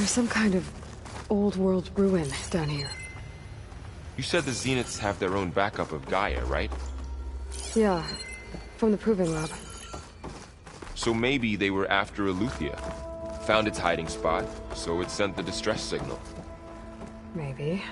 There's some kind of old world ruin down here. You said the Zeniths have their own backup of Gaia, right? Yeah, from the Proving Lab. So maybe they were after Eleuthia. Found its hiding spot, so it sent the distress signal. Maybe.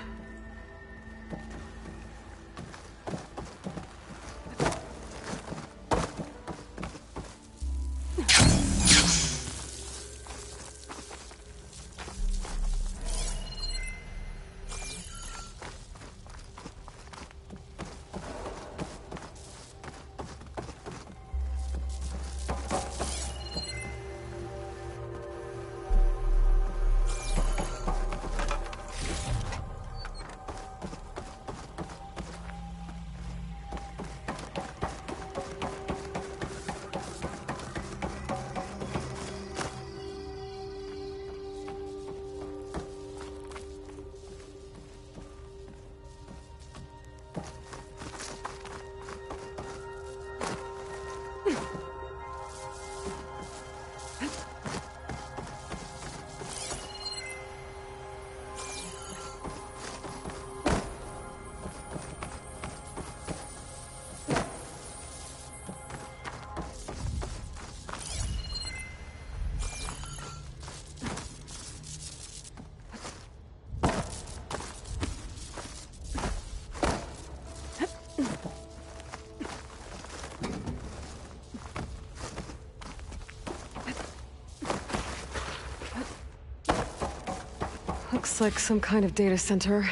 Looks like some kind of data center.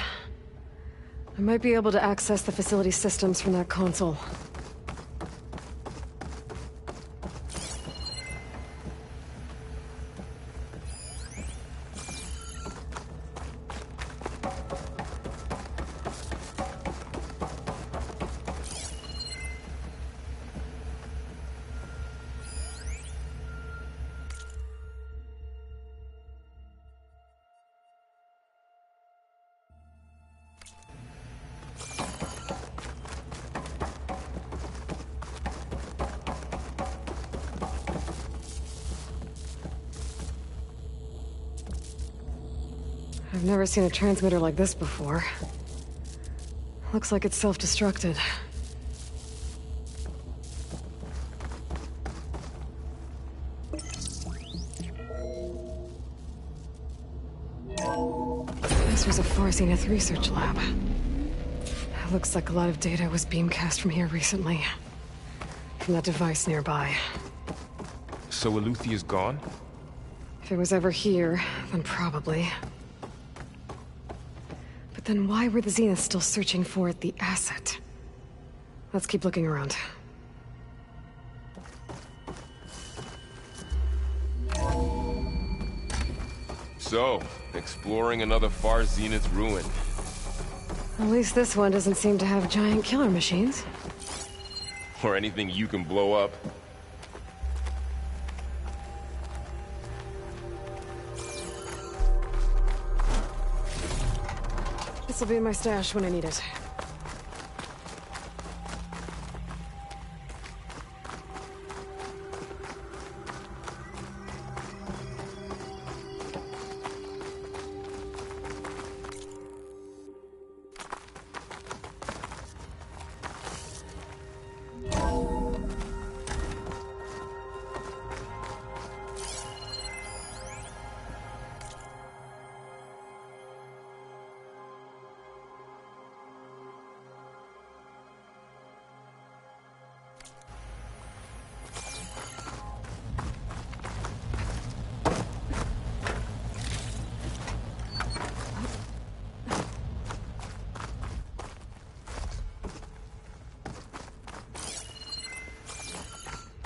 I might be able to access the facility systems from that console. I've never seen a transmitter like this before. Looks like it's self-destructed. This was a Far Zenith research lab. Looks like a lot of data was beamcast from here recently. From that device nearby. So Eleuthia's gone? If it was ever here, then probably. But then why were the Zeniths still searching for the asset? Let's keep looking around. So, exploring another Far Zenith ruin. At least this one doesn't seem to have giant killer machines. Or anything you can blow up. This'll be in my stash when I need it.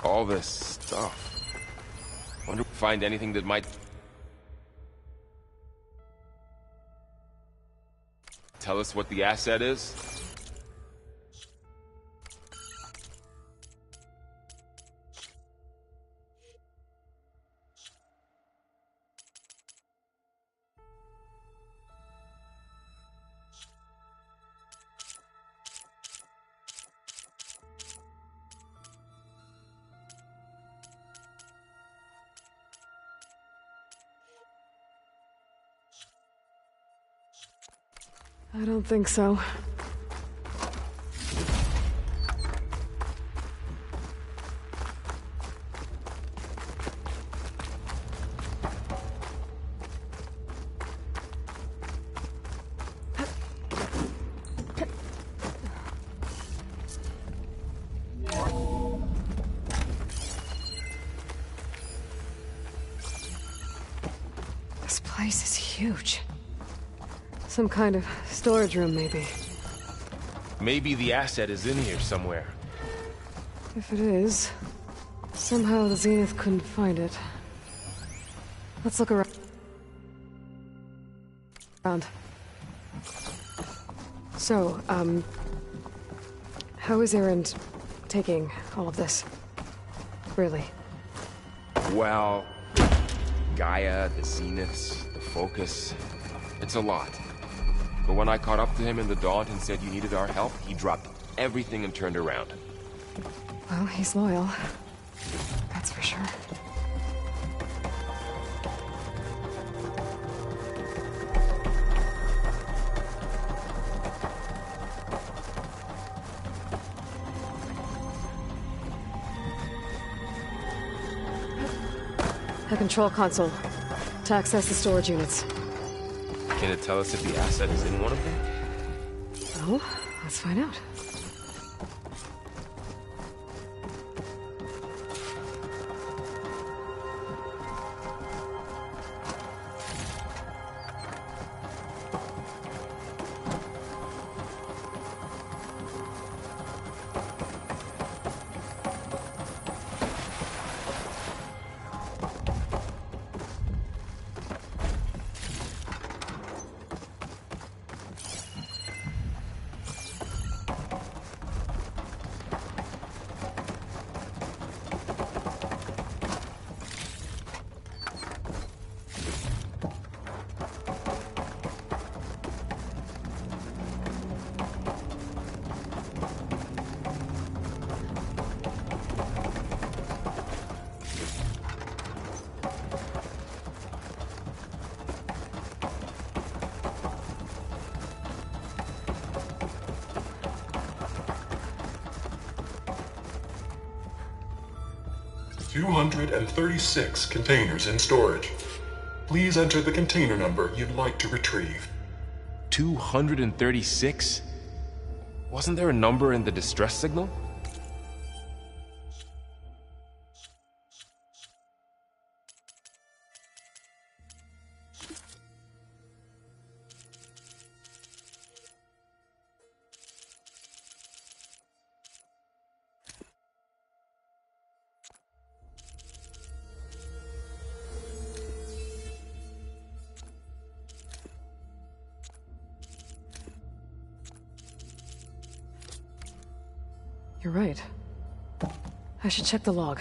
All this stuff. Wonder if we find anything that might tell us what the asset is? I don't think so. This place is huge. Some kind of storage room, maybe. Maybe the asset is in here somewhere. If it is, somehow the Zenith couldn't find it. Let's look around. So, how is Erend taking all of this? Really? Well, Gaia, the Zeniths, the Focus, it's a lot. But when I caught up to him in the Daunt and said you needed our help, he dropped everything and turned around. Well, he's loyal. That's for sure. A control console to access the storage units. Can it tell us if the asset is in one of them? Oh, let's find out. $236 containers in storage. Please enter the container number you'd like to retrieve. 236? Wasn't there a number in the distress signal? You're right. I should check the log.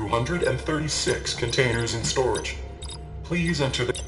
236 containers in storage. Please enter the...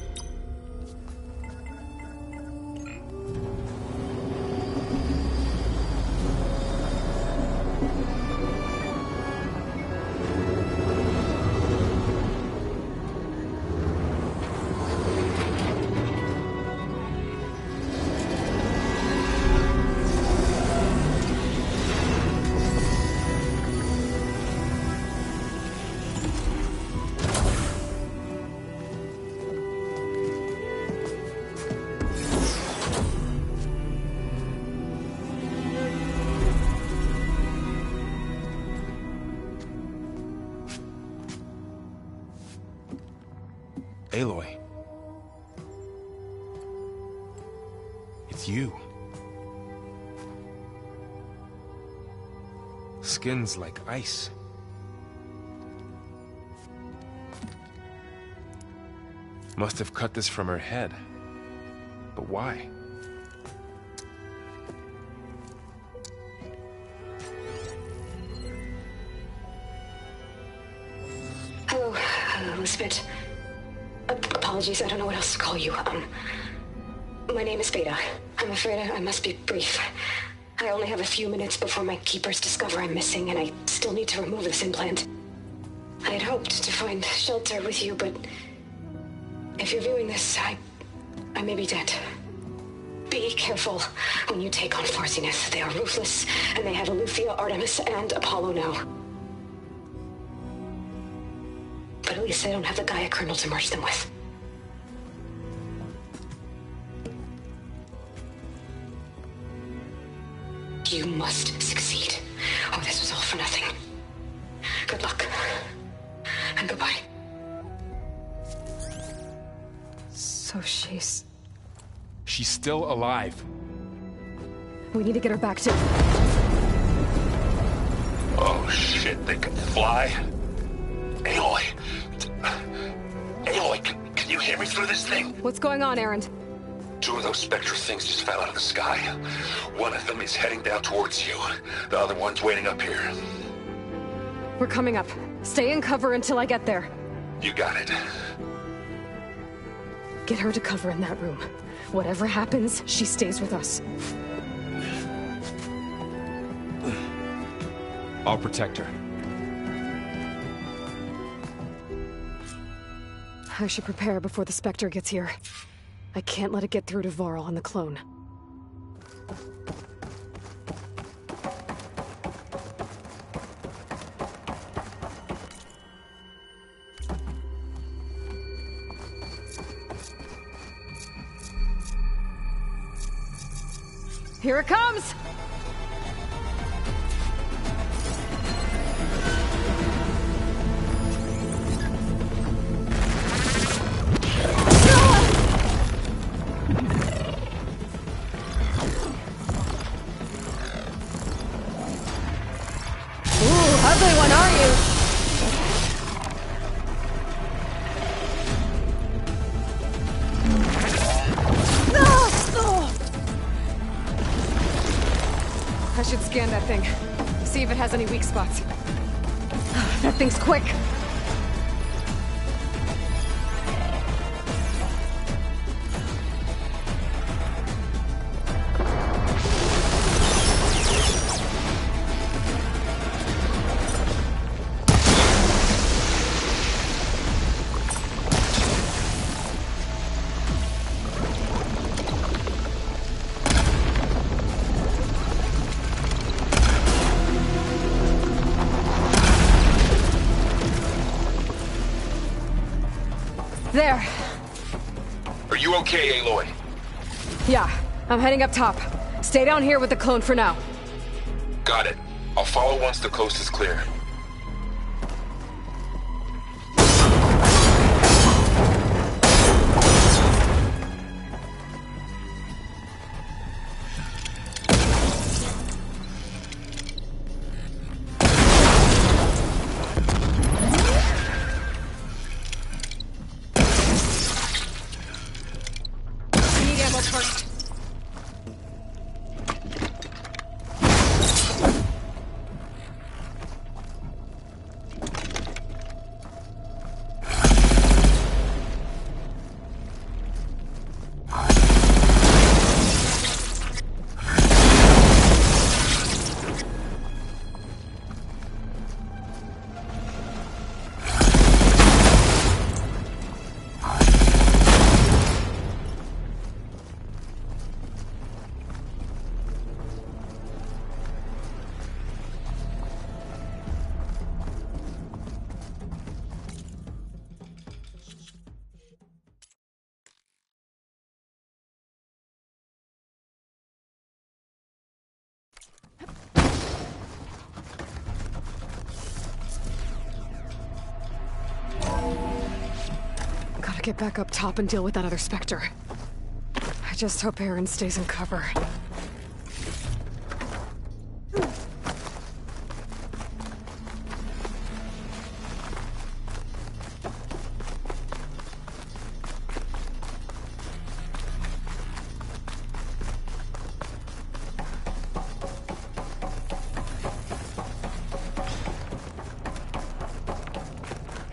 Aloy. It's you. Skin's like ice. Must have cut this from her head. But why? Hello, Elizabeth. Apologies, I don't know what else to call you. My name is Beta. I'm afraid I must be brief. I only have a few minutes before my keepers discover I'm missing, and I still need to remove this implant. I had hoped to find shelter with you, but if you're viewing this, I may be dead. Be careful when you take on Farsineth. They are ruthless, and they have Eleuthia, Artemis, and Apollo now. But at least they don't have the Gaia kernel to merge them with. You must succeed, or this was all for nothing. Good luck. And goodbye. So she's still alive. We need to get her back to... Oh shit, they can fly? Aloy! Aloy, can you hear me through this thing? What's going on, Erend? 2 of those Spectre things just fell out of the sky. One of them is heading down towards you. The other one's waiting up here. We're coming up. Stay in cover until I get there. You got it. Get her to cover in that room. Whatever happens, she stays with us. I'll protect her. I should prepare before the Spectre gets here. I can't let it get through to Varl and the clone. Here it comes! Ugly one, aren't you? I should scan that thing. See if it has any weak spots. That thing's quick. There. Are you okay, Aloy? Yeah, I'm heading up top. Stay down here with the clone for now. Got it. I'll follow once the coast is clear. First. get back up top and deal with that other Spectre. I just hope Aaron stays in cover.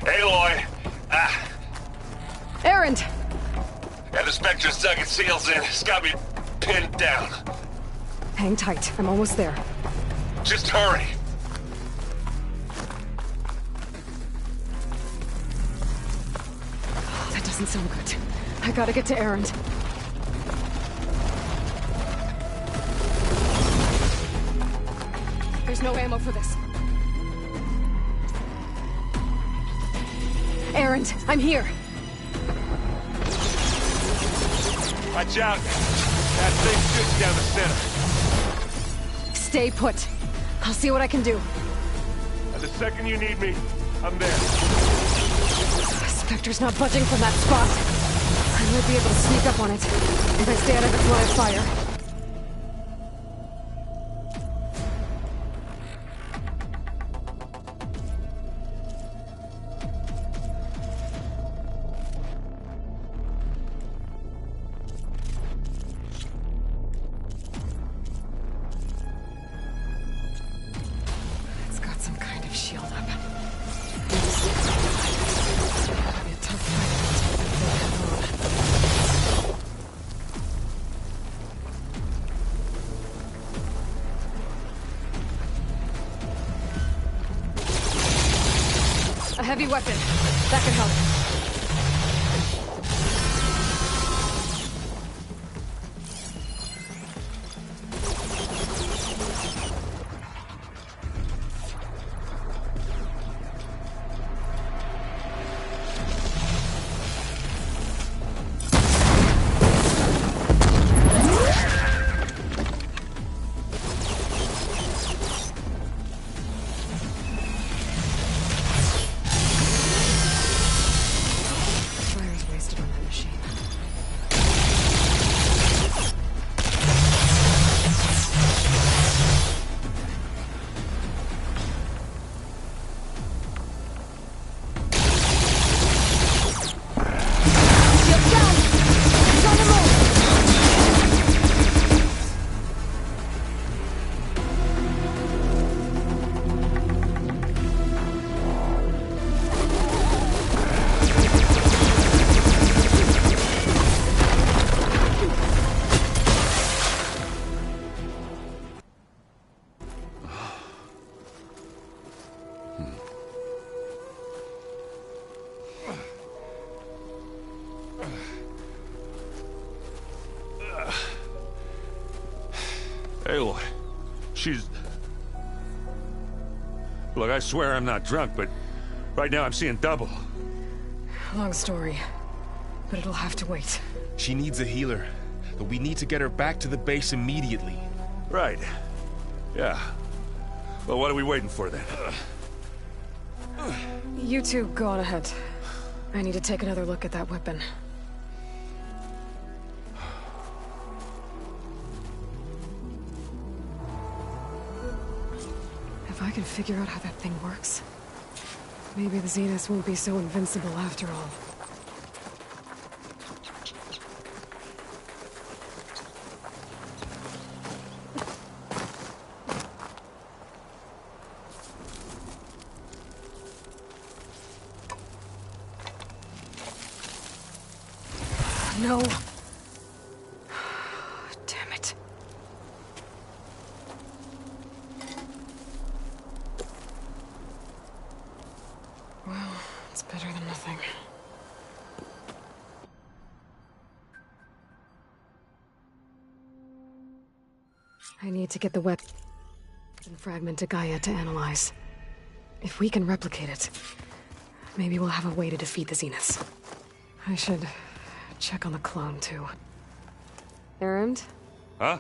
Aloy! Aaron! Yeah, the Spectre's dug its heels in. It's got me pinned down. Hang tight. I'm almost there. Just hurry. Oh, that doesn't sound good. I gotta get to Aaron. There's no ammo for this. Aaron, I'm here. Watch out. That thing shoots down the center. Stay put. I'll see what I can do. And the second you need me, I'm there. Spectre's not budging from that spot. I might be able to sneak up on it if I stay out of its line of fire. It's got some kind of shield up. It'll be a tough fight to take it on. A heavy weapon. That can help. Fire's wasted on that machine. Shield down! He's on the move! Aloy, she's... Look, I swear I'm not drunk, but right now I'm seeing double. Long story, but it'll have to wait. She needs a healer, but we need to get her back to the base immediately. Right. Yeah. Well, what are we waiting for then? You two go on ahead. I need to take another look at that weapon. If I can figure out how that thing works, maybe the Zeniths won't be so invincible after all. No. Damn it. Well, it's better than nothing. I need to get the weapon fragment to Gaia to analyze. If we can replicate it, maybe we'll have a way to defeat the Zeniths. I should check on the clone, too. Errand? Huh?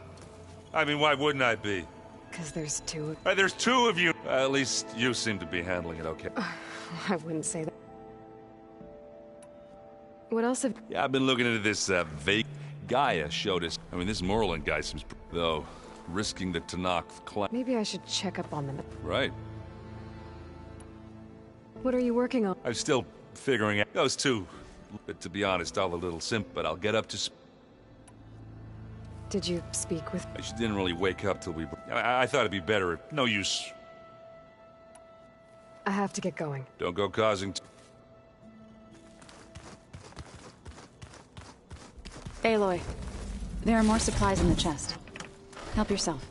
I mean, why wouldn't I be? Because there's two. There's two of you. At least you seem to be handling it okay. I wouldn't say that. What else have... Yeah, I've been looking into this, vague... Gaia showed us. I mean, this Moreland guy seems... Though, risking the Tanakh clan... Maybe I should check up on them. Right. What are you working on? I'm still figuring out those two. But to be honest, all a little simp, but I'll get up to... Did you speak with... She didn't really wake up till we... I thought it'd be better if... No use. I have to get going. Don't go causing... Aloy, there are more supplies in the chest. Help yourself.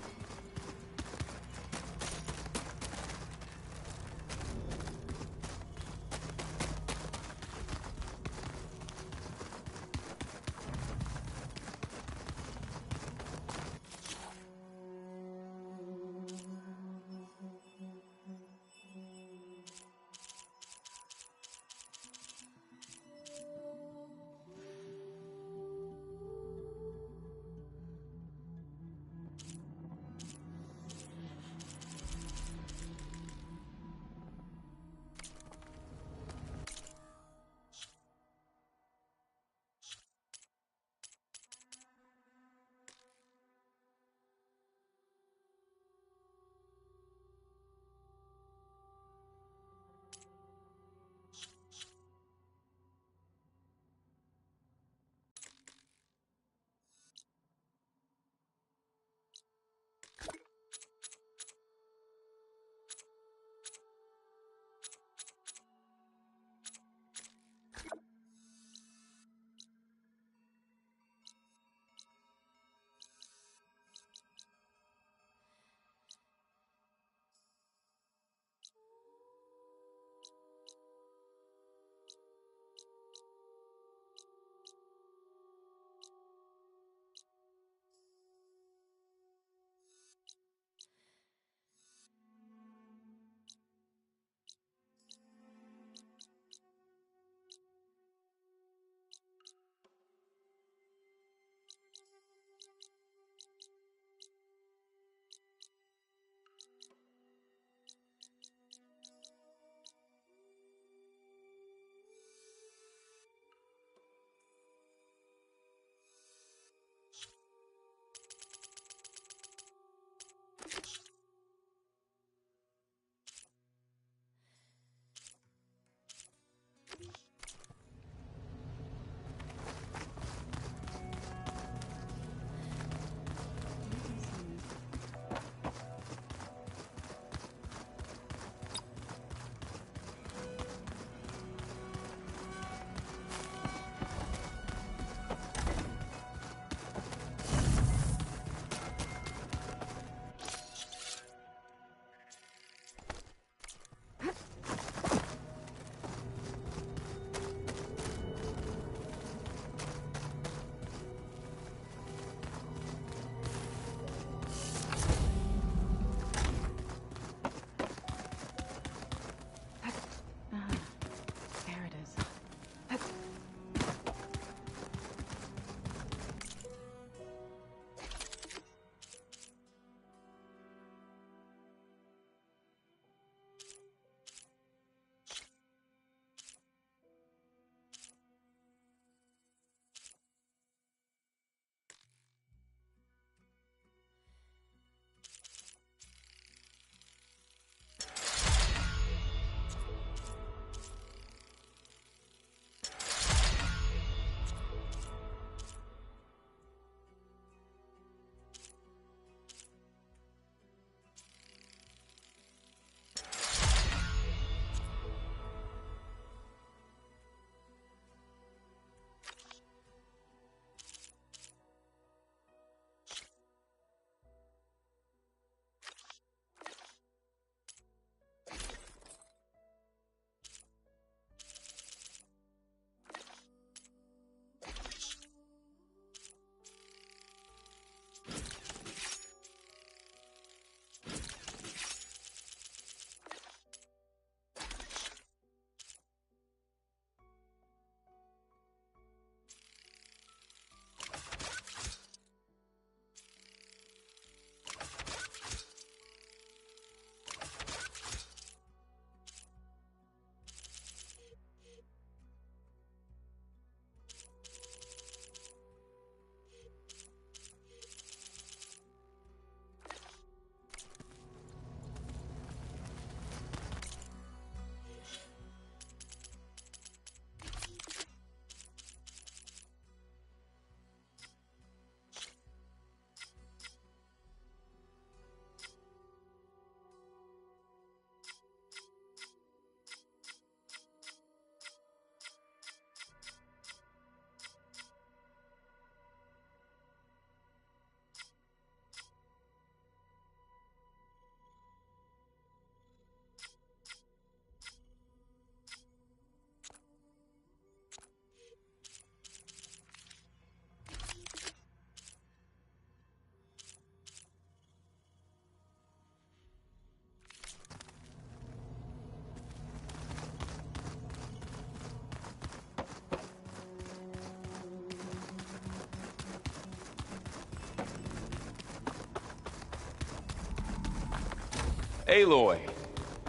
Aloy,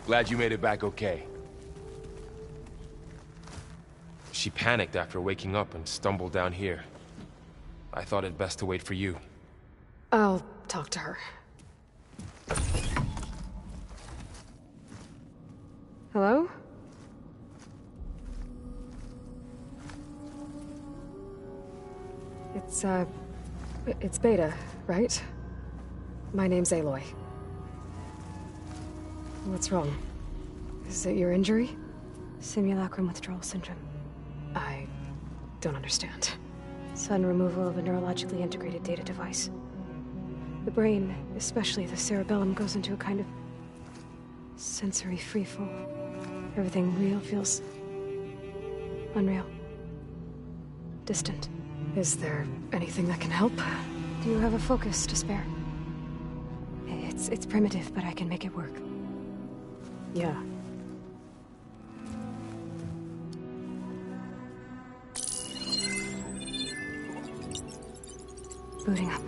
glad you made it back okay. She panicked after waking up and stumbled down here. I thought it best to wait for you. I'll talk to her. Hello? It's Beta, right? My name's Aloy. What's wrong? Is it your injury? Simulacrum withdrawal syndrome. I don't understand. Sudden removal of a neurologically integrated data device. The brain, especially the cerebellum, goes into a kind of sensory freefall. Everything real feels unreal. Distant. Is there anything that can help? Do you have a focus to spare? It's primitive, but I can make it work. Yeah. Booting up.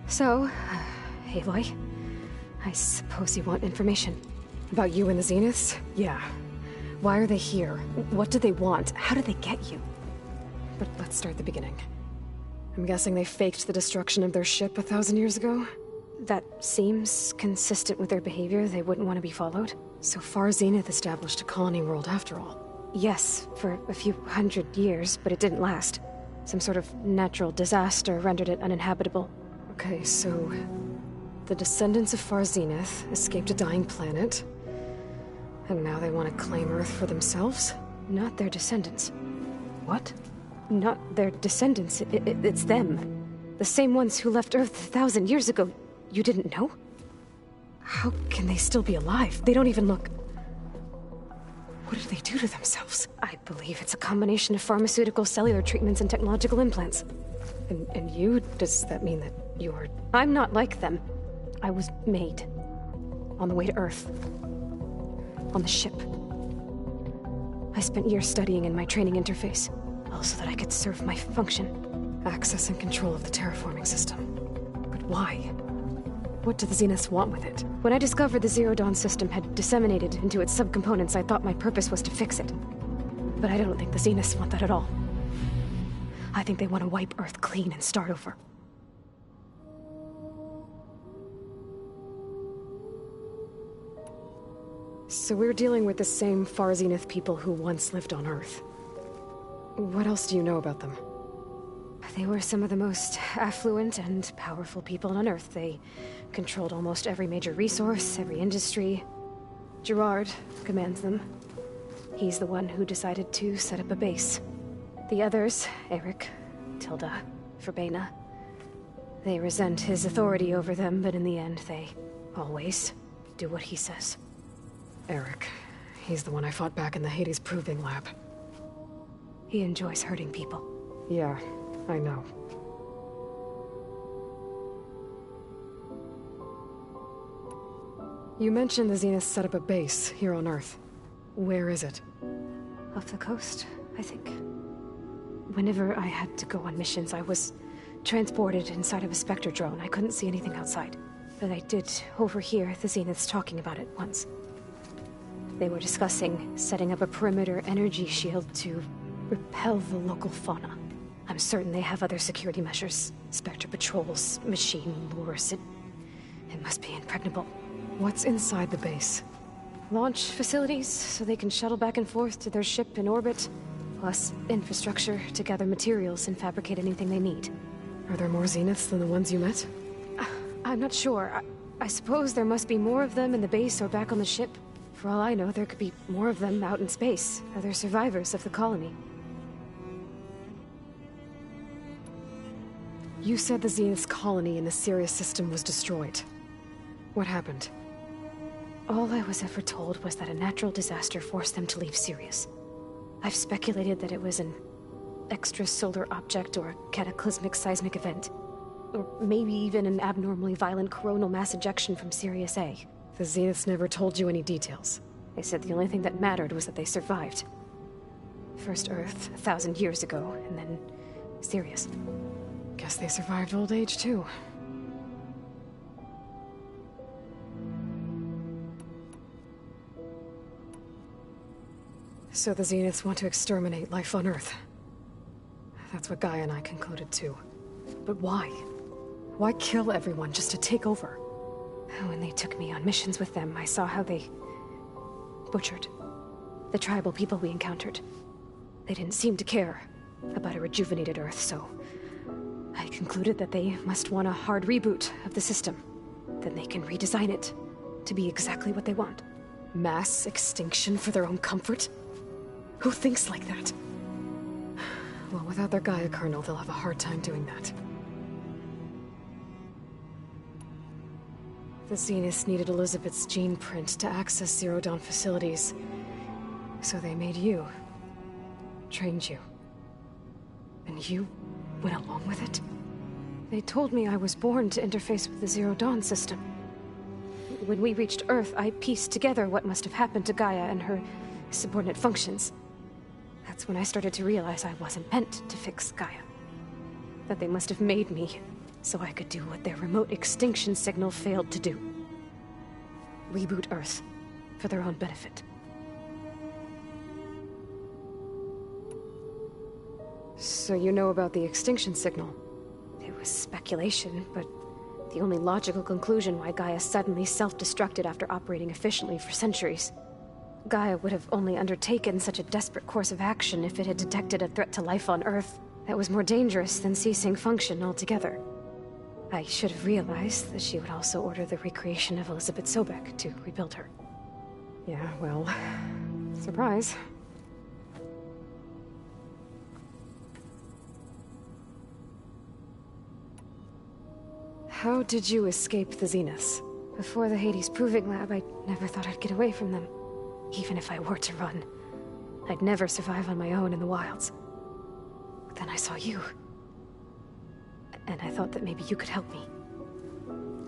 So, Aloy, I suppose you want information. About you and the Zeniths? Yeah. Why are they here? What do they want? How did they get you? But let's start at the beginning. I'm guessing they faked the destruction of their ship 1,000 years ago? That seems consistent with their behavior. They wouldn't want to be followed. So far, Zenith established a colony world after all. Yes, for a few hundred years, but it didn't last. Some sort of natural disaster rendered it uninhabitable. Okay, so the descendants of Far Zenith escaped a dying planet, and now they want to claim Earth for themselves? Not their descendants. What? Not their descendants. It's them. The same ones who left Earth 1,000 years ago. You didn't know? How can they still be alive? They don't even look... What did they do to themselves? I believe it's a combination of pharmaceutical, cellular treatments, and technological implants. And you? Does that mean that you're... I'm not like them. I was made. On the way to Earth. On the ship. I spent years studying in my training interface, all so that I could serve my function. Access and control of the terraforming system. But why? What do the Zeniths want with it? When I discovered the Zero Dawn system had disseminated into its subcomponents, I thought my purpose was to fix it. But I don't think the Zeniths want that at all. I think they want to wipe Earth clean and start over. So we're dealing with the same Far Zenith people who once lived on Earth. What else do you know about them? They were some of the most affluent and powerful people on Earth. They controlled almost every major resource, every industry. Gerard commands them. He's the one who decided to set up a base. The others, Eric, Tilda, Verbena, they resent his authority over them, but in the end, they always do what he says. Eric. He's the one I fought back in the Hades Proving Lab. He enjoys hurting people. Yeah, I know. You mentioned the Zenith set up a base here on Earth. Where is it? Off the coast, I think. Whenever I had to go on missions, I was transported inside of a Spectre drone. I couldn't see anything outside. But I did overhear the Zeniths talking about it once. They were discussing setting up a perimeter energy shield to repel the local fauna. I'm certain they have other security measures. Spectre patrols, machine lures. It must be impregnable. What's inside the base? Launch facilities, so they can shuttle back and forth to their ship in orbit. Plus infrastructure to gather materials and fabricate anything they need. Are there more Zeniths than the ones you met? I'm not sure. I suppose there must be more of them in the base or back on the ship. For all I know, there could be more of them out in space. Other survivors of the colony. You said the Zenith's colony in the Sirius system was destroyed. What happened? All I was ever told was that a natural disaster forced them to leave Sirius. I've speculated that it was an extrasolar object or a cataclysmic seismic event. Or maybe even an abnormally violent coronal mass ejection from Sirius A. The Zeniths never told you any details. They said the only thing that mattered was that they survived. First Earth, 1,000 years ago, and then Serious. Guess they survived old age, too. So the Zeniths want to exterminate life on Earth. That's what Gaia and I concluded, too. But why? Why kill everyone just to take over? When they took me on missions with them, I saw how they butchered the tribal people we encountered. They didn't seem to care about a rejuvenated Earth, so I concluded that they must want a hard reboot of the system. Then they can redesign it to be exactly what they want. Mass extinction for their own comfort? Who thinks like that? Well, without their Gaia kernel, they'll have a hard time doing that. The Zeniths needed Elizabeth's gene print to access Zero Dawn facilities. So they made you. Trained you. And you went along with it? They told me I was born to interface with the Zero Dawn system. When we reached Earth, I pieced together what must have happened to Gaia and her subordinate functions. That's when I started to realize I wasn't meant to fix Gaia. That they must have made me so I could do what their remote extinction signal failed to do. Reboot Earth for their own benefit. So you know about the extinction signal? It was speculation, but the only logical conclusion why Gaia suddenly self-destructed after operating efficiently for centuries. Gaia would have only undertaken such a desperate course of action if it had detected a threat to life on Earth that was more dangerous than ceasing function altogether. I should have realized that she would also order the recreation of Elizabeth Sobek to rebuild her. Yeah, well, surprise. How did you escape the Zeniths? Before the Hades Proving Lab, I never thought I'd get away from them. Even if I were to run, I'd never survive on my own in the wilds. But then I saw you. And I thought that maybe you could help me.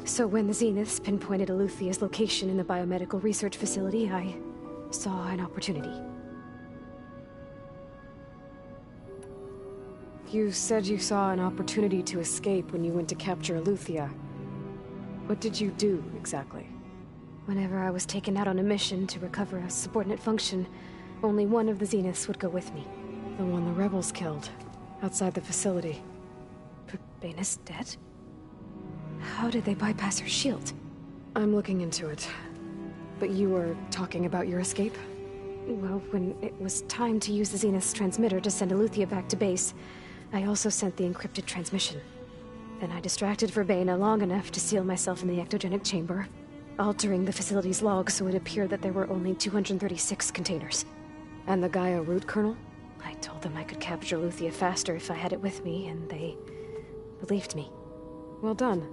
So when the Zeniths pinpointed Eluthia's location in the biomedical research facility, I saw an opportunity. You said you saw an opportunity to escape when you went to capture Eluthia. What did you do, exactly? Whenever I was taken out on a mission to recover a subordinate function, only one of the Zeniths would go with me. The one the rebels killed, outside the facility. Baina's dead? How did they bypass her shield? I'm looking into it. But you were talking about your escape? Well, when it was time to use the Zenith's transmitter to send Eluthia back to base, I also sent the encrypted transmission. Then I distracted Verbena long enough to seal myself in the ectogenic chamber, altering the facility's log so it appeared that there were only 236 containers. And the Gaia root kernel? I told them I could capture Eluthia faster if I had it with me, and they believed me. Well done.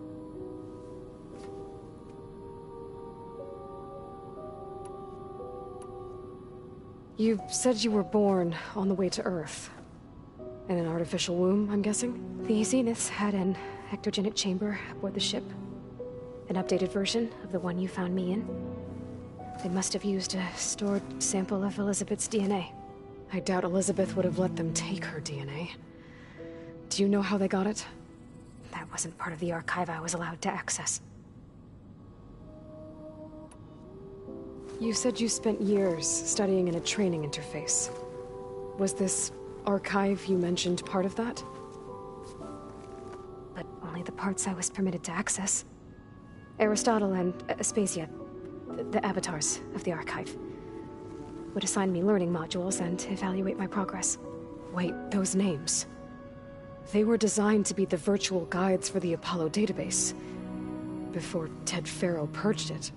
You said you were born on the way to Earth. In an artificial womb, I'm guessing? The Zeniths had an ectogenic chamber aboard the ship. An updated version of the one you found me in. They must have used a stored sample of Elizabeth's DNA. I doubt Elizabeth would have let them take her DNA. Do you know how they got it? That wasn't part of the archive I was allowed to access. You said you spent years studying in a training interface. Was this archive you mentioned part of that? But only the parts I was permitted to access. Aristotle and Aspasia, the avatars of the archive, would assign me learning modules and evaluate my progress. Wait, those names. They were designed to be the virtual guides for the Apollo database. Before Ted Faro purged it.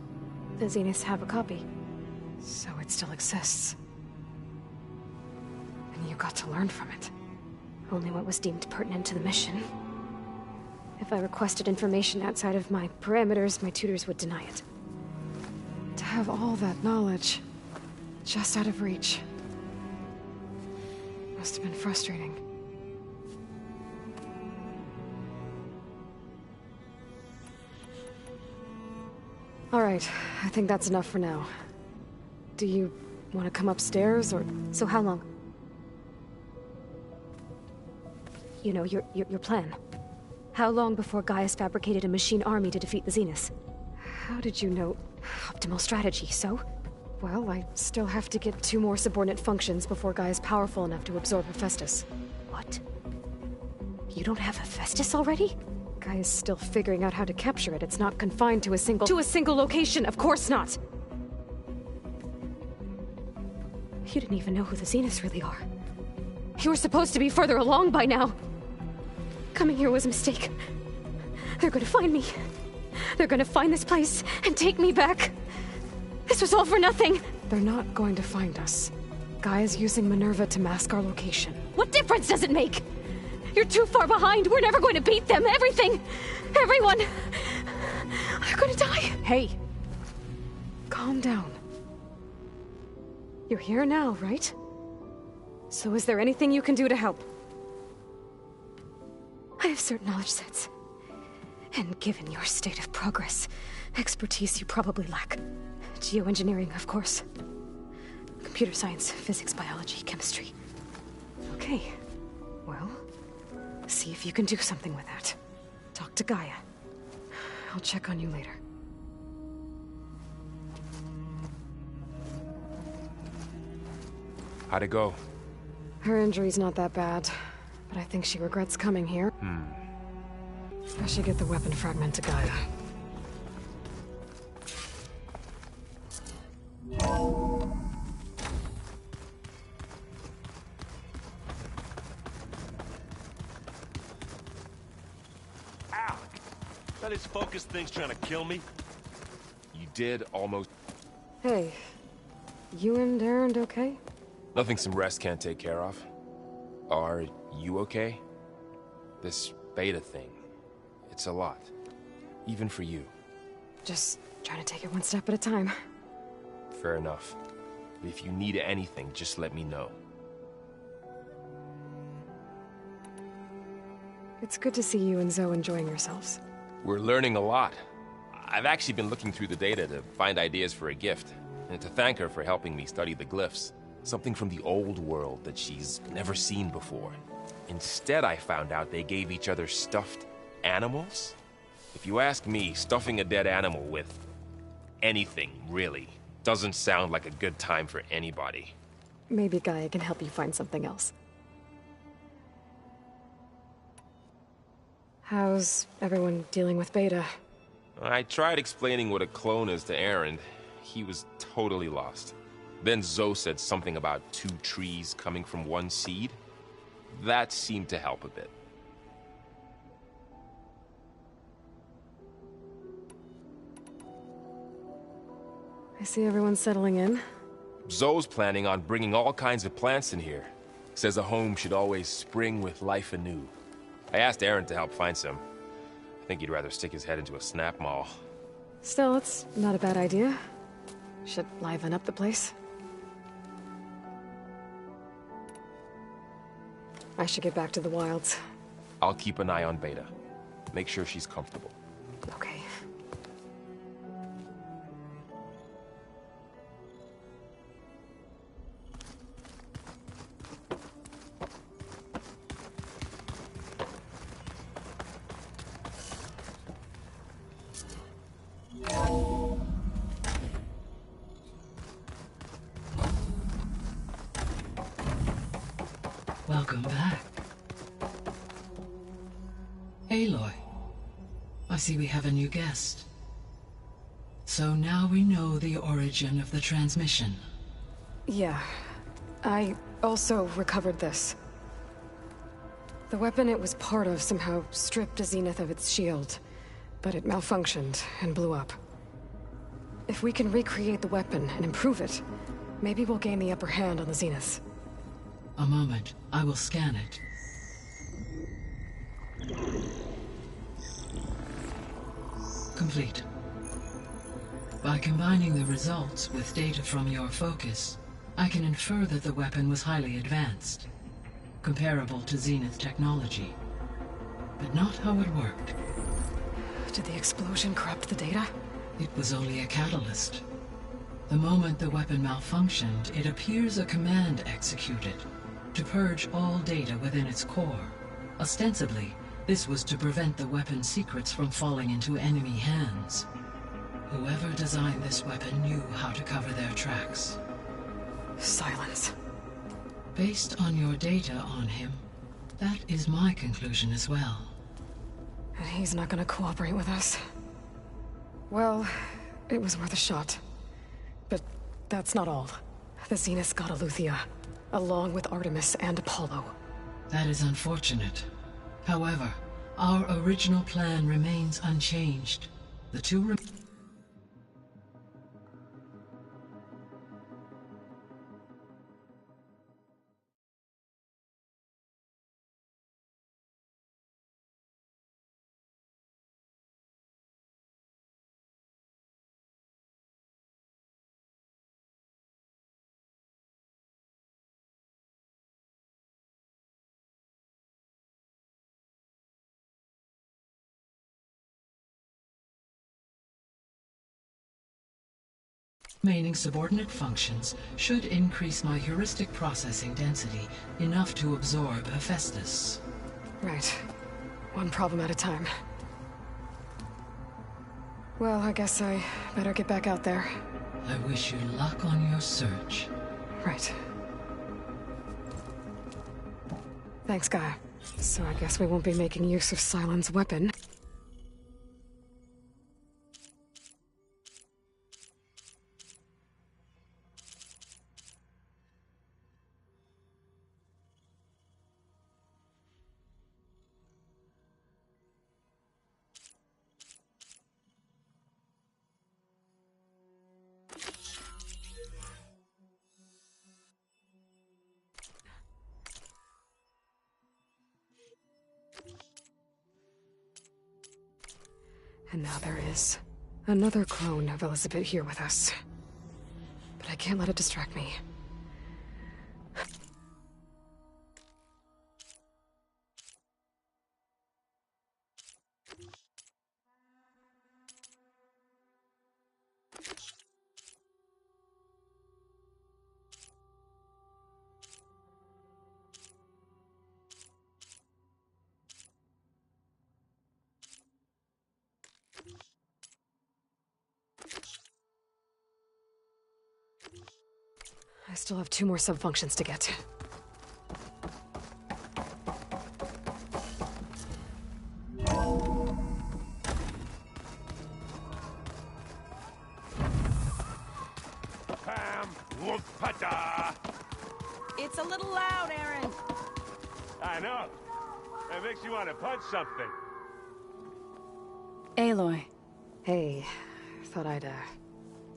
The Zeniths have a copy. So it still exists. And you got to learn from it. Only what was deemed pertinent to the mission. If I requested information outside of my parameters, my tutors would deny it. To have all that knowledge, just out of reach. Must have been frustrating. All right, I think that's enough for now. Do you want to come upstairs, or... So how long? You know, your plan. How long before Gaius fabricated a machine army to defeat the Zeniths? How did you know? Optimal strategy, so? Well, I still have to get 2 more subordinate functions before Gaia's powerful enough to absorb Hephaestus. What? You don't have Hephaestus already? Gaia's still figuring out how to capture it. It's not confined to a single location, of course not! You didn't even know who the Zeniths really are. You were supposed to be further along by now. Coming here was a mistake. They're gonna find me. They're gonna find this place and take me back. This was all for nothing. They're not going to find us. Gaia's using Minerva to mask our location. What difference does it make? You're too far behind. We're never going to beat them. Everything. Everyone. They're gonna die. Hey. Calm down. You're here now, right? So is there anything you can do to help? I have certain knowledge sets. And given your state of progress, expertise you probably lack. Geoengineering, of course. Computer science, physics, biology, chemistry. Okay. Well, see if you can do something with that. Talk to Gaia. I'll check on you later. How'd it go? Her injury's not that bad, but I think she regrets coming here. I should get the weapon fragment to Gaia. Alec! That his focus thing's trying to kill me? You did almost... Hey, you and Aaron okay? Nothing some rest can't take care of. Are you okay? This beta thing, it's a lot. Even for you. Just trying to take it one step at a time. Fair enough. If you need anything, just let me know. It's good to see you and Zoe enjoying yourselves. We're learning a lot. I've actually been looking through the data to find ideas for a gift, and to thank her for helping me study the glyphs. Something from the old world that she's never seen before. Instead, I found out they gave each other stuffed animals. If you ask me, stuffing a dead animal with anything, really, doesn't sound like a good time for anybody. Maybe Gaia can help you find something else. How's everyone dealing with Beta? I tried explaining what a clone is to Aaron. He was totally lost. Then Zoe said something about 2 trees coming from 1 seed. That seemed to help a bit. I see everyone's settling in. Zoe's planning on bringing all kinds of plants in here. Says a home should always spring with life anew. I asked Aaron to help find some. I think he'd rather stick his head into a snap mall. Still, it's not a bad idea. Should liven up the place. I should get back to the wilds. I'll keep an eye on Beta. Make sure she's comfortable. Okay. Welcome back. Aloy, I see we have a new guest. So now we know the origin of the transmission. Yeah. I also recovered this. The weapon it was part of somehow stripped a Zenith of its shield, but it malfunctioned and blew up. If we can recreate the weapon and improve it, maybe we'll gain the upper hand on the Zeniths. A moment. I will scan it. Complete. By combining the results with data from your focus, I can infer that the weapon was highly advanced, comparable to Zenith technology, but not how it worked. Did the explosion corrupt the data? It was only a catalyst. The moment the weapon malfunctioned, it appears a command executed to purge all data within its core. Ostensibly, this was to prevent the weapon's secrets from falling into enemy hands. Whoever designed this weapon knew how to cover their tracks. Silence. Based on your data on him, that is my conclusion as well. And he's not gonna cooperate with us. Well, it was worth a shot. But that's not all. The Zeniths got Aletheia, along with Artemis and Apollo. That is unfortunate. However, our original plan remains unchanged. The two remaining subordinate functions should increase my heuristic processing density enough to absorb Hephaestus. Right. One problem at a time. Well, I guess I better get back out there. I wish you luck on your search. Right. Thanks, Gaia. So I guess we won't be making use of Cylon's weapon. And now there is another clone of Elizabeth here with us. But I can't let it distract me. I still have 2 more sub-functions to get. Pam, whoop-pata! It's a little loud, Aaron. I know. That makes you want to punch something. Aloy. Hey, thought I'd,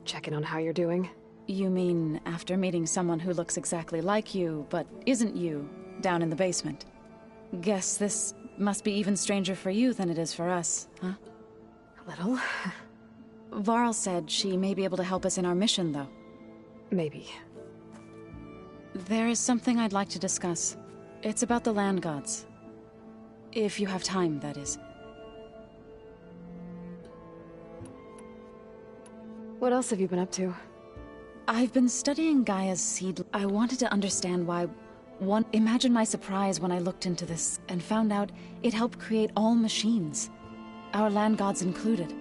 check in on how you're doing. You mean after meeting someone who looks exactly like you, but isn't you, down in the basement? Guess this must be even stranger for you than it is for us, huh? A little. Varl said she may be able to help us in our mission, though. Maybe. There is something I'd like to discuss. It's about the land gods. If you have time, that is. What else have you been up to? I've been studying Gaia's seed. I wanted to understand why imagine my surprise when I looked into this and found out it helped create all machines. Our land gods included.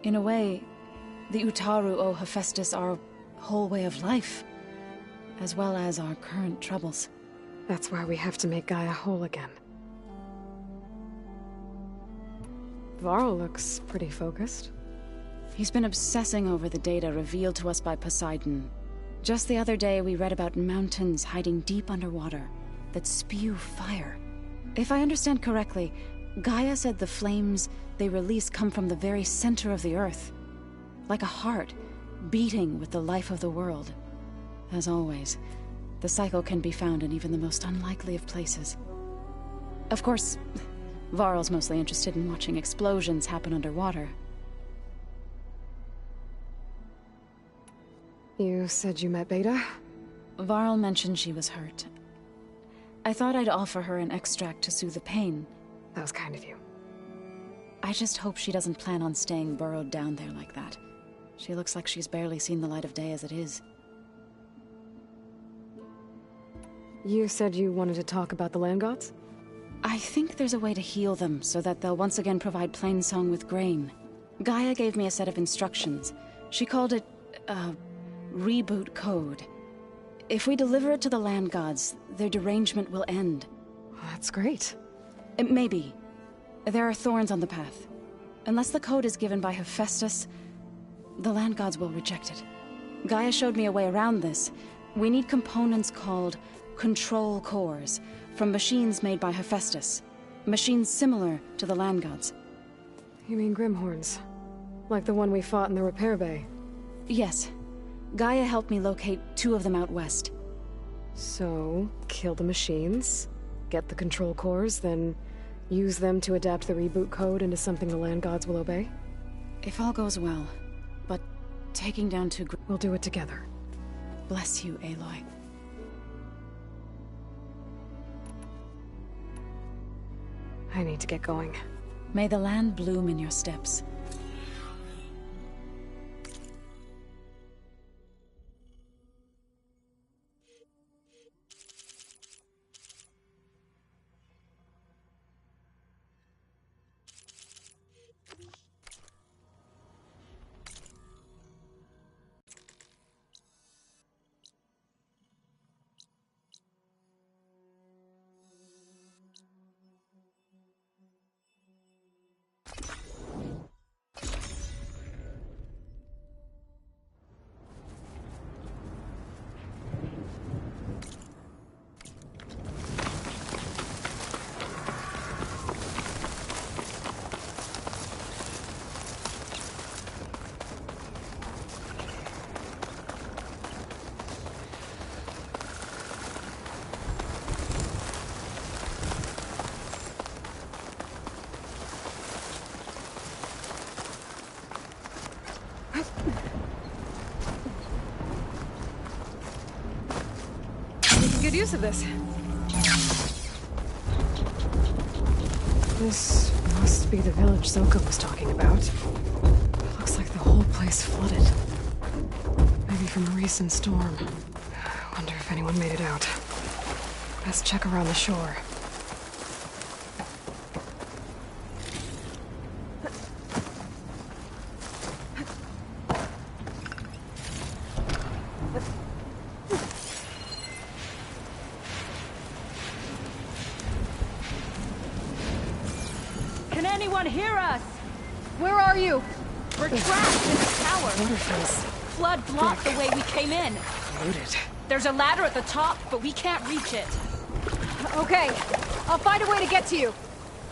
In a way, the Utaru owe Hephaestus our whole way of life, as well as our current troubles. That's why we have to make Gaia whole again. Varl looks pretty focused. He's been obsessing over the data revealed to us by Poseidon. Just the other day, we read about mountains hiding deep underwater that spew fire. If I understand correctly, Gaia said the flames they release come from the very center of the Earth. Like a heart, beating with the life of the world. As always, the cycle can be found in even the most unlikely of places. Of course, Varl's mostly interested in watching explosions happen underwater. You said you met Beta? Varl mentioned she was hurt. I thought I'd offer her an extract to soothe the pain. That was kind of you. I just hope she doesn't plan on staying burrowed down there like that. She looks like she's barely seen the light of day as it is. You said you wanted to talk about the land gods? I think there's a way to heal them so that they'll once again provide Plainsong with grain. Gaia gave me a set of instructions. She called it, reboot code. If we deliver it to the land gods, their derangement will end. That's great. Maybe. There are thorns on the path. Unless the code is given by Hephaestus, the land gods will reject it. Gaia showed me a way around this. We need components called control cores, from machines made by Hephaestus. Machines similar to the land gods. You mean Grimhorns? Like the one we fought in the repair bay? Yes. Gaia helped me locate 2 of them out west. So, kill the machines, get the control cores, then use them to adapt the reboot code into something the land gods will obey? If all goes well. But taking down 2 We'll do it together. Bless you, Aloy. I need to get going. May the land bloom in your steps. Good use of this. This must be the village Zoka was talking about. Looks like the whole place flooded. Maybe from a recent storm. Wonder if anyone made it out. Let's check around the shore. Can anyone hear us? Where are you? We're trapped in the tower. Waterfalls. Flood blocked the way we came in. Loaded. There's a ladder at the top, but we can't reach it. Okay, I'll find a way to get to you.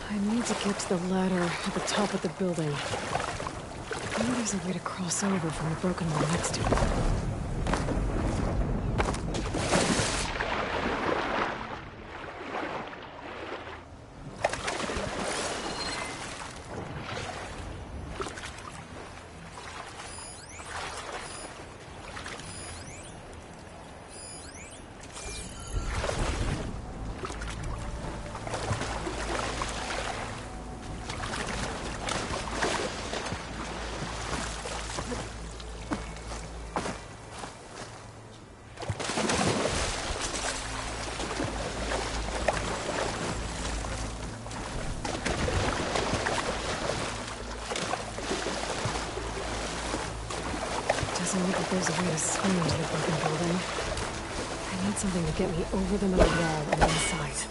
I need to get to the ladder at the top of the building. Maybe there's a way to cross over from the broken one next to it. Doesn't look like there's a way to swing into the broken building. I need something to get me over the metal wall and inside.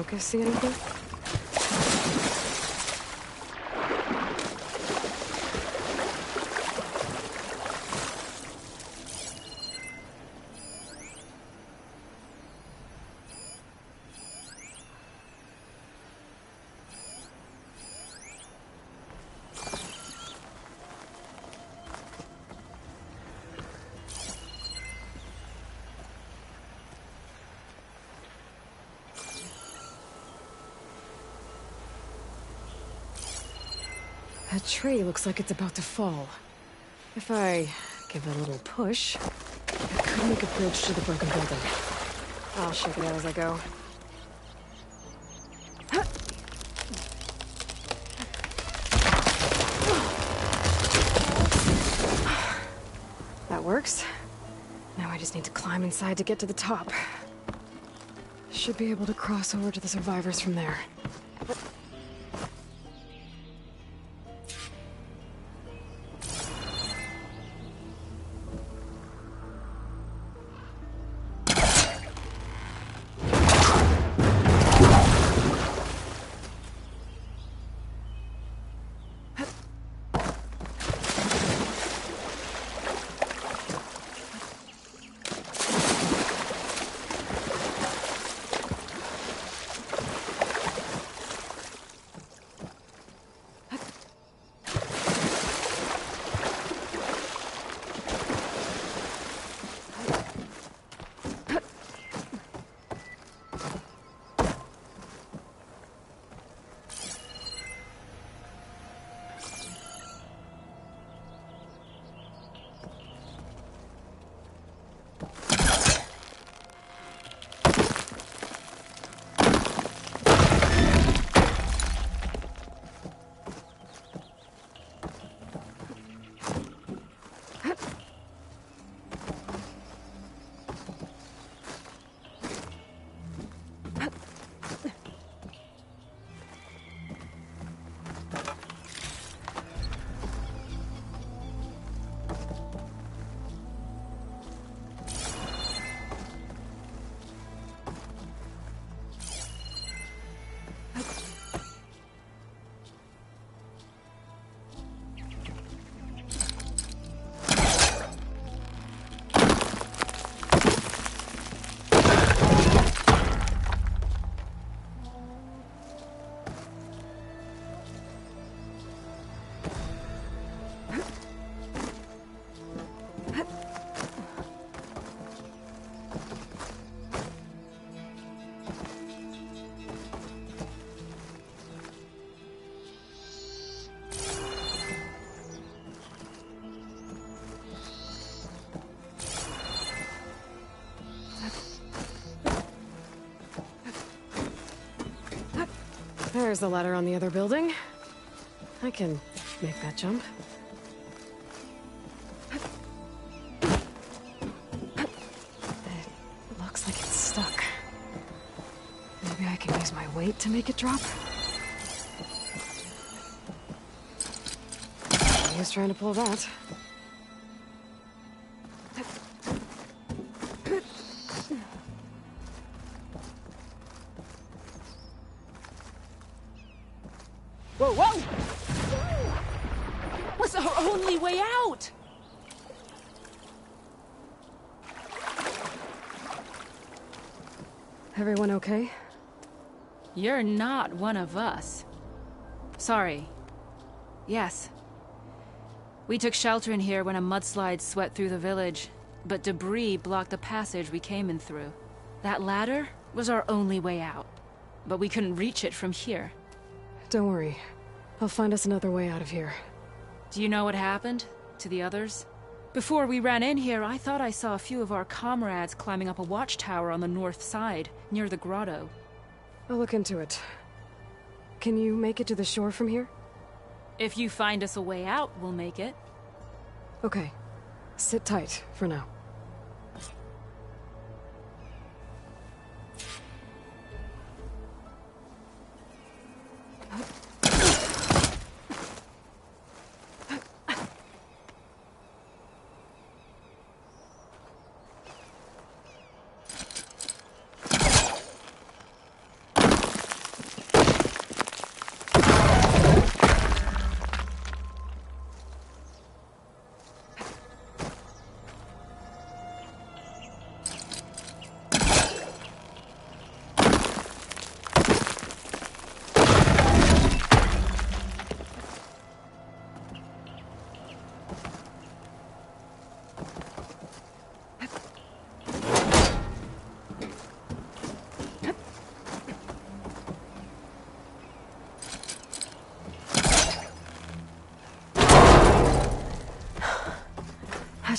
focus see anything? That tree looks like it's about to fall. If I give it a little push, I could make a bridge to the broken building. I'll shake it out as I go. That works. Now I just need to climb inside to get to the top. Should be able to cross over to the survivors from there. There's the ladder on the other building. I can make that jump. It looks like it's stuck. Maybe I can use my weight to make it drop? He was trying to pull that. Whoa, whoa! What's our only way out? Everyone okay? You're not one of us. Sorry. Yes. We took shelter in here when a mudslide swept through the village, but debris blocked the passage we came in through. That ladder was our only way out, but we couldn't reach it from here. Don't worry. I'll find us another way out of here. Do you know what happened to the others? Before we ran in here, I thought I saw a few of our comrades climbing up a watchtower on the north side, near the grotto. I'll look into it. Can you make it to the shore from here? If you find us a way out, we'll make it. Okay. Sit tight for now.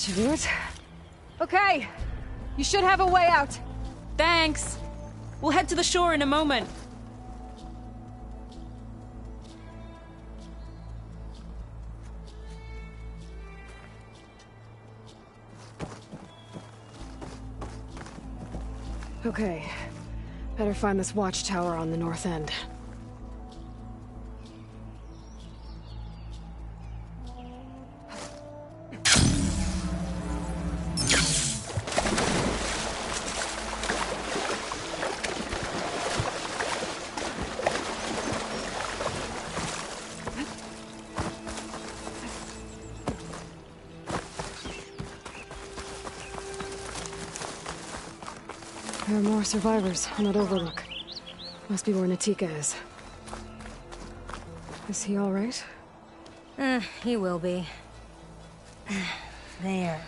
should do it. Okay! You should have a way out! Thanks! We'll head to the shore in a moment. Okay. Better find this watchtower on the north end. There are more survivors on that overlook. Must be where Natika is. Is he all right? He will be. There.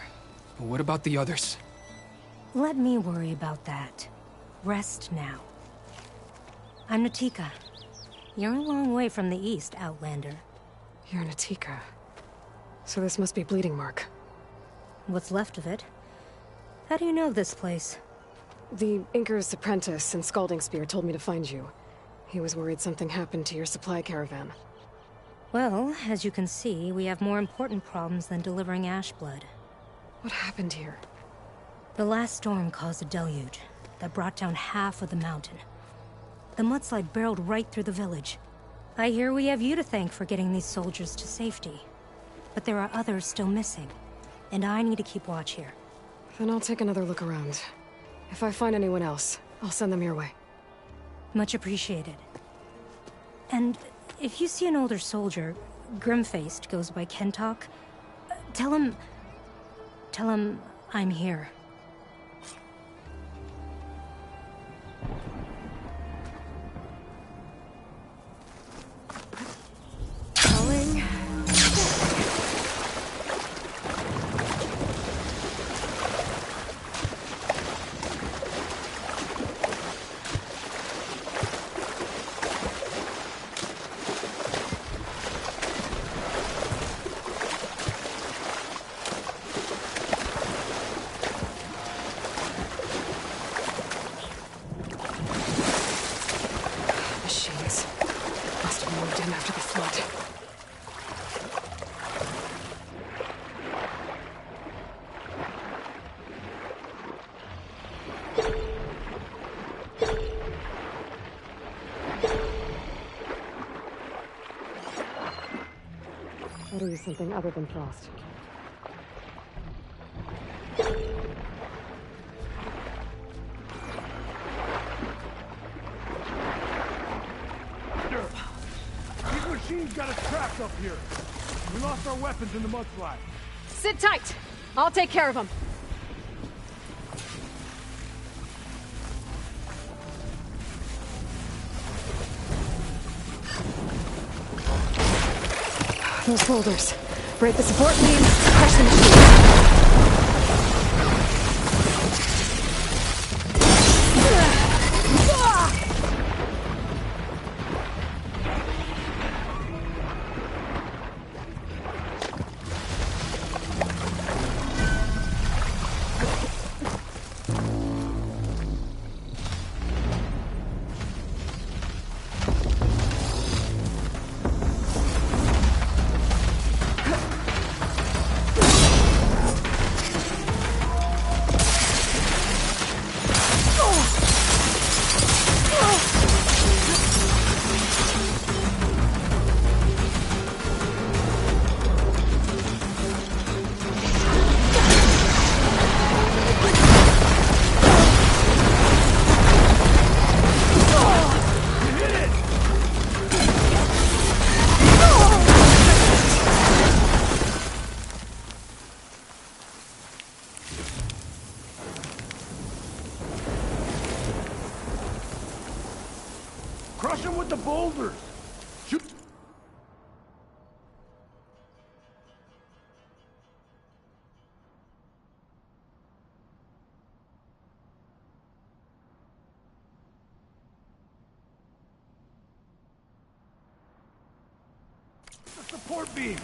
But what about the others? Let me worry about that. Rest now. I'm Natika. You're a long way from the east, Outlander. You're Natika. So this must be Bleeding Mark. What's left of it? How do you know this place? The Inker's apprentice and Scalding Spear told me to find you. He was worried something happened to your supply caravan. Well, as you can see, we have more important problems than delivering Ashblood. What happened here? The last storm caused a deluge that brought down half of the mountain. The mudslide barreled right through the village. I hear we have you to thank for getting these soldiers to safety. But there are others still missing, and I need to keep watch here. Then I'll take another look around. If I find anyone else, I'll send them your way. Much appreciated. And if you see an older soldier, grim-faced, goes by Kentok, tell him I'm here. Calling. Gotta use something other than frost. These machines got us trapped up here. We lost our weapons in the mudslide. Sit tight! I'll take care of them. Those boulders. Break the support beams, crush the machines. Crush them with the boulders! Shoot! The support beam!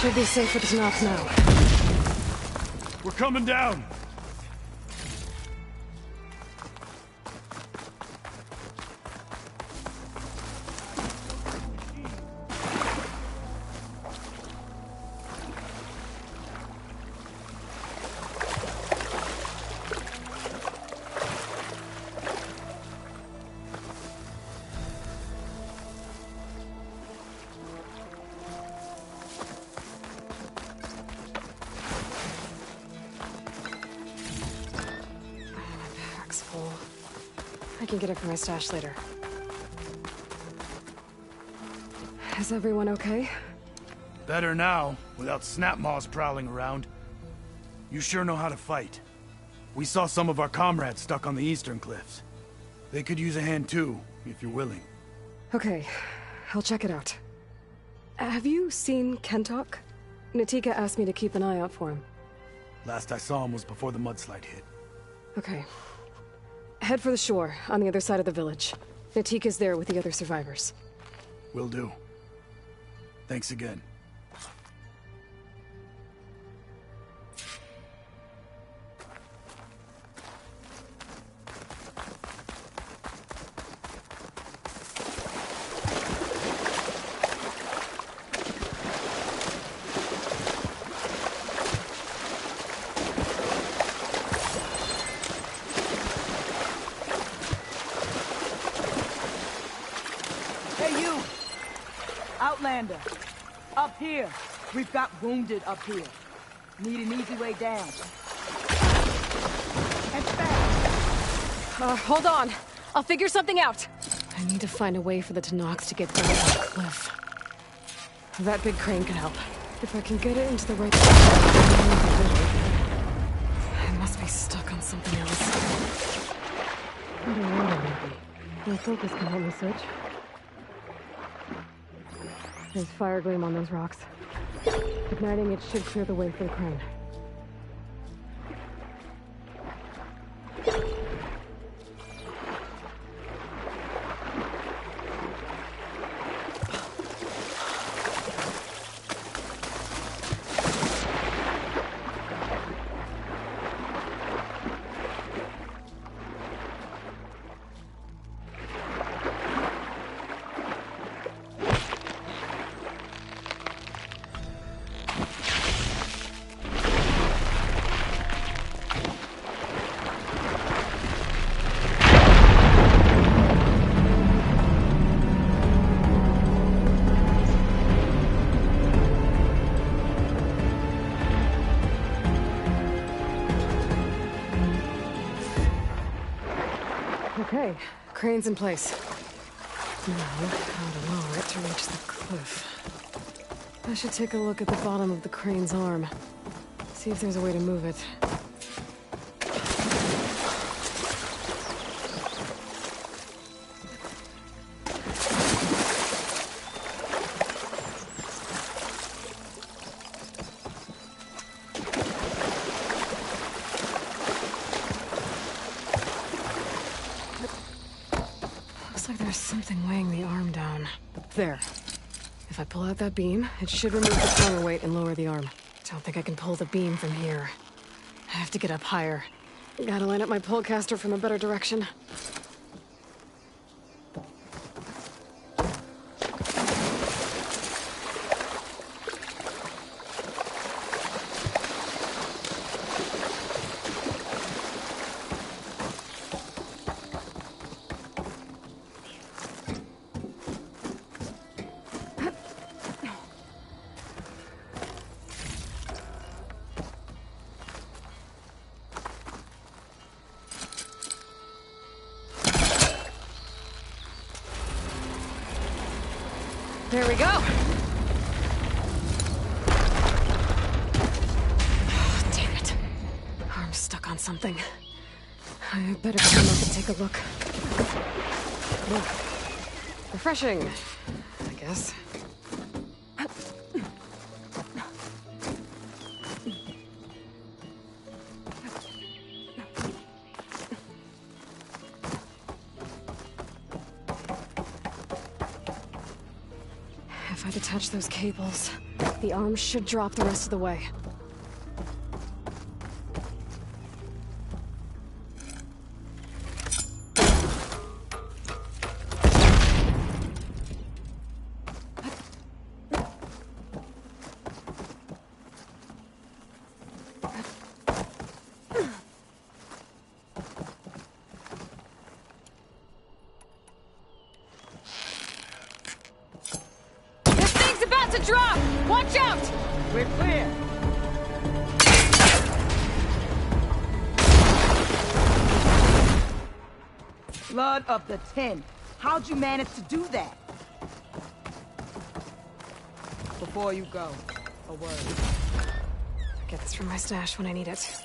Should be safe with the knots now. We're coming down! I can get it from my stash later. Is everyone okay? Better now, without snapmaws prowling around. You sure know how to fight. We saw some of our comrades stuck on the eastern cliffs. They could use a hand too, if you're willing. Okay, I'll check it out. Have you seen Kentok? Natika asked me to keep an eye out for him. Last I saw him was before the mudslide hit. Okay. Head for the shore, on the other side of the village. Natika's there with the other survivors. Will do. Thanks again. Outlander, up here. We've got wounded up here. Need an easy way down. And fast. Hold on. I'll figure something out. I need to find a way for the Tanox to get down the cliff. That big crane could help. If I can get it into the right spot. It must be stuck on something else. Underwater, maybe. My focus can help me search. There's fire gleam on those rocks. Igniting it should clear the way for the crane. Okay, crane's in place. Now, how to lower it to reach the cliff. I should take a look at the bottom of the crane's arm. See if there's a way to move it. Something weighing the arm down. There. If I pull out that beam, it should remove the counterweight and lower the arm. Don't think I can pull the beam from here. I have to get up higher. Gotta line up my pullcaster from a better direction. There we go! Oh, damn it. Arm's stuck on something. I better come up and take a look. Oh. Refreshing, I guess. If I detach those cables, The arms should drop the rest of the way. Drop! Watch out! We're clear. Blood of the 10. How'd you manage to do that? Before you go, a word. I'll get this from my stash when I need it.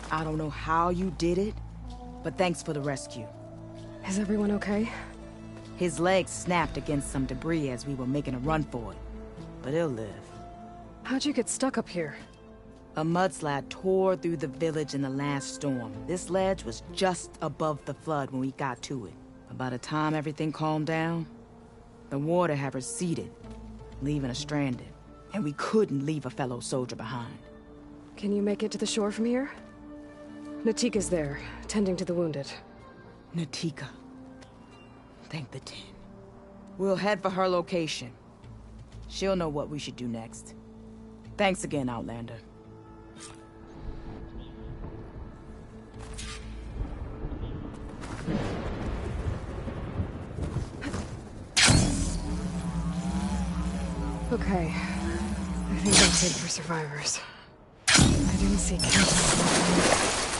I don't know how you did it, but thanks for the rescue. Is everyone okay? His legs snapped against some debris as we were making a run for it, but he'll live. How'd you get stuck up here? A mudslide tore through the village in the last storm. This ledge was just above the flood when we got to it. But by the time everything calmed down, the water had receded, leaving us stranded. And we couldn't leave a fellow soldier behind. Can you make it to the shore from here? Natika's there, tending to the wounded. Natika. Thank the 10. We'll head for her location. She'll know what we should do next. Thanks again, Outlander. Okay. I think that's it for survivors. I didn't see Kent.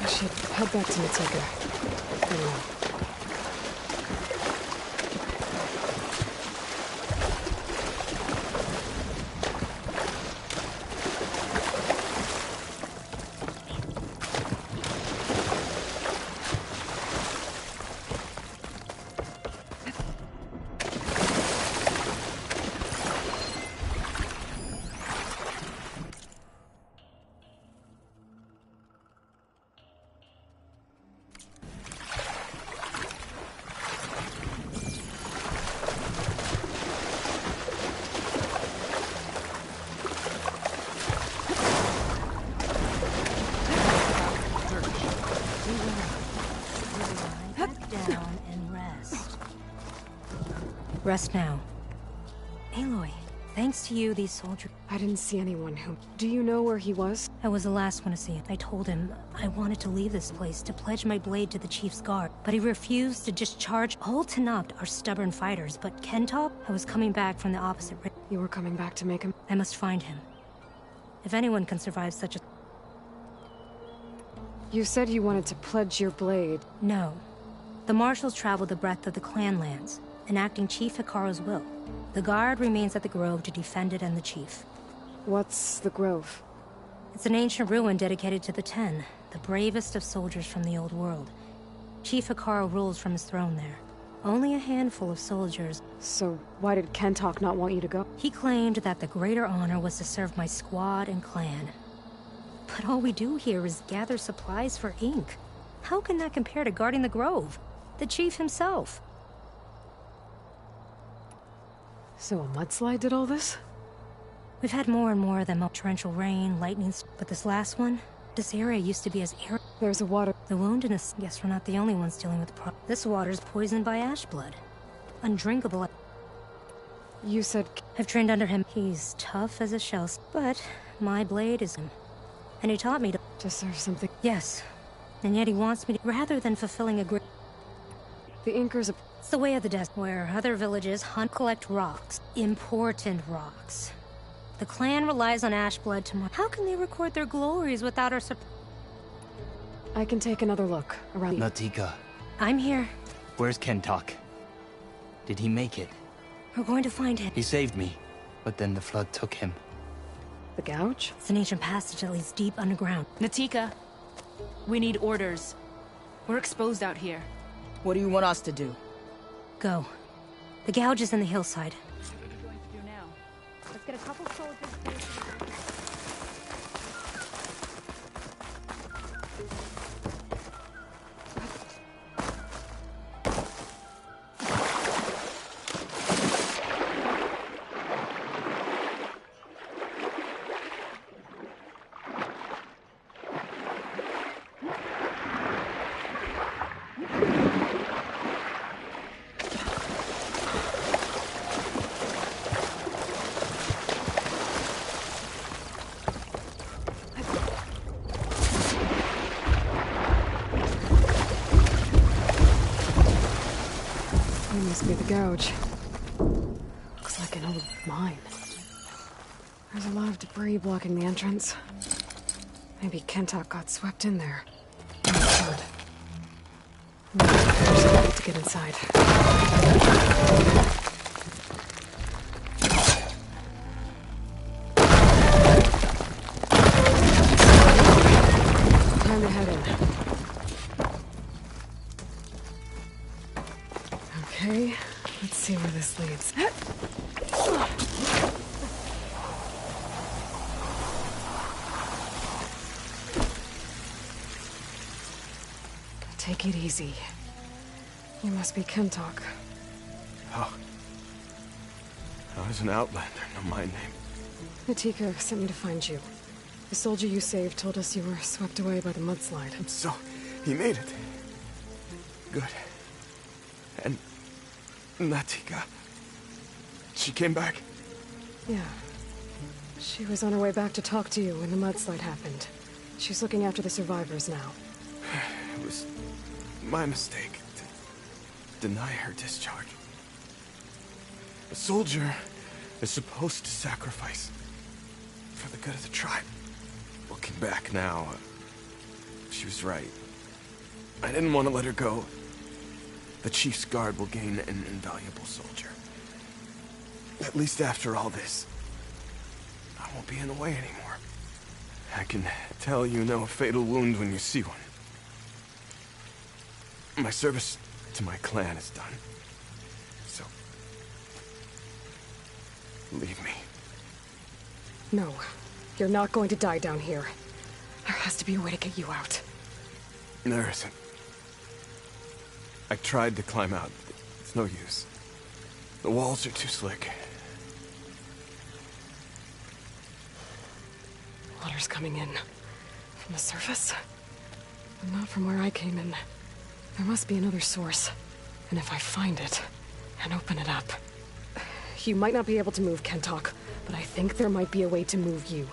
I should head back to Natika. For now. Rest now. Aloy, thanks to you, these soldiers... I didn't see anyone who... Do you know where he was? I was the last one to see him. I told him I wanted to leave this place to pledge my blade to the Chief's guard, but he refused to discharge. All Tanapt are stubborn fighters, but Kentop, I was coming back from the opposite... You were coming back to make him? I must find him. If anyone can survive such a... You said you wanted to pledge your blade. No. The marshals traveled the breadth of the clan lands, enacting Chief Hikaru's will. The guard remains at the Grove to defend it and the chief. What's the Grove? It's an ancient ruin dedicated to the 10, the bravest of soldiers from the old world. Chief Hikaru rules from his throne there. Only a handful of soldiers. So why did Kentok not want you to go? He claimed that the greater honor was to serve my squad and clan. But all we do here is gather supplies for ink. How can that compare to guarding the Grove? The chief himself. So a mudslide did all this? We've had more and more of them. Torrential rain, lightning, but this last one, this area used to be as air. There's a water. The wounded is... Guess we're not the only ones dealing with the problem. This water's poisoned by ash blood. Undrinkable. You said... I've trained under him. He's tough as a shell, but my blade is him. And he taught me to... To serve something? Yes. And yet he wants me to... Rather than fulfilling a great... The Inkers... It's the way of the desert, where other villages hunt, collect rocks. Important rocks. The clan relies on Ashblood to... How can they record their glories without our support? I can take another look around... Natika. I'm here. Where's Kentok? Did he make it? We're going to find him. He saved me, but then the flood took him. The gouge? It's an ancient passage that leads deep underground. Natika, we need orders. We're exposed out here. What do you want us to do? Go. The gouge is in the hillside. What are you going to do now? Let's get a couple soldiers... Must be the gouge. Looks like an old mine. There's a lot of debris blocking the entrance. Maybe Kentok got swept in there. Good. There's a way to get inside. Time to head in. Okay, let's see where this leads. Take it easy. You must be Kentok. Oh. I was an outlander, no my name. Natika sent me to find you. The soldier you saved told us you were swept away by the mudslide. So, he made it. Good. And... Natika... She came back? Yeah. She was on her way back to talk to you when the mudslide happened. She's looking after the survivors now. It was my mistake to deny her discharge. A soldier is supposed to sacrifice for the good of the tribe. Looking back now, she was right. I didn't want to let her go. The chief's guard will gain an invaluable soldier. At least after all this, I won't be in the way anymore. I can tell you know a fatal wound when you see one. My service to my clan is done. So, leave me. No, you're not going to die down here. There has to be a way to get you out. There isn't. I tried to climb out, but it's no use. The walls are too slick. Water's coming in. From the surface? But not from where I came in. There must be another source. And if I find it, and open it up... You might not be able to move, Kentok, but I think there might be a way to move you.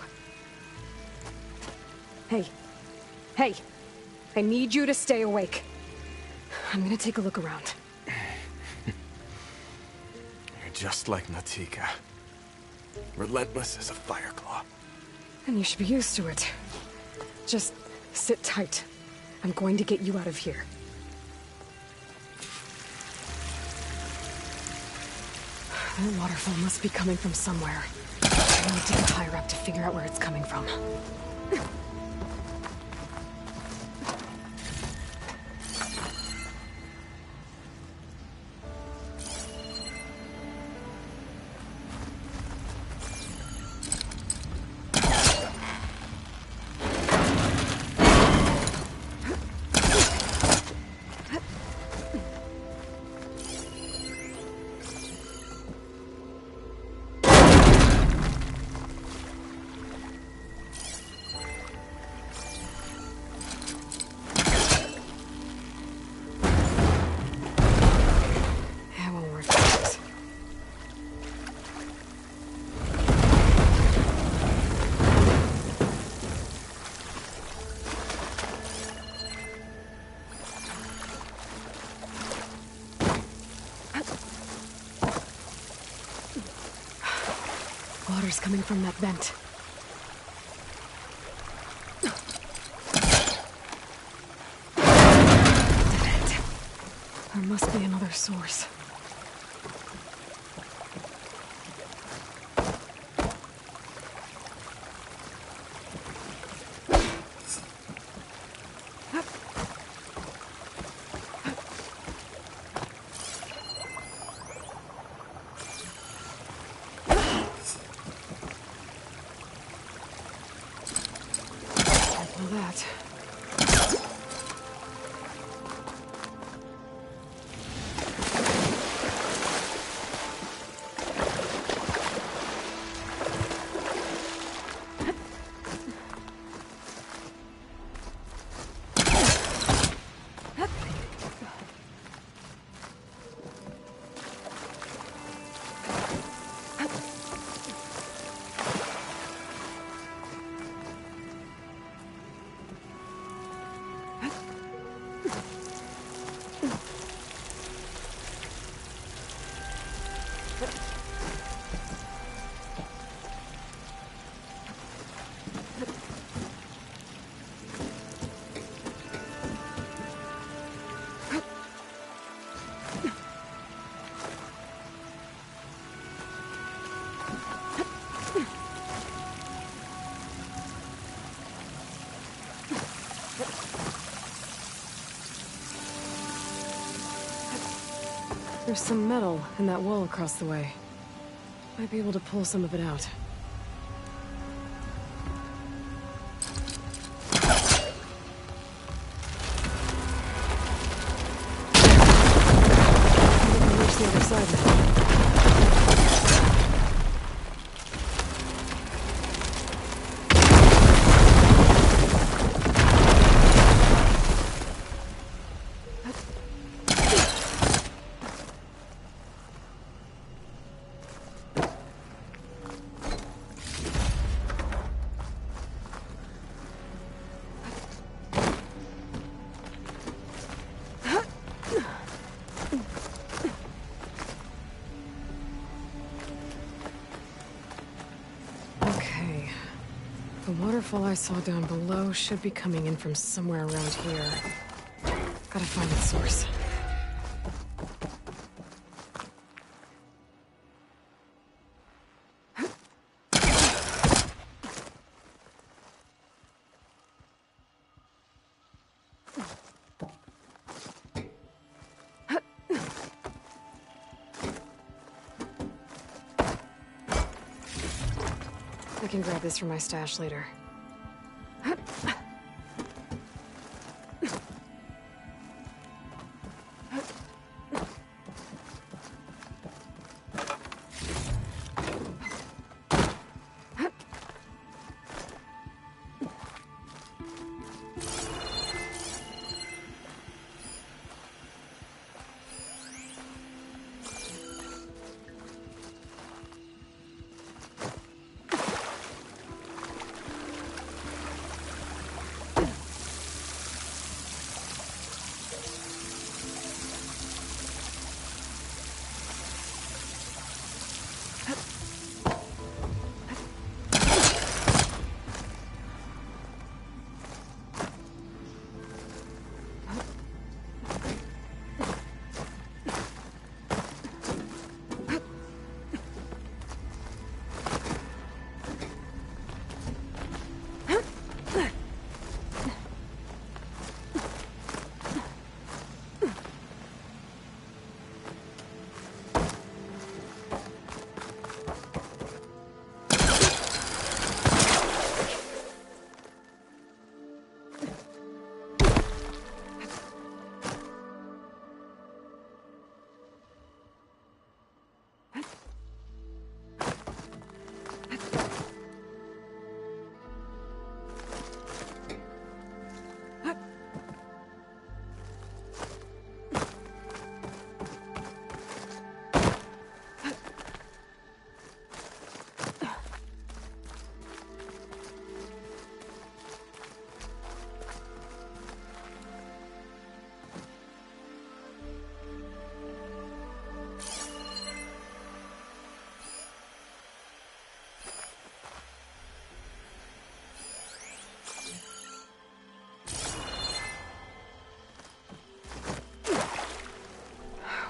Hey. Hey! I need you to stay awake. I'm gonna take a look around. You're just like Natika. Relentless as a fireclaw. And you should be used to it. Just sit tight. I'm going to get you out of here. That waterfall must be coming from somewhere. I need to get higher up to figure out where it's coming from. water's coming from that vent. Dead end. There must be another source. That. There's some metal in that wall across the way. Might be able to pull some of it out. I can reach the other side now. The waterfall I saw down below should be coming in from somewhere around here. Gotta find its source. I can grab this from my stash later.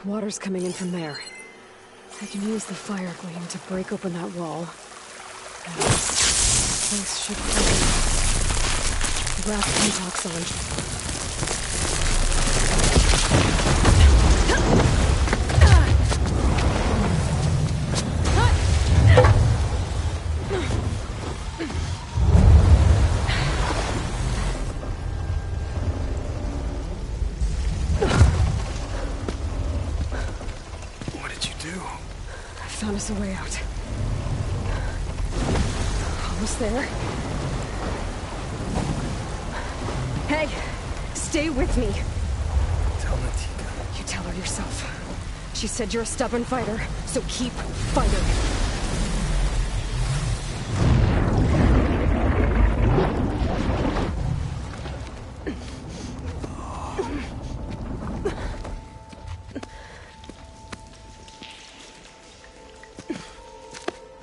Water's coming in from there. I can use the fire gleam to break open that wall. And this place should hold. Wrap Pentox on. Found us a way out. Almost there. Hey, stay with me. Tell Natika. You tell her yourself. She said you're a stubborn fighter, so keep fighting.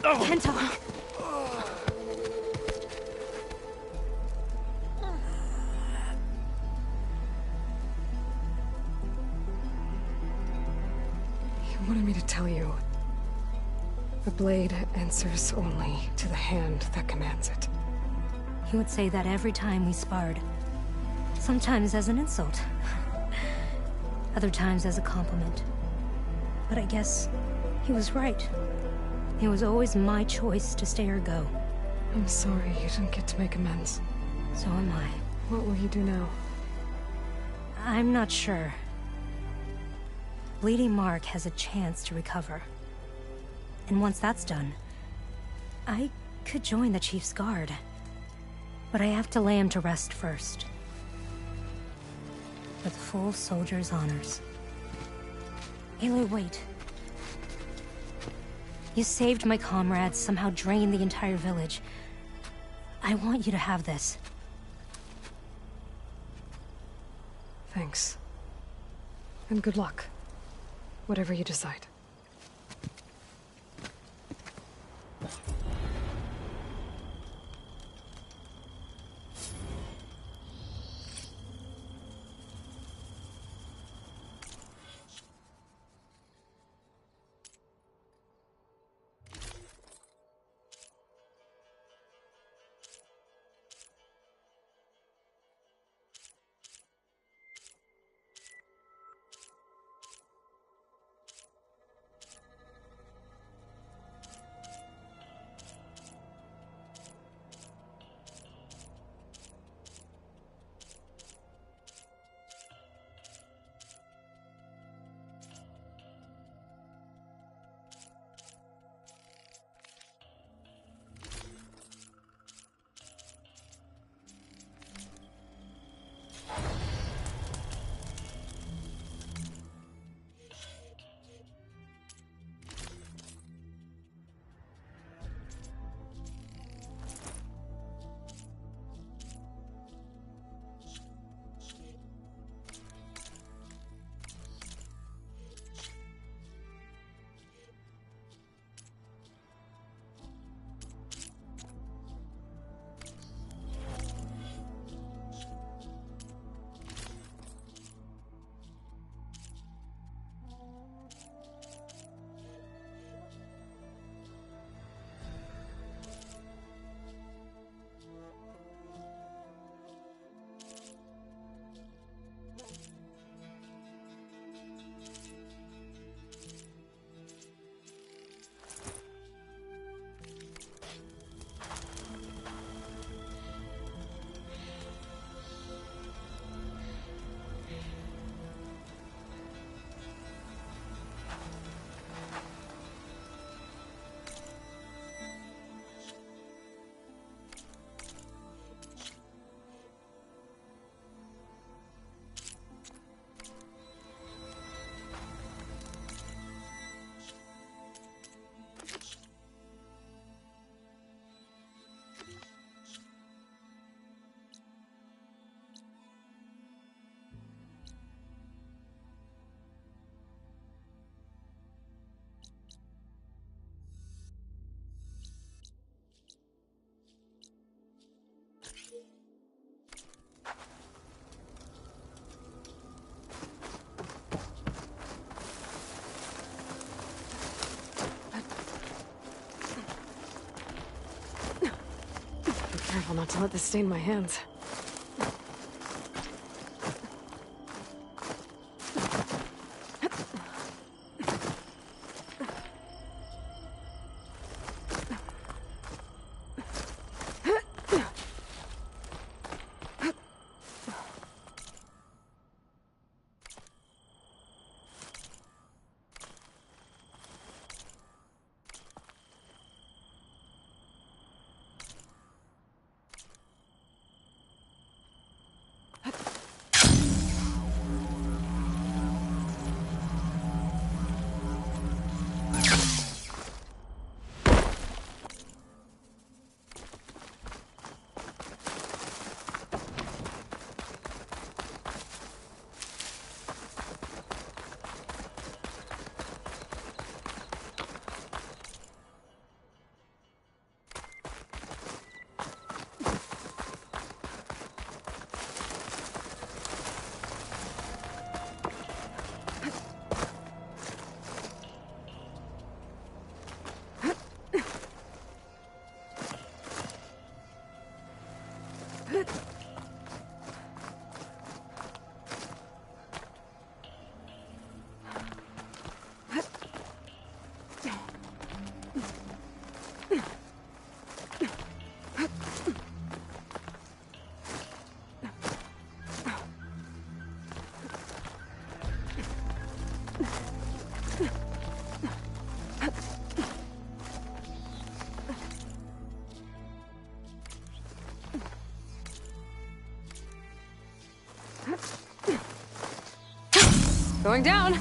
Pentox. You wanted me to tell you. The blade answers only to the hand that commands it. He would say that every time we sparred. Sometimes as an insult. Other times as a compliment. But I guess he was right. It was always my choice to stay or go. I'm sorry you didn't get to make amends. So am I. What will you do now? I'm not sure. Bleeding Mark has a chance to recover. And once that's done, I could join the Chief's Guard. But I have to lay him to rest first. With full soldier's honors. Aloy, wait. You saved my comrades, somehow drained the entire village. I want you to have this. Thanks. And good luck. Whatever you decide. Careful not to let this stain my hands. Going down!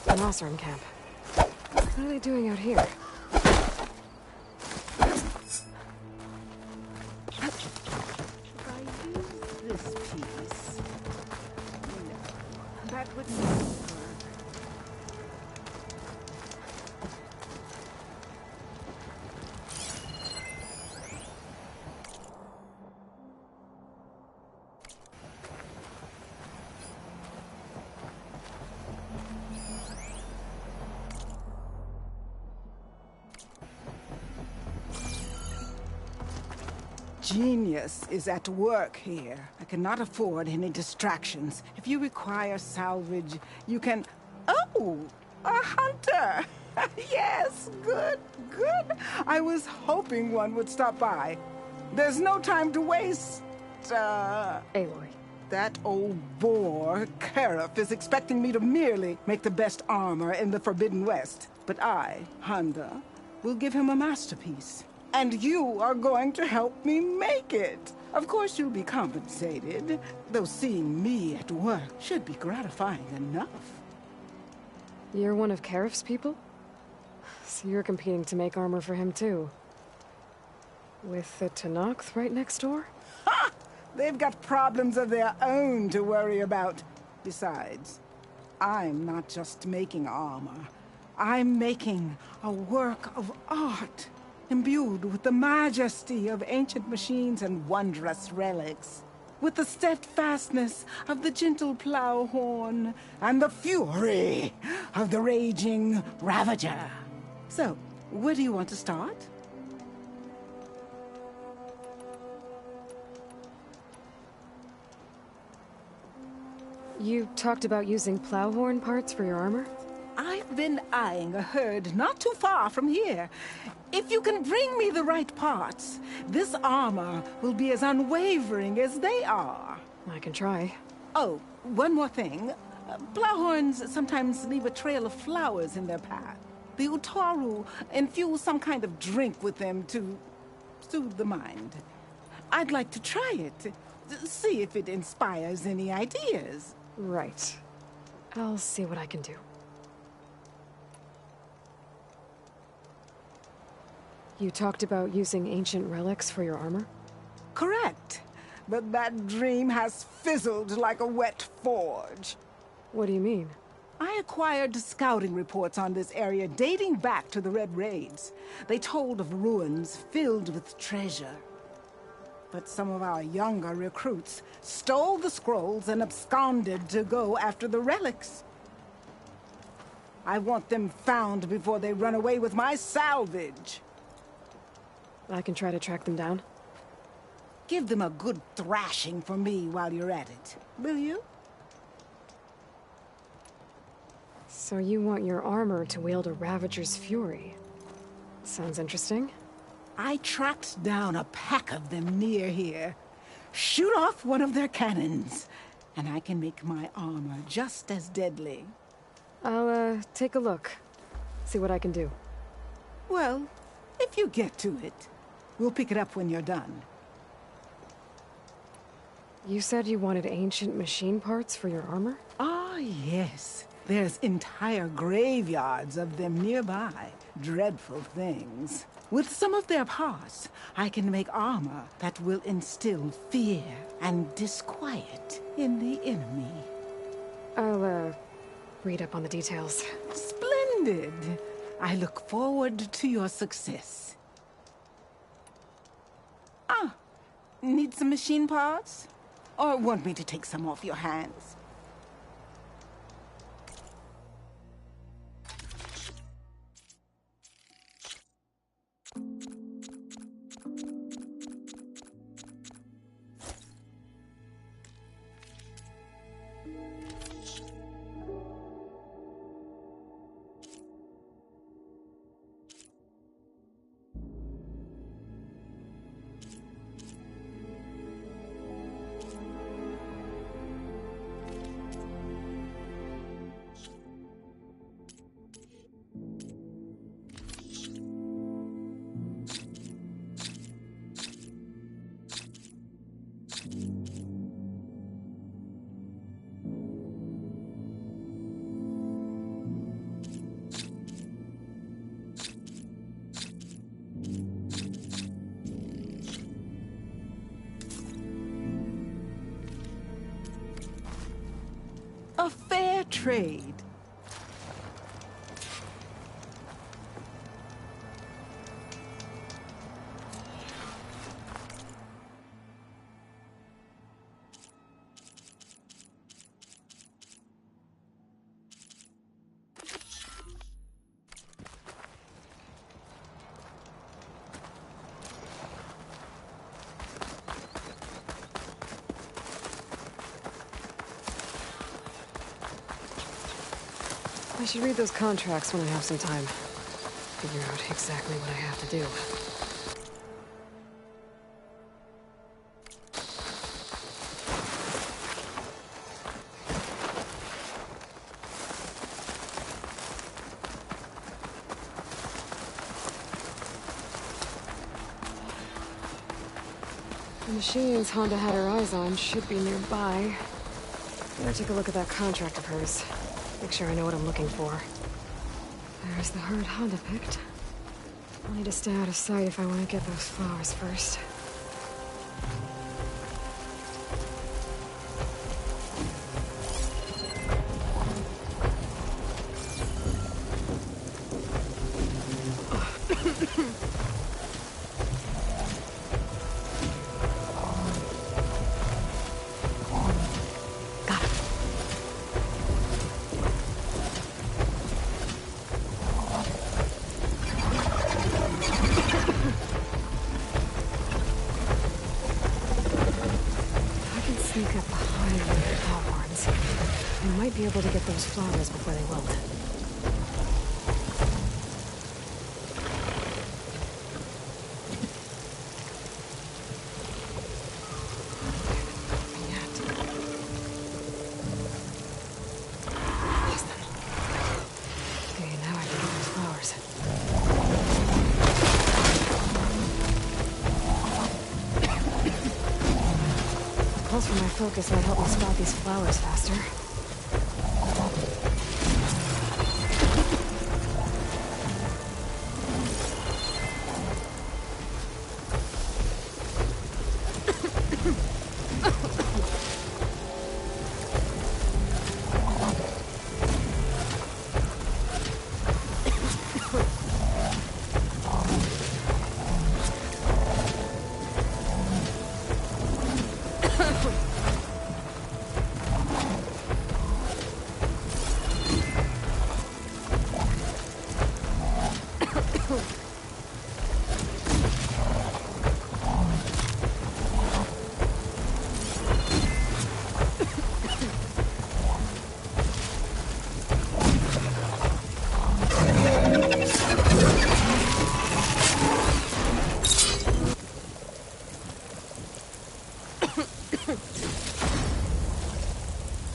An Osram camp. What are they doing out here? This piece. No, that would not work. genius is at work here. I cannot afford any distractions. If you require salvage, you can... Oh! A hunter! Yes, good, good. I was hoping one would stop by. There's no time to waste, Aloy. That old boar, Karif, is expecting me to merely make the best armor in the Forbidden West. But I, Honda, will give him a masterpiece. And you are going to help me make it. Of course you'll be compensated, though seeing me at work should be gratifying enough. You're one of Karif's people? So you're competing to make armor for him too. With the Tenakth right next door? Ha! They've got problems of their own to worry about. Besides, I'm not just making armor. I'm making a work of art, imbued with the majesty of ancient machines and wondrous relics, with the steadfastness of the gentle plow horn and the fury of the raging Ravager. So, where do you want to start? You talked about using plowhorn parts for your armor? I've been eyeing a herd not too far from here. If you can bring me the right parts, this armor will be as unwavering as they are. I can try. Oh, one more thing. Plowhorns sometimes leave a trail of flowers in their path. The Utaru infuse some kind of drink with them to soothe the mind. I'd like to try it. See if it inspires any ideas. Right. I'll see what I can do. You talked about using ancient relics for your armor? Correct. But that dream has fizzled like a wet forge. What do you mean? I acquired scouting reports on this area dating back to the Red Raids. They told of ruins filled with treasure. But some of our younger recruits stole the scrolls and absconded to go after the relics. I want them found before they run away with my salvage. I can try to track them down. Give them a good thrashing for me while you're at it, will you? So you want your armor to wield a Ravager's fury. Sounds interesting. I tracked down a pack of them near here. Shoot off one of their cannons, and I can make my armor just as deadly. I'll, take a look. See what I can do. Well, if you get to it, we'll pick it up when you're done. You said you wanted ancient machine parts for your armor? Ah, yes. There's entire graveyards of them nearby. Dreadful things. With some of their parts, I can make armor that will instill fear and disquiet in the enemy. I'll, read up on the details. Splendid! I look forward to your success. Ah, need some machine parts? Or want me to take some off your hands? A fair trade. I should read those contracts when I have some time. Figure out exactly what I have to do. The machines Honda had her eyes on should be nearby. Better take a look at that contract of hers. Make sure I know what I'm looking for. There's the herd Honda picked. I'll need to stay out of sight if I want to get those flowers first. Sneak up behind one of the cowhorns. I might be able to get those flowers before they wilt. Lost them. Okay, now I can get those flowers. Pulse from my focus might help me spot these flowers faster.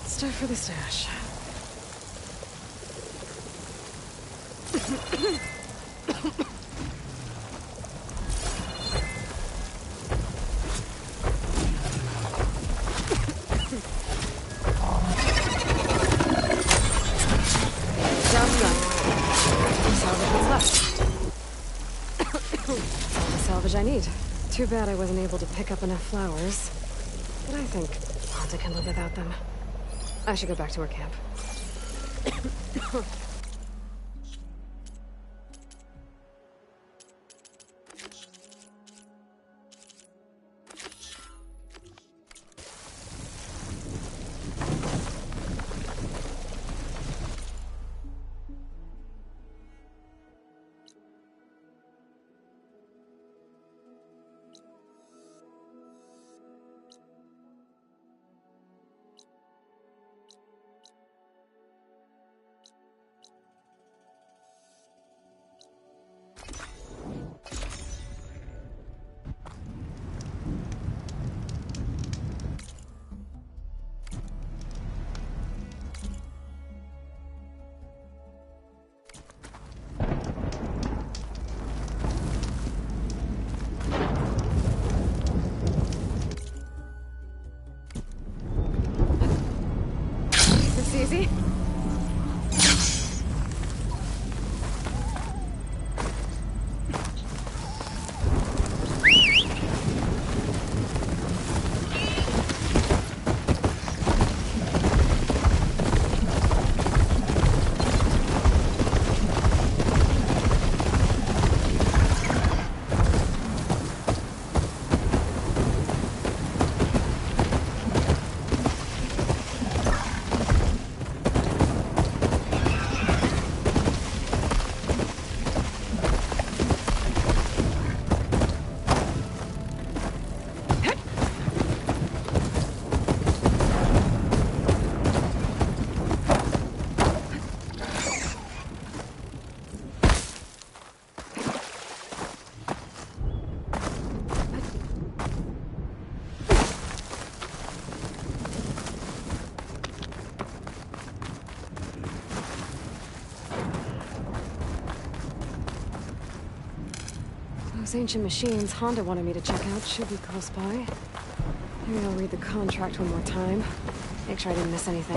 Stuff for the stash. Job's done. Salvage what's left. All the salvage I need. Too bad I wasn't able to pick up enough flowers. But I think Honda can live without them. I should go back to her camp. Those ancient machines Honda wanted me to check out should be close by. Maybe I'll read the contract one more time. Make sure I didn't miss anything.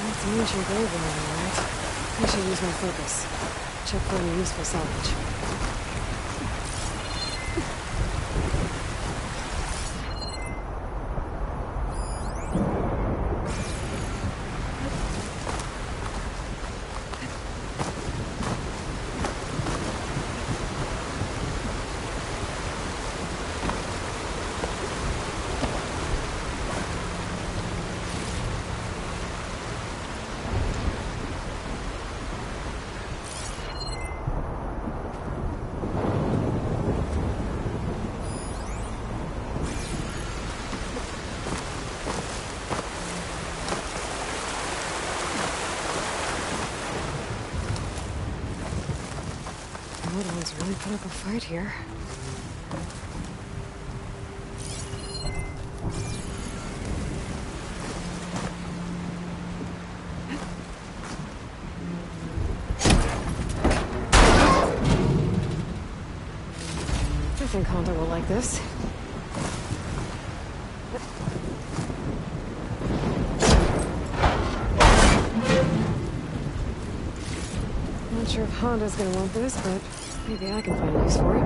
That's an ancient graveyard, all right. I should use my focus. Check for any useful salvage. Woodlands really put up a fight here. I think Honda will like this. Not sure if Honda's gonna want this, but maybe I can find a use for it.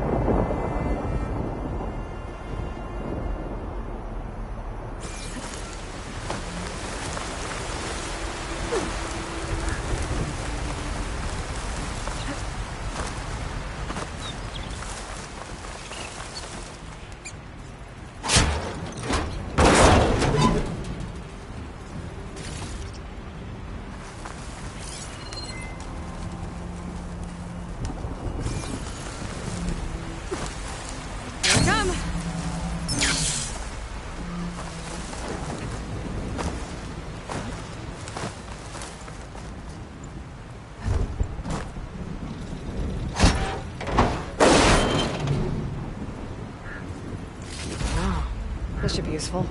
This should be useful.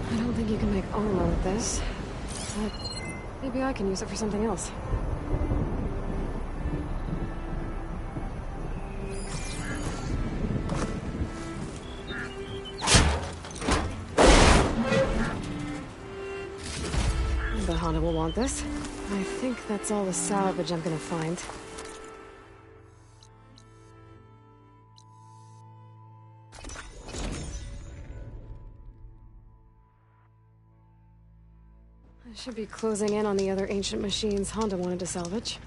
I don't think you can make armor with this, but maybe I can use it for something else. But Honda will want this. I think that's all the salvage I'm gonna find. I should be closing in on the other ancient machines Honda wanted to salvage.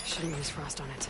Shouldn't use frost on it.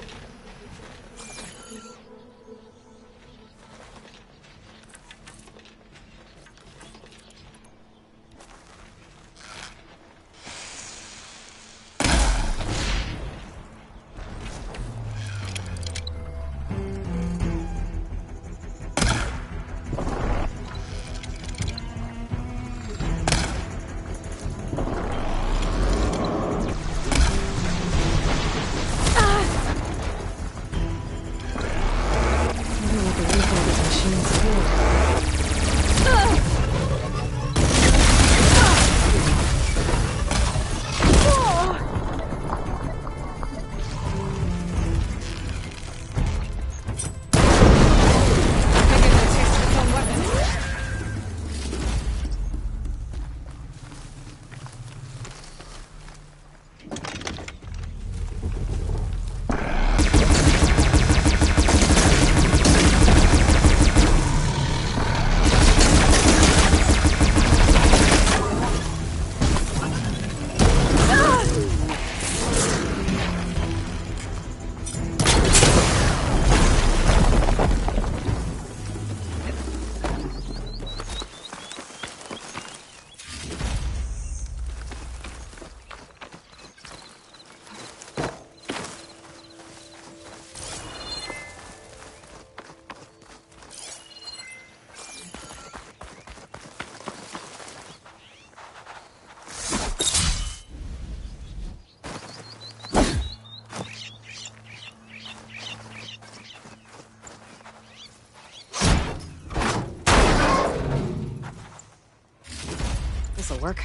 this'll work.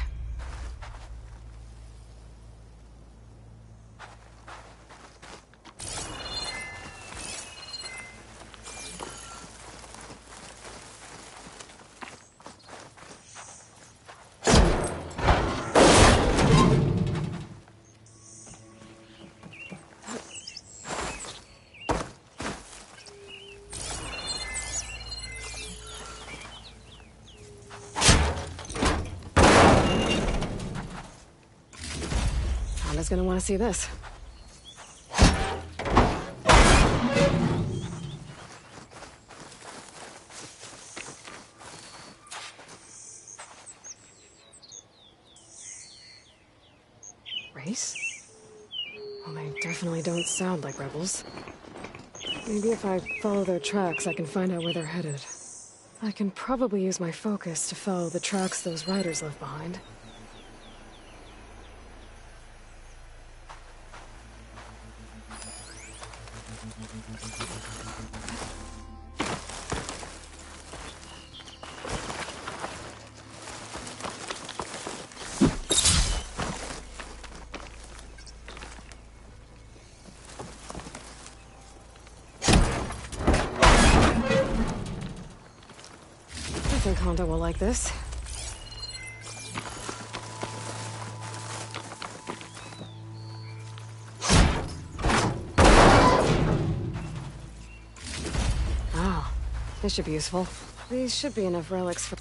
Honda's gonna want to see this. Race? Well, they definitely don't sound like rebels. Maybe if I follow their tracks, I can find out where they're headed. I can probably use my focus to follow the tracks those riders left behind. I think Honda will like this. Oh, this should be useful. These should be enough relics for...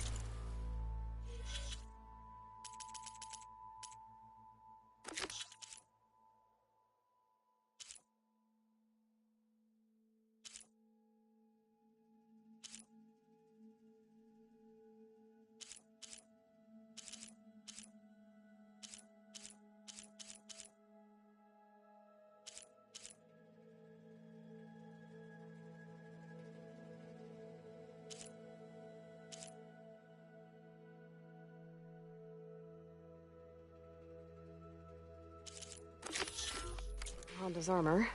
Honda's armor.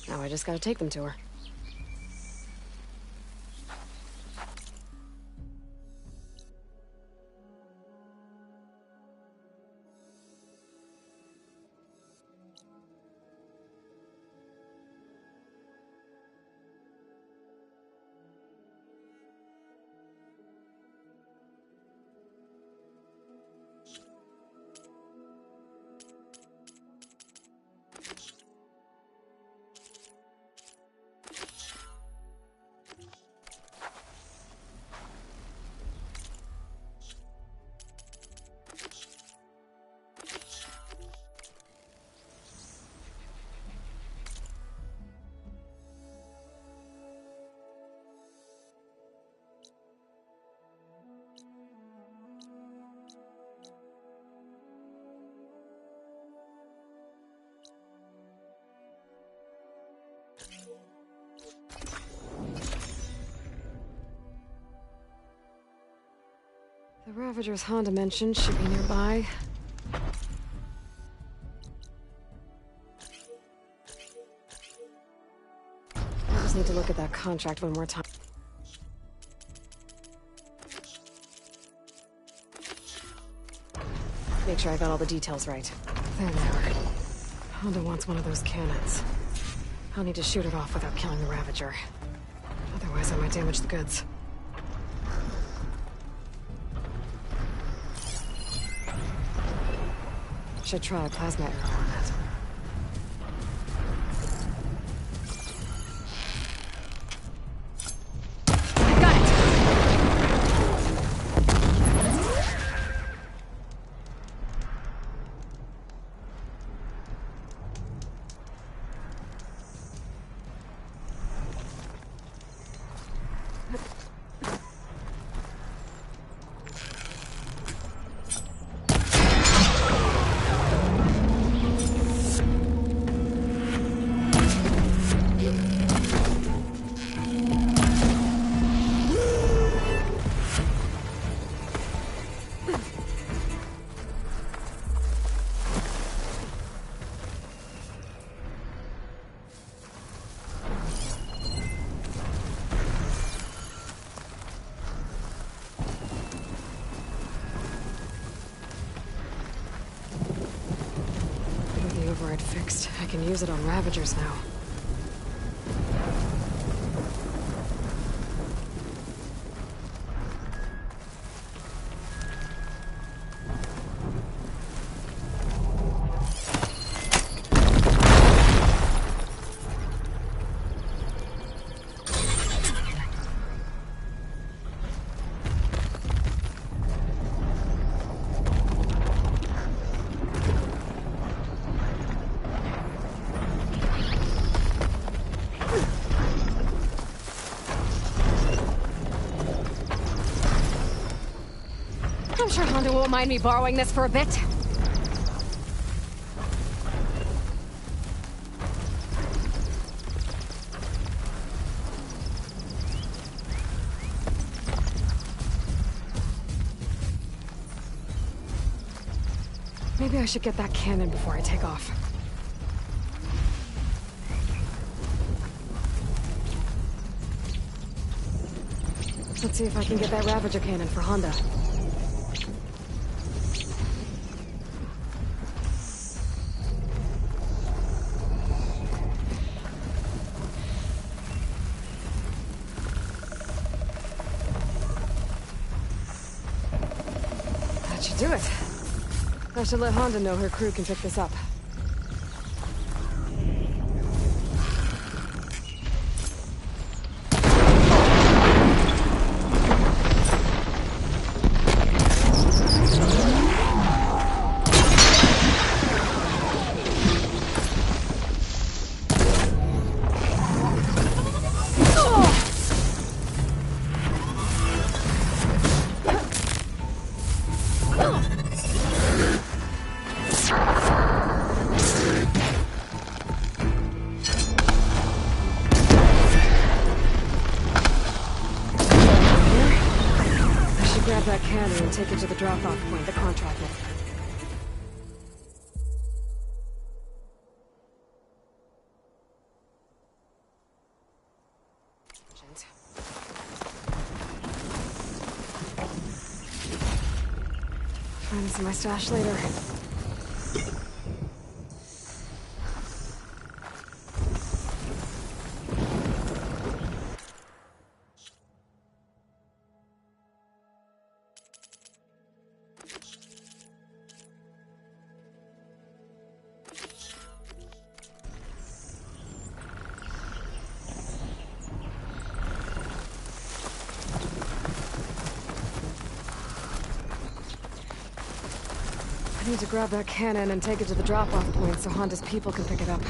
Now I just gotta take them to her. The Ravagers Honda mentioned should be nearby. I just need to look at that contract one more time. Make sure I got all the details right. There they are. Honda wants one of those cannons. I'll need to shoot it off without killing the Ravager. Otherwise, I might damage the goods. Should try a plasma arrow on that. That fixed. I can use it on Ravagers now. I'm sure Honda won't mind me borrowing this for a bit. Maybe I should get that cannon before I take off. Let's see if I can get that Ravager cannon for Honda. That should do it. I should let Honda know her crew can pick this up. Grab that cannon and take it to the drop-off point, the contract with. Find this in my stash later. I need to grab that cannon and take it to the drop-off point so Honda's people can pick it up.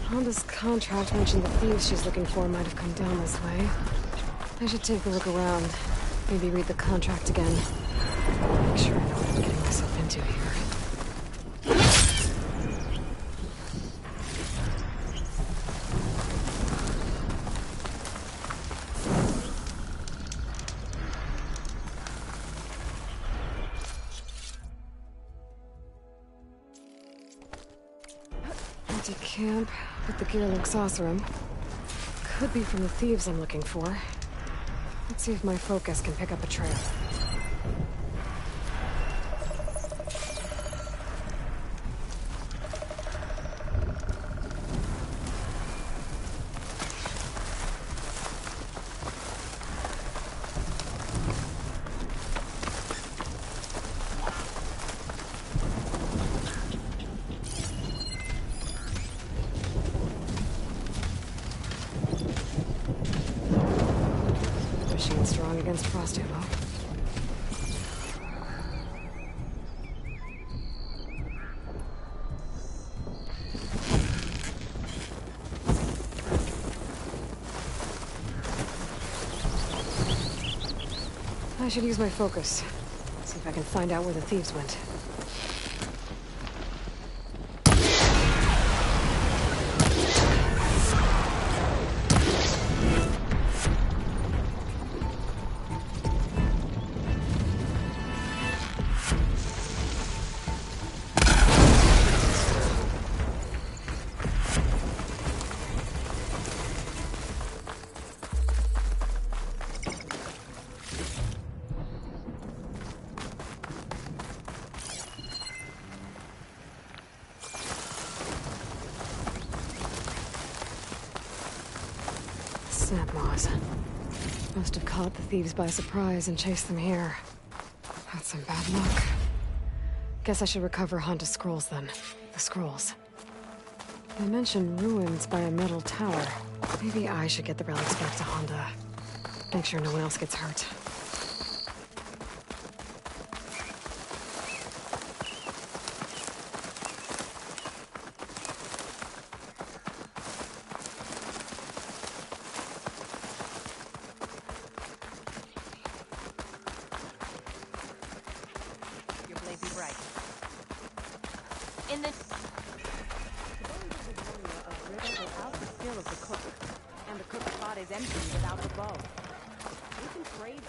Honda's contract mentioned the thieves she's looking for might have come down this way. I should take a look around. Maybe read the contract again. Make sure I know what I'm getting myself into here. Empty camp, but the gear looks awesome. Could be from the thieves I'm looking for. Let's see if my focus can pick up a trail. Strong against frost ammo. I should use my focus. See if I can find out where the thieves went. Snap moths. Must have caught the thieves by surprise and chased them here. That's some bad luck. Guess I should recover Honda's scrolls then. The scrolls. They mentioned ruins by a metal tower. Maybe I should get the relics back to Honda. Make sure no one else gets hurt. Your blade be bright. In the without the skill of the cook, and the cook's pot is empty without the bow. You can trade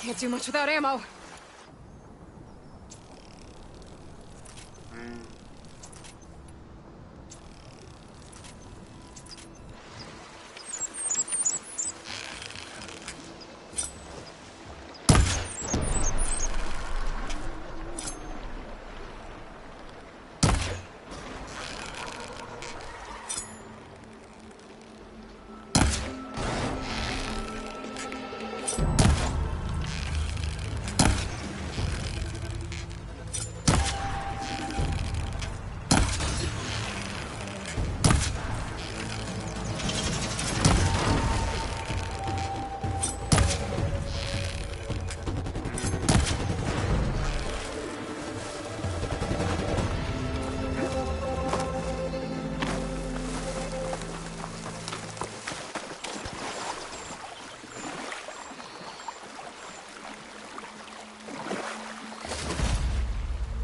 Can't do much without ammo.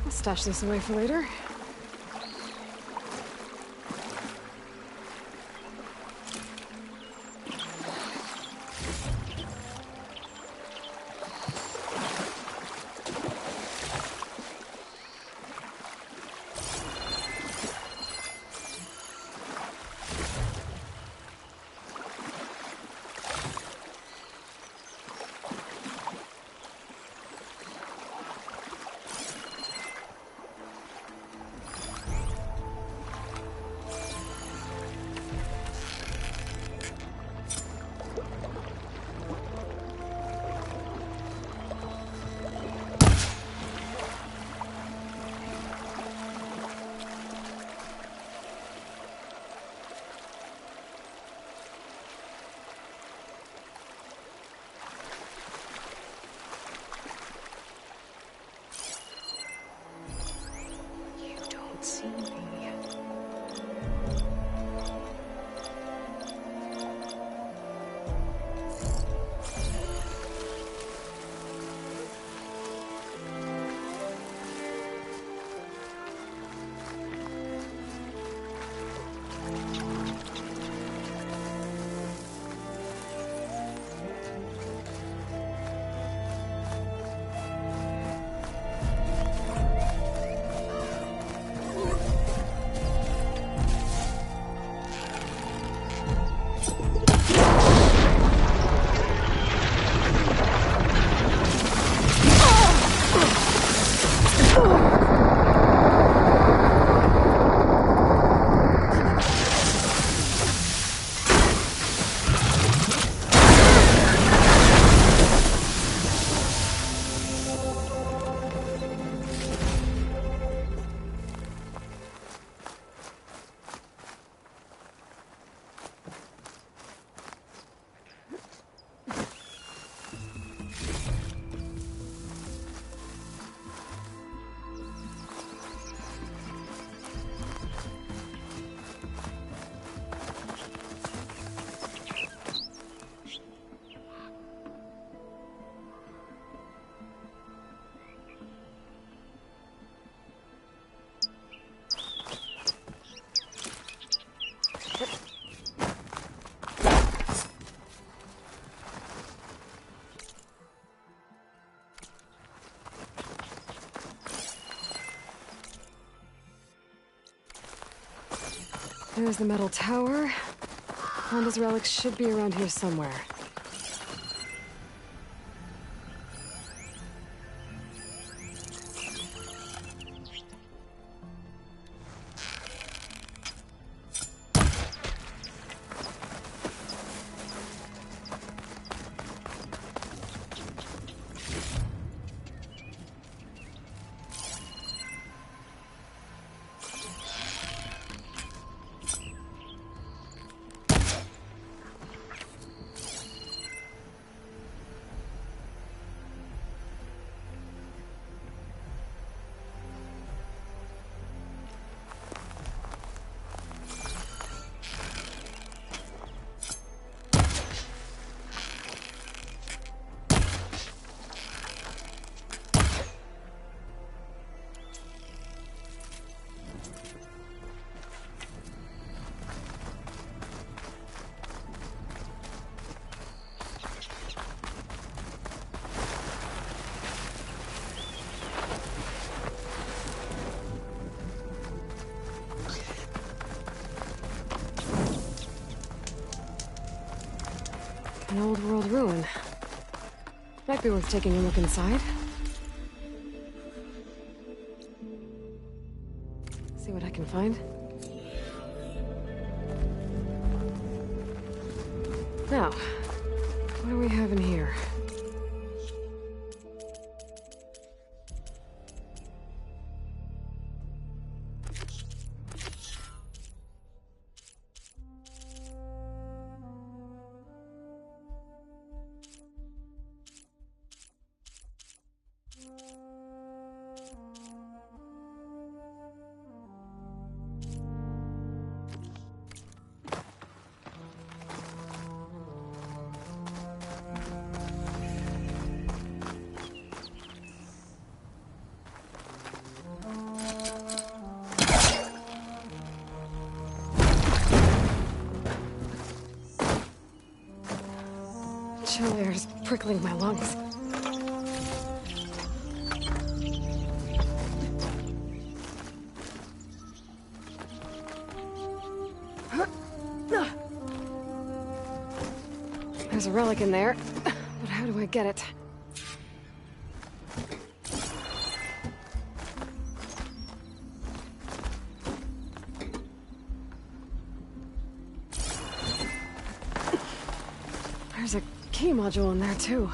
Stash this away for later. There's the metal tower. Honda's relics should be around here somewhere. An old world ruin. Might be worth taking a look inside. See what I can find. Now, what do we have in here? Chill air's prickling my lungs. There's a relic in there, but how do I get it? There's a key module in there, too.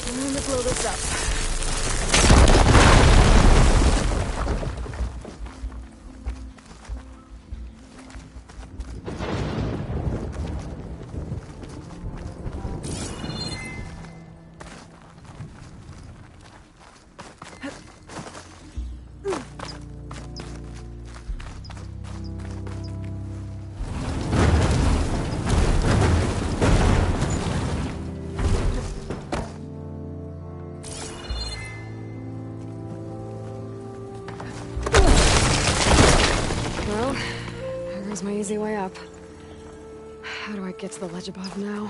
Time to blow this up. Well, there goes my easy way up. How do I get to the ledge above now?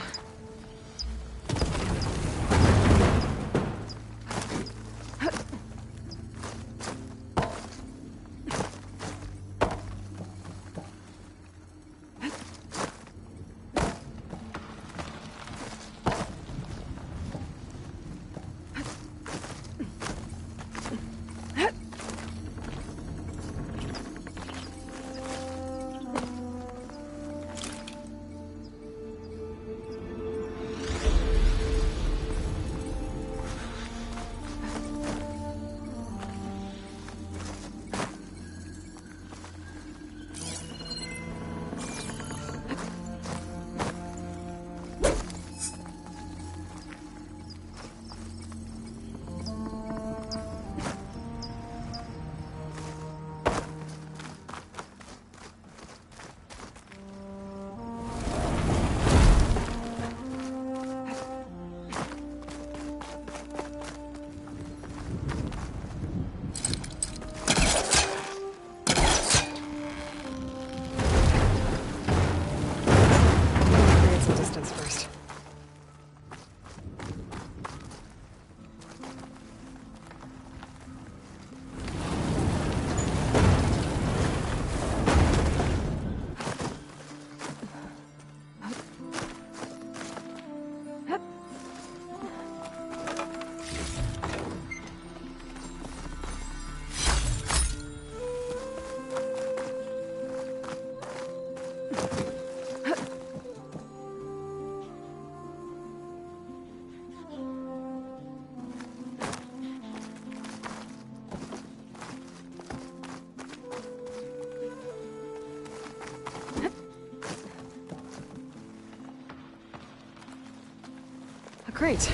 Great.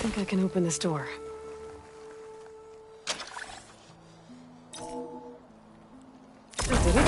I think I can open this door. I did it.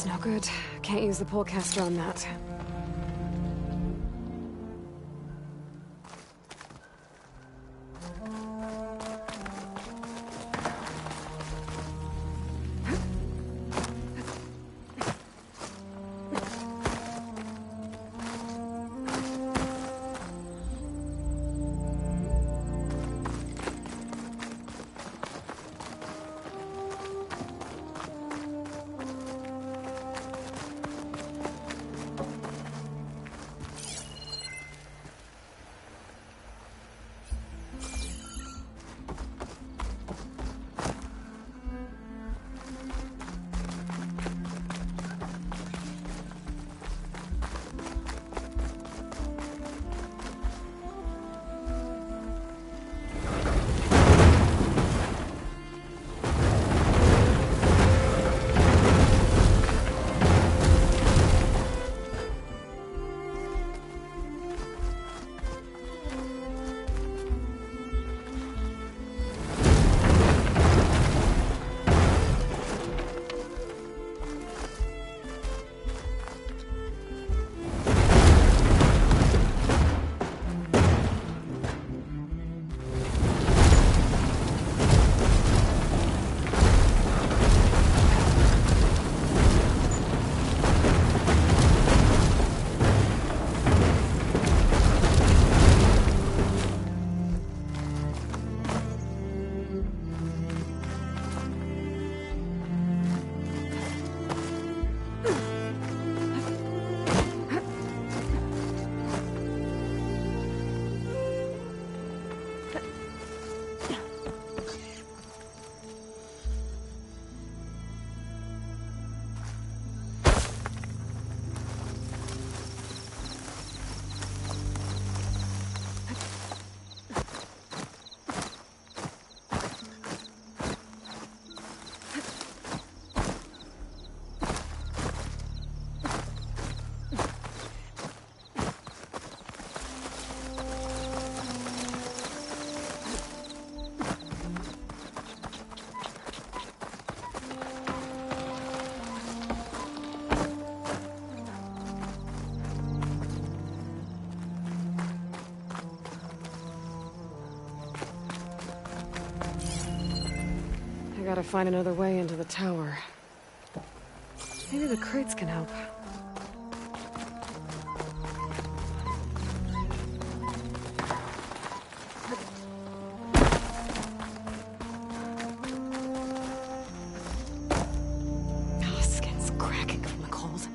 No good. Can't use the polecaster on that. gotta find another way into the tower. Maybe the crates can help. Oh, skin's cracking from the cold.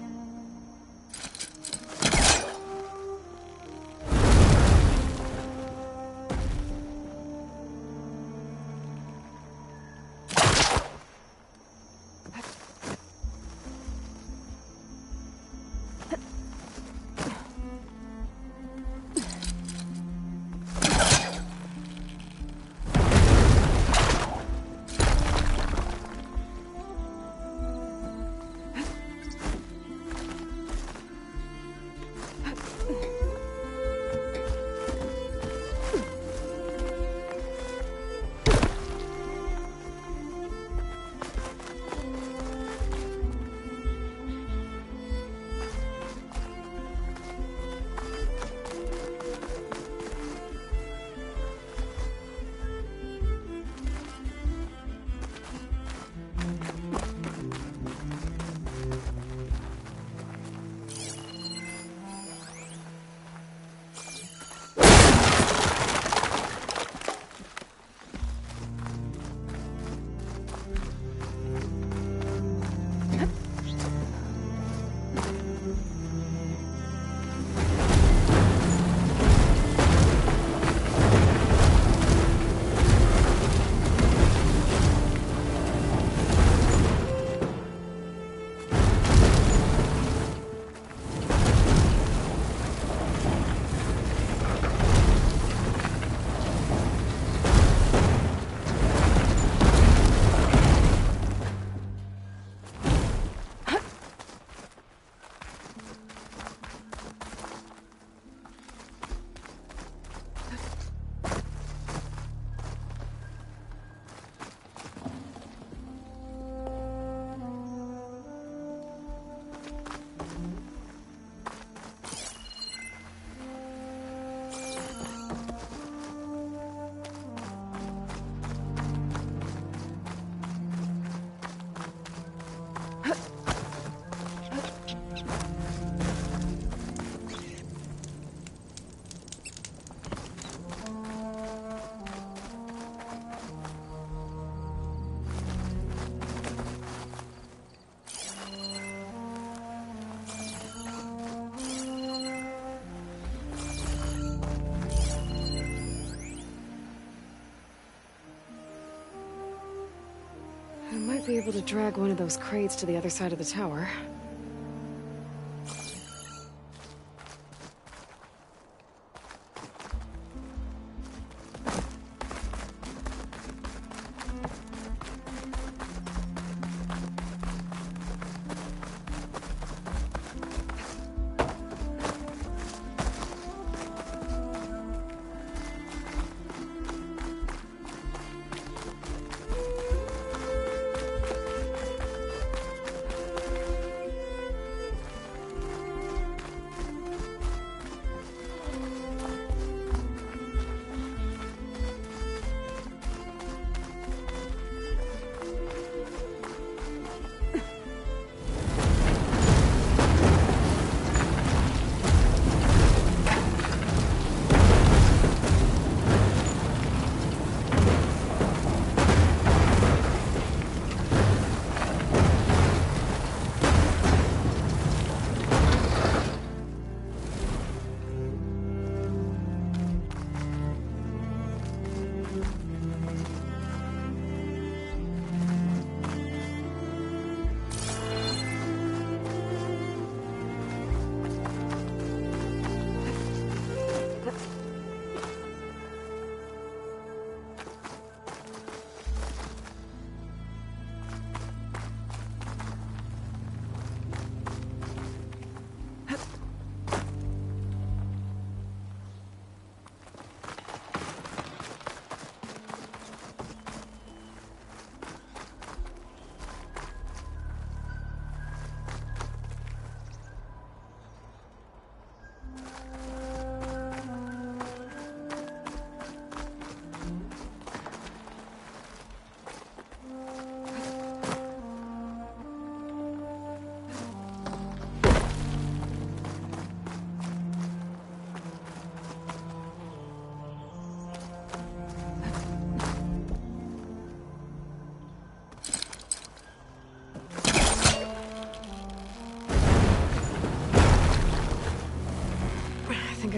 I might be able to drag one of those crates to the other side of the tower.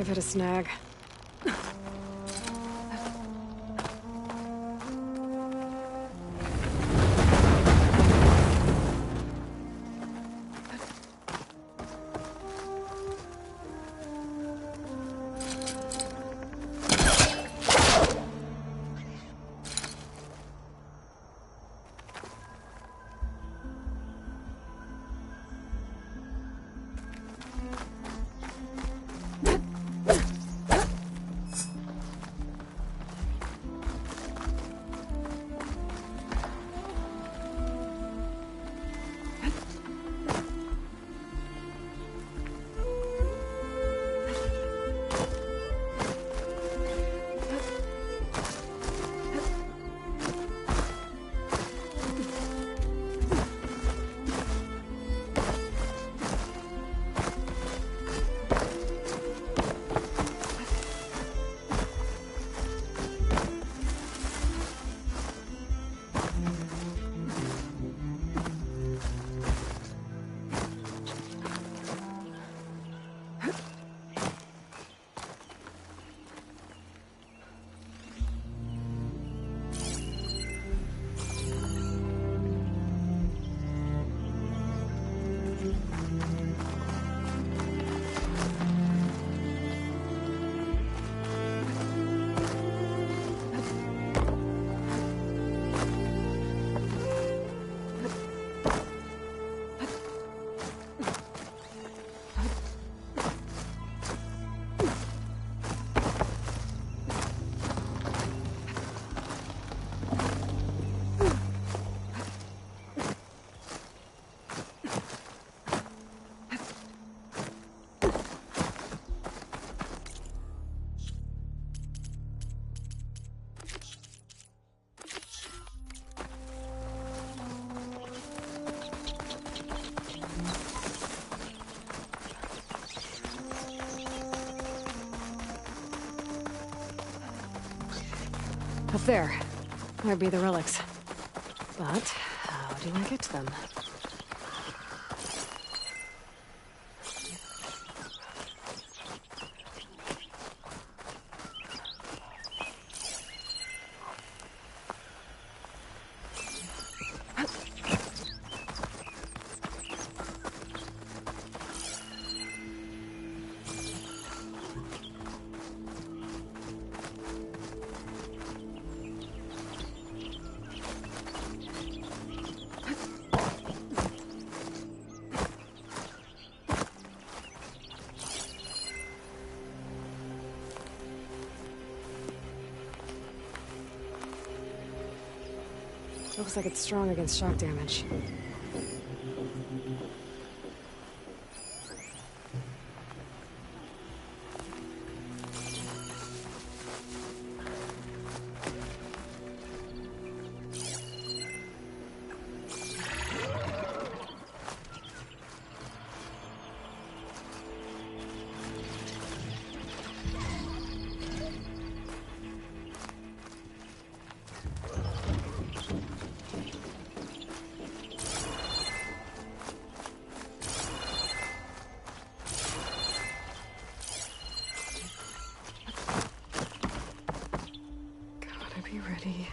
I've hit a snag. Up there. Might be the relics. But how do I get to them? Looks like it's strong against shock damage. Be ready.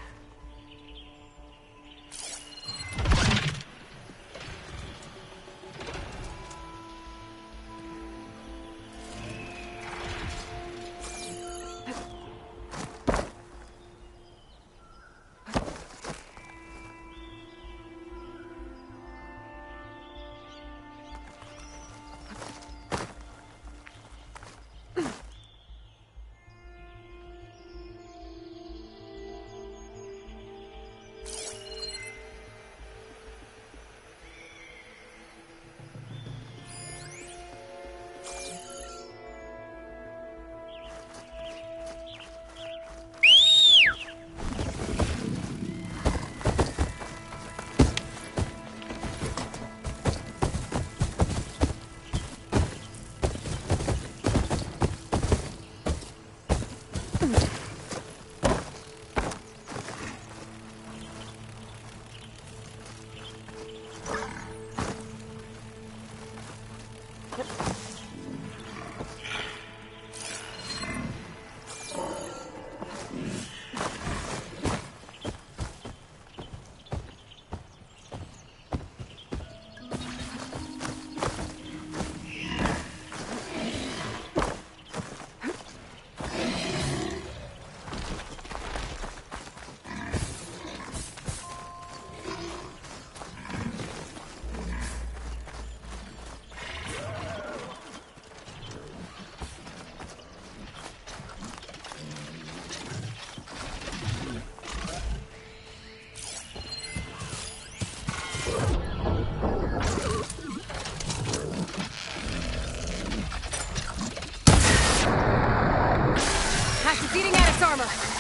this armor!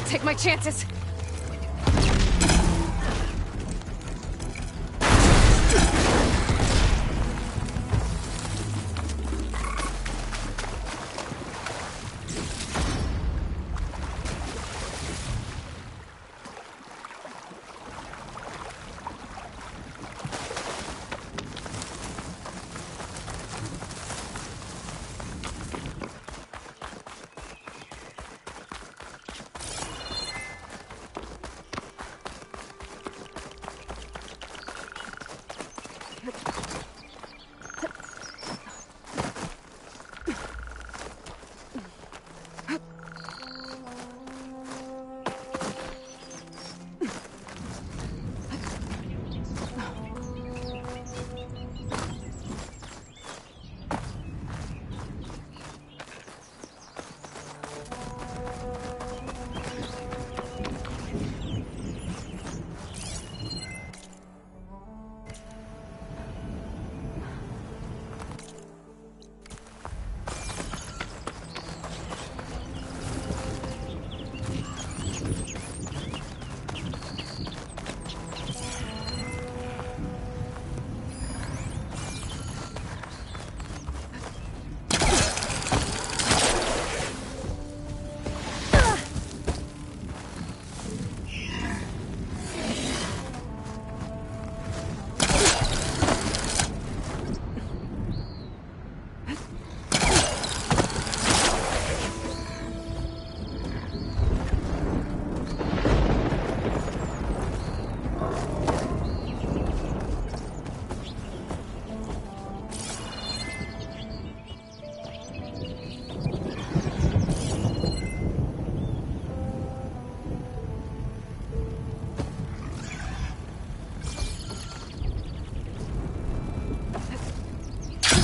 Take my chances.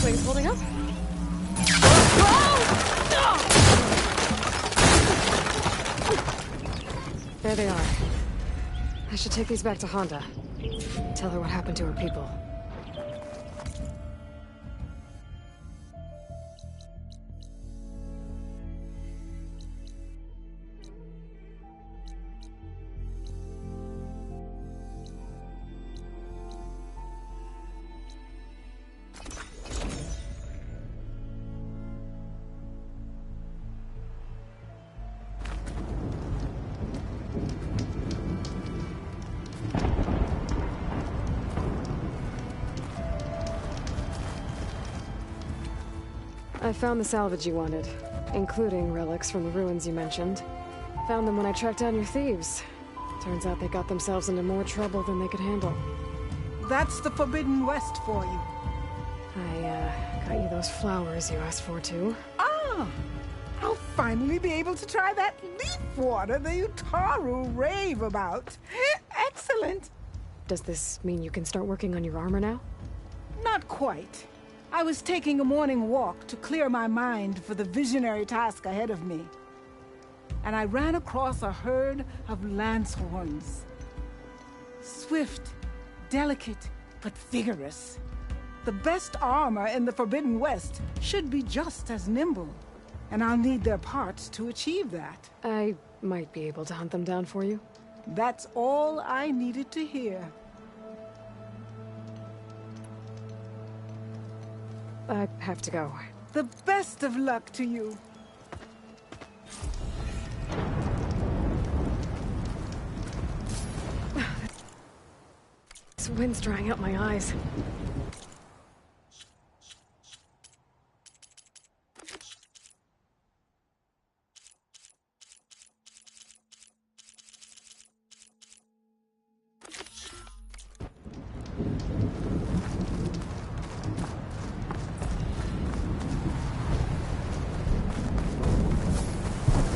Wings holding up? There they are. I should take these back to Honda. Tell her what happened to her people. I found the salvage you wanted, including relics from the ruins you mentioned. Found them when I tracked down your thieves. Turns out they got themselves into more trouble than they could handle. That's the Forbidden West for you. I got you those flowers you asked for, too. Ah! I'll finally be able to try that leaf water the Utaru rave about. Excellent! Does this mean you can start working on your armor now? Not quite. I was taking a morning walk to clear my mind for the visionary task ahead of me. And I ran across a herd of lancehorns. Swift, delicate, but vigorous. The best armor in the Forbidden West should be just as nimble. And I'll need their parts to achieve that. I might be able to hunt them down for you. That's all I needed to hear. I have to go. The best of luck to you. This wind's drying out my eyes.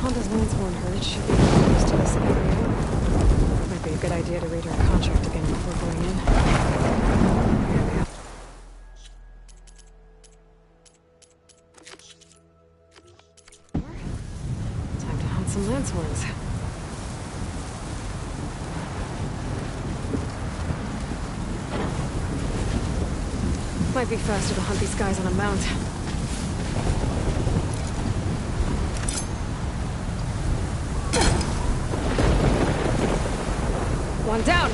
Honda's Landsborn herd should be close to this area. Might be a good idea to read her contract again before going in. Time to hunt some Landsborns. Might be faster to hunt these guys on a mount. One down.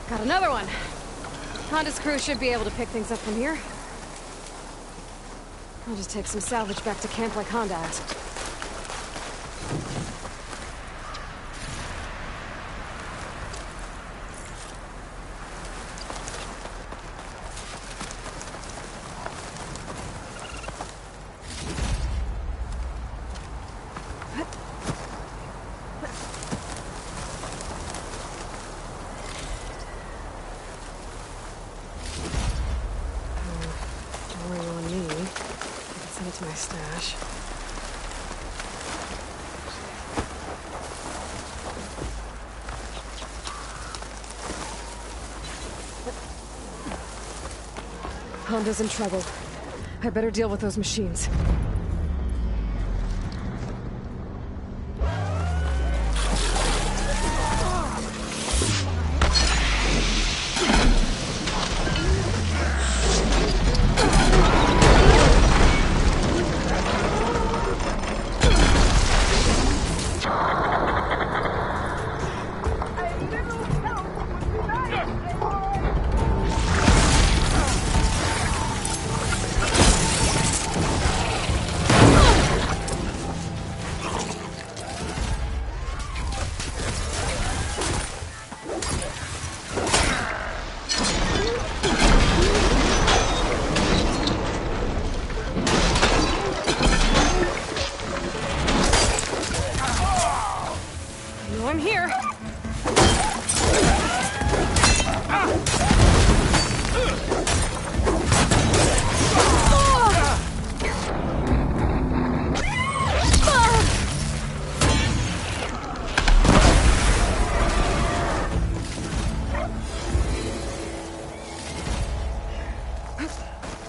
Got another one. Honda's crew should be able to pick things up from here. I'll just take some salvage back to camp like Honda asked. My stash. Honda's in trouble. I better deal with those machines.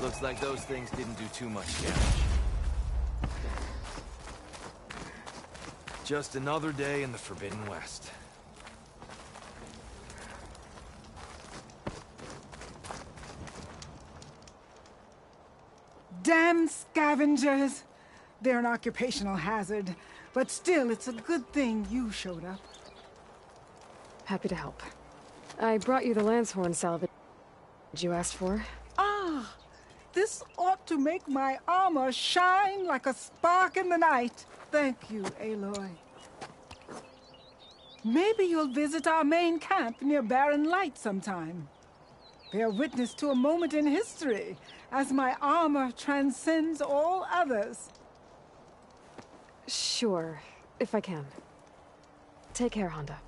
Looks like those things didn't do too much damage. Just another day in the Forbidden West. Damn scavengers! They're an occupational hazard, but still, it's a good thing you showed up. Happy to help. I brought you the Lancehorn salvage you asked for. Ah! This ought to make my armor shine like a spark in the night. Thank you, Aloy. Maybe you'll visit our main camp near Barren Light sometime. Bear witness to a moment in history, as my armor transcends all others. Sure, if I can. Take care, Honda.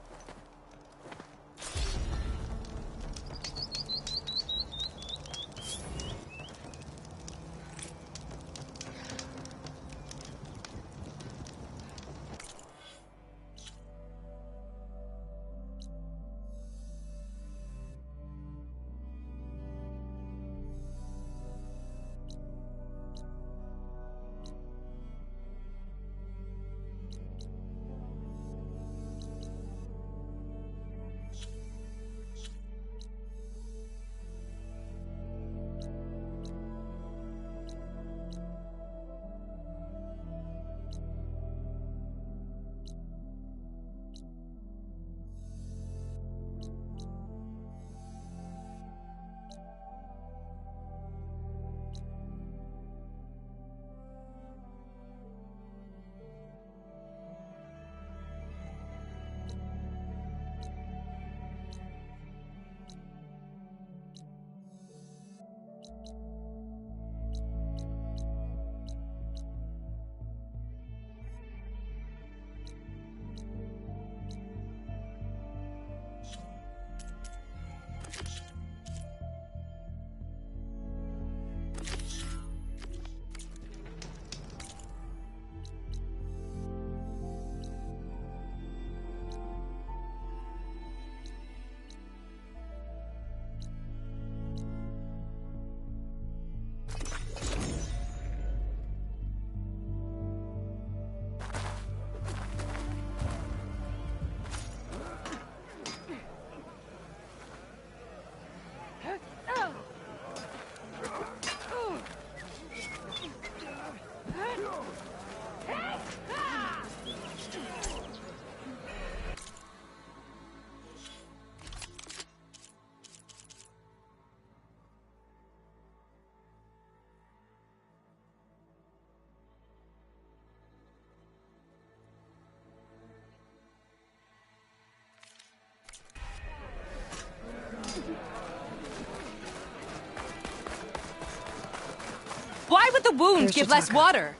Why would the wound give less water?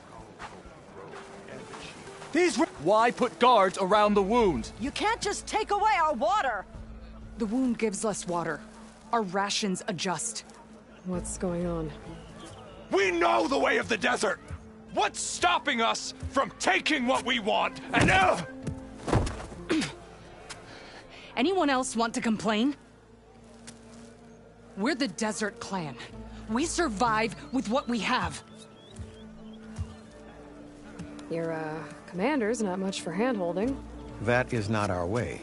Why put guards around the wound? You can't just take away our water! The wound gives less water. Our rations adjust. What's going on? We know the way of the desert! What's stopping us from taking what we want and Anyone else want to complain? We're the Desert Clan. We survive with what we have. Your, commander's not much for hand-holding. That is not our way.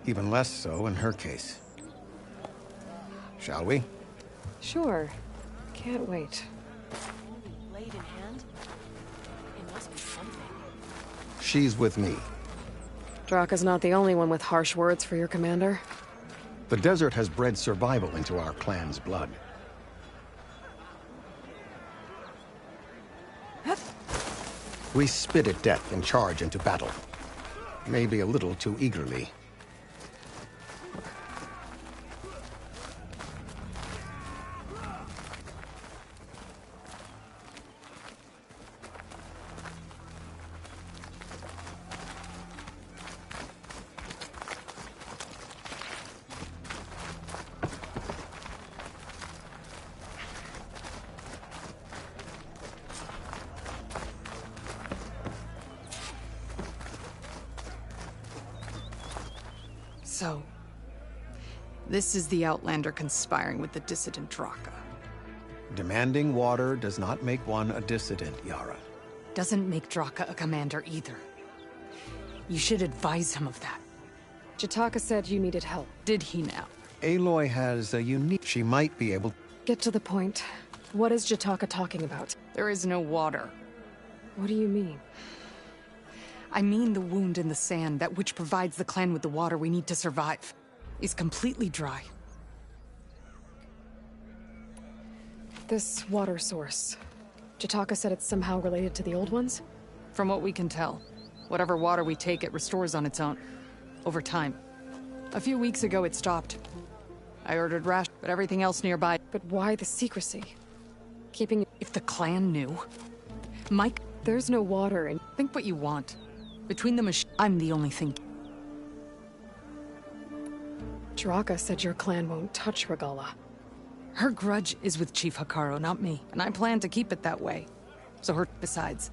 Even less so in her case. Shall we? Sure. Can't wait. Blade in hand? It must be something. She's with me. Draka's not the only one with harsh words for your commander. The desert has bred survival into our clan's blood. We spit at death and charge into battle. Maybe a little too eagerly. So, this is the Outlander conspiring with the dissident Draka. Demanding water does not make one a dissident, Yara. Doesn't make Draka a commander either. You should advise him of that. Jataka said you needed help. Did he now? Aloy has a unique... She might be able... Get to the point. What is Jataka talking about? There is no water. What do you mean? I mean the wound in the sand, that which provides the clan with the water we need to survive, is completely dry. This water source. Jataka said it's somehow related to the old ones? From what we can tell, whatever water we take, it restores on its own. Over time. A few weeks ago, it stopped. I ordered ration, but everything else nearby... But why the secrecy? Keeping... If the clan knew... Mike... There's no water and... Think what you want. Between the machine... I'm the only thing... Draka said your clan won't touch Regala. Her grudge is with Chief Hikaru, not me. And I plan to keep it that way. So her... Besides,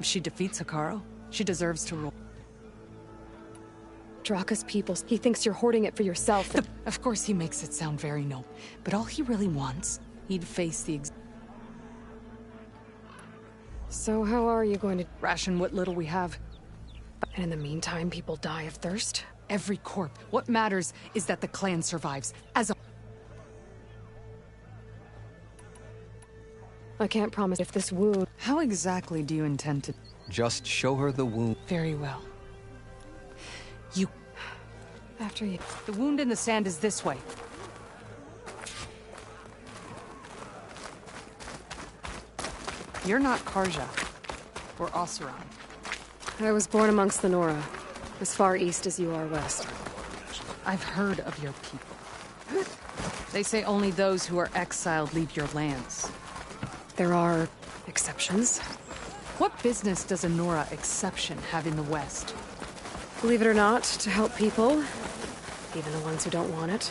if she defeats Hikaru, she deserves to rule. Draka's people, he thinks you're hoarding it for yourself. Of course he makes it sound very noble. But all he really wants, he'd face the So how are you going to... Ration what little we have. And in the meantime, people die of thirst? Every corp. What matters is that the clan survives. As a... I can't promise if this wound... How exactly do you intend to... Just show her the wound. Very well. You... After you... The wound in the sand is this way. You're not Karja. Or Oseram. I was born amongst the Nora. As far east as you are west. I've heard of your people. They say only those who are exiled leave your lands. There are... exceptions. What business does a Nora exception have in the West? Believe it or not, to help people. Even the ones who don't want it.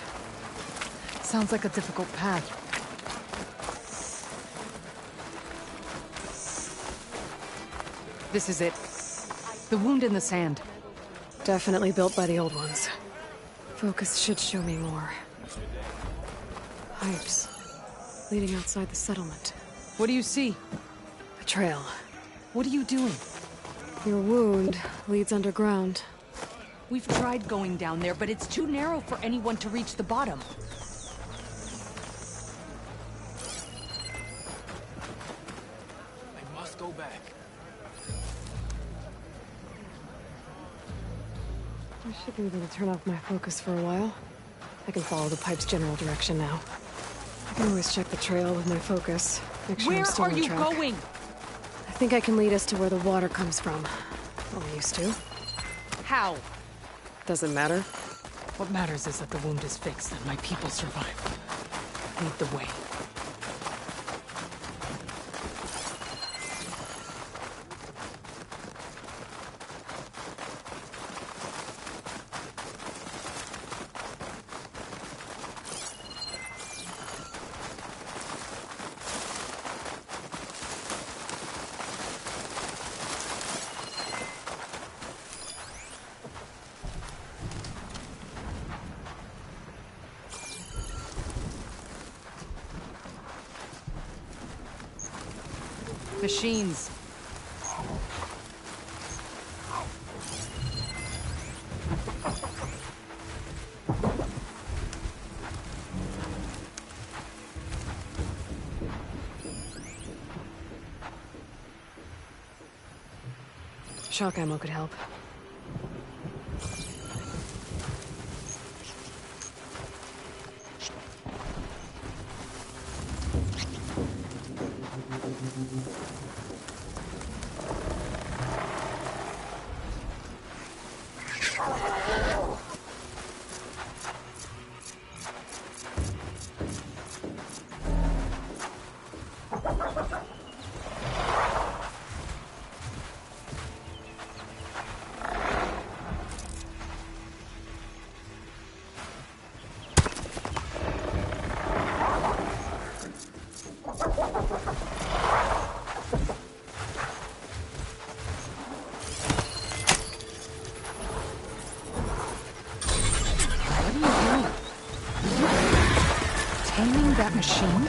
Sounds like a difficult path. This is it. The wound in the sand. Definitely built by the old ones. Focus should show me more. Pipes. Leading outside the settlement. What do you see? A trail. What are you doing? Your wound leads underground. We've tried going down there, but it's too narrow for anyone to reach the bottom. I must go back. I should be able to turn off my focus for a while. I can follow the pipe's general direction now. I can always check the trail with my focus. Make sure I'm still on track. Where are you going? I think I can lead us to where the water comes from. Well, I used to. How? Doesn't matter. What matters is that the wound is fixed and my people survive. Lead the way. Machines. Shock ammo could help. taming that machine?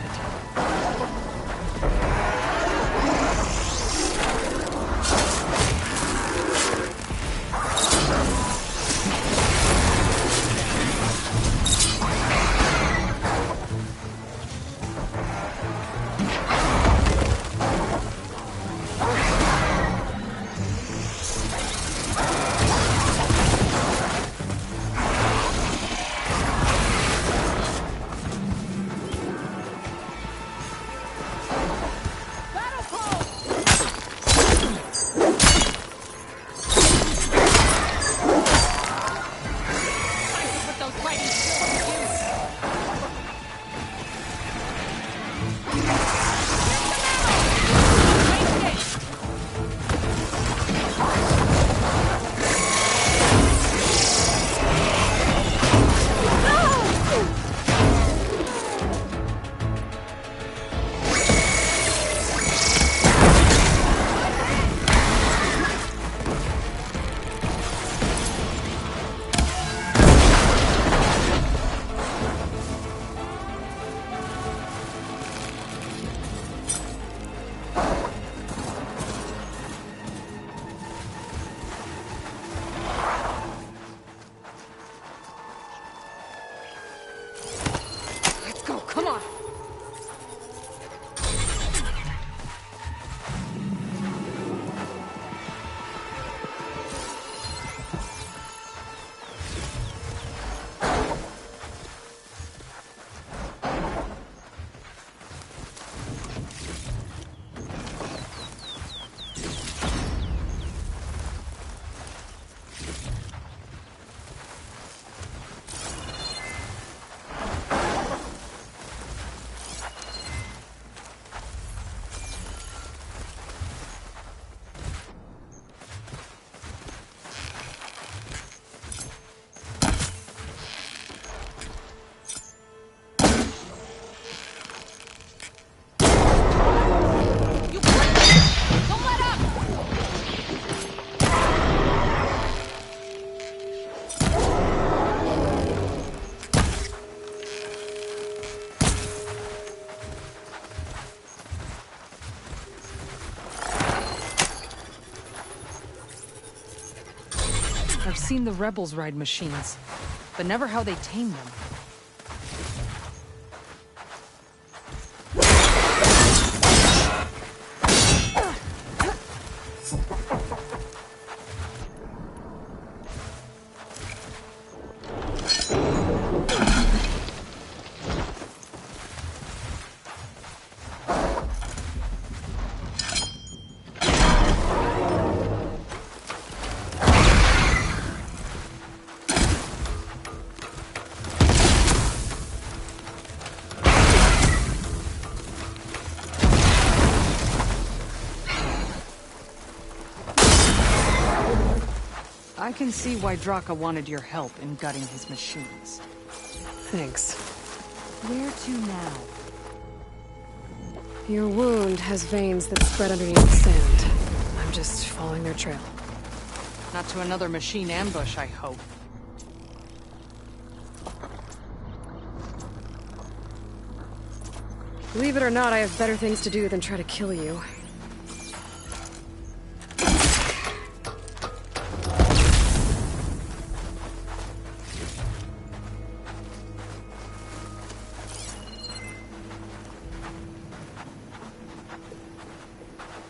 I've seen the rebels ride machines, but never how they tame them. I can see why Draka wanted your help in gutting his machines. Thanks. Where to now? Your wound has veins that spread underneath the sand. I'm just following their trail. Not to another machine ambush, I hope. Believe it or not, I have better things to do than try to kill you.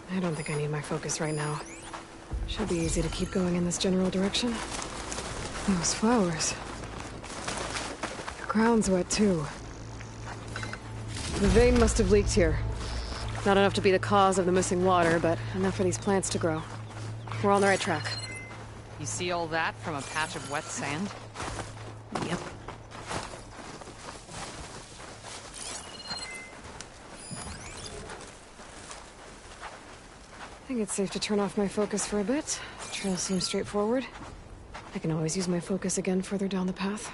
I don't think I need my focus right now. Should be easy to keep going in this general direction. Those flowers. The ground's wet too. The vein must have leaked here. Not enough to be the cause of the missing water, but enough for these plants to grow. We're on the right track. You see all that from a patch of wet sand? Yep. I think it's safe to turn off my focus for a bit. The trail seems straightforward. I can always use my focus again further down the path.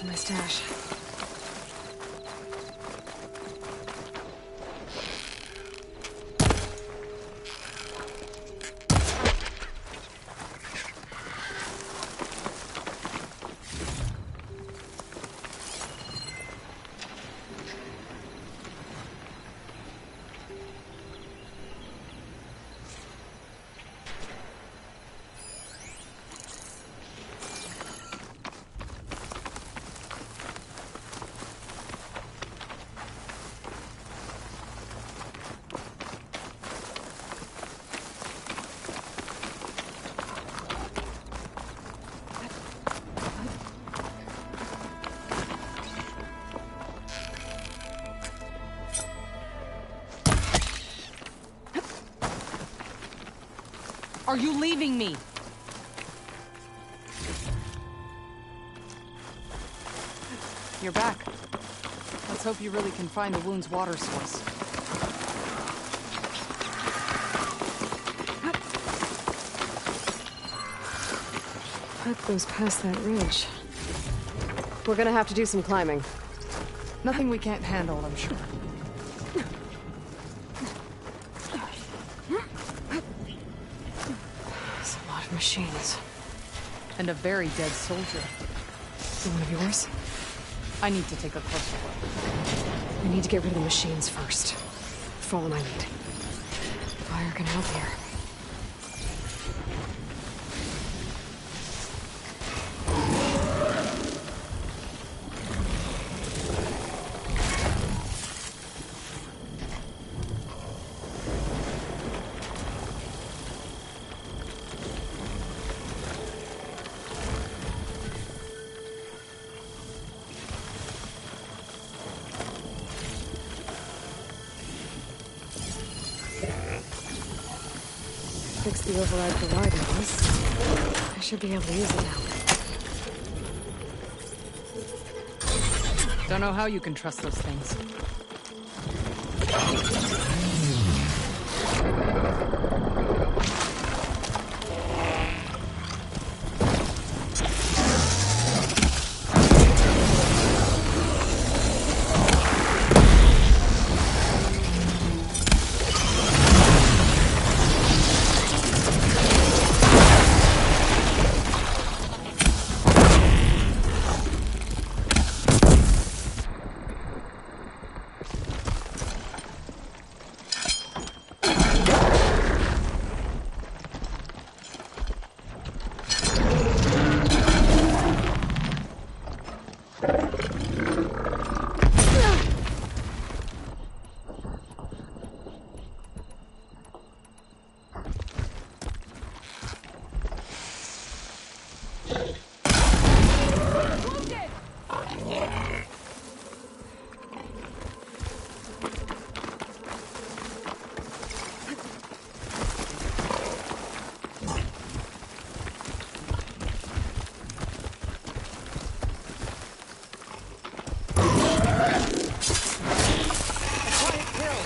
to my stash. Are you leaving me? You're back. Let's hope you really can find the wound's water source. Pipe goes past that ridge. We're gonna have to do some climbing. Nothing we can't handle, I'm sure. There's a lot of machines. And a very dead soldier. One of yours? I need to take a closer look. We need to get rid of the machines first. Follow my lead. Fire can help here. Fix the override for wide noise. I should be able to use it now. Don't know how you can trust those things.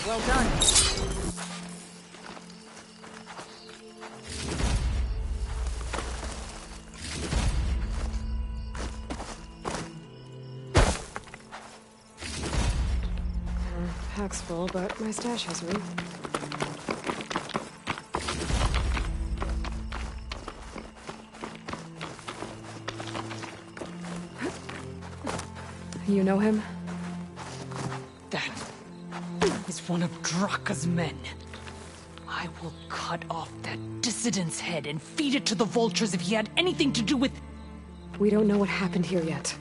Well done. Pack's full, but my stash has room. You know him? That is one of Draka's men. I will cut off that dissident's head and feed it to the vultures if he had anything to do with... We don't know what happened here yet.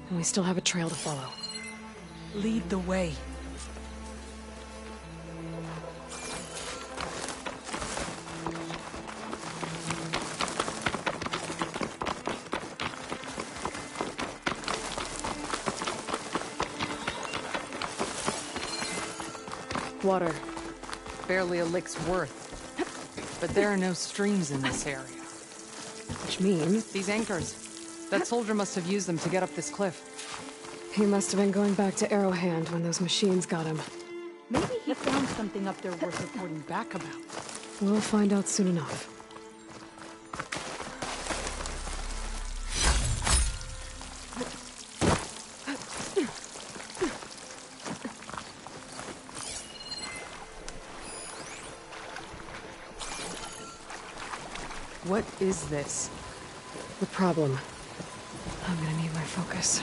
And we still have a trail to follow. Lead the way. Water. Barely a lick's worth. But there are no streams in this area. Which means... These anchors. That soldier must have used them to get up this cliff. He must have been going back to Arrowhand when those machines got him. Maybe he found something up there worth reporting back about. We'll find out soon enough. What is this? The problem. I'm gonna need my focus.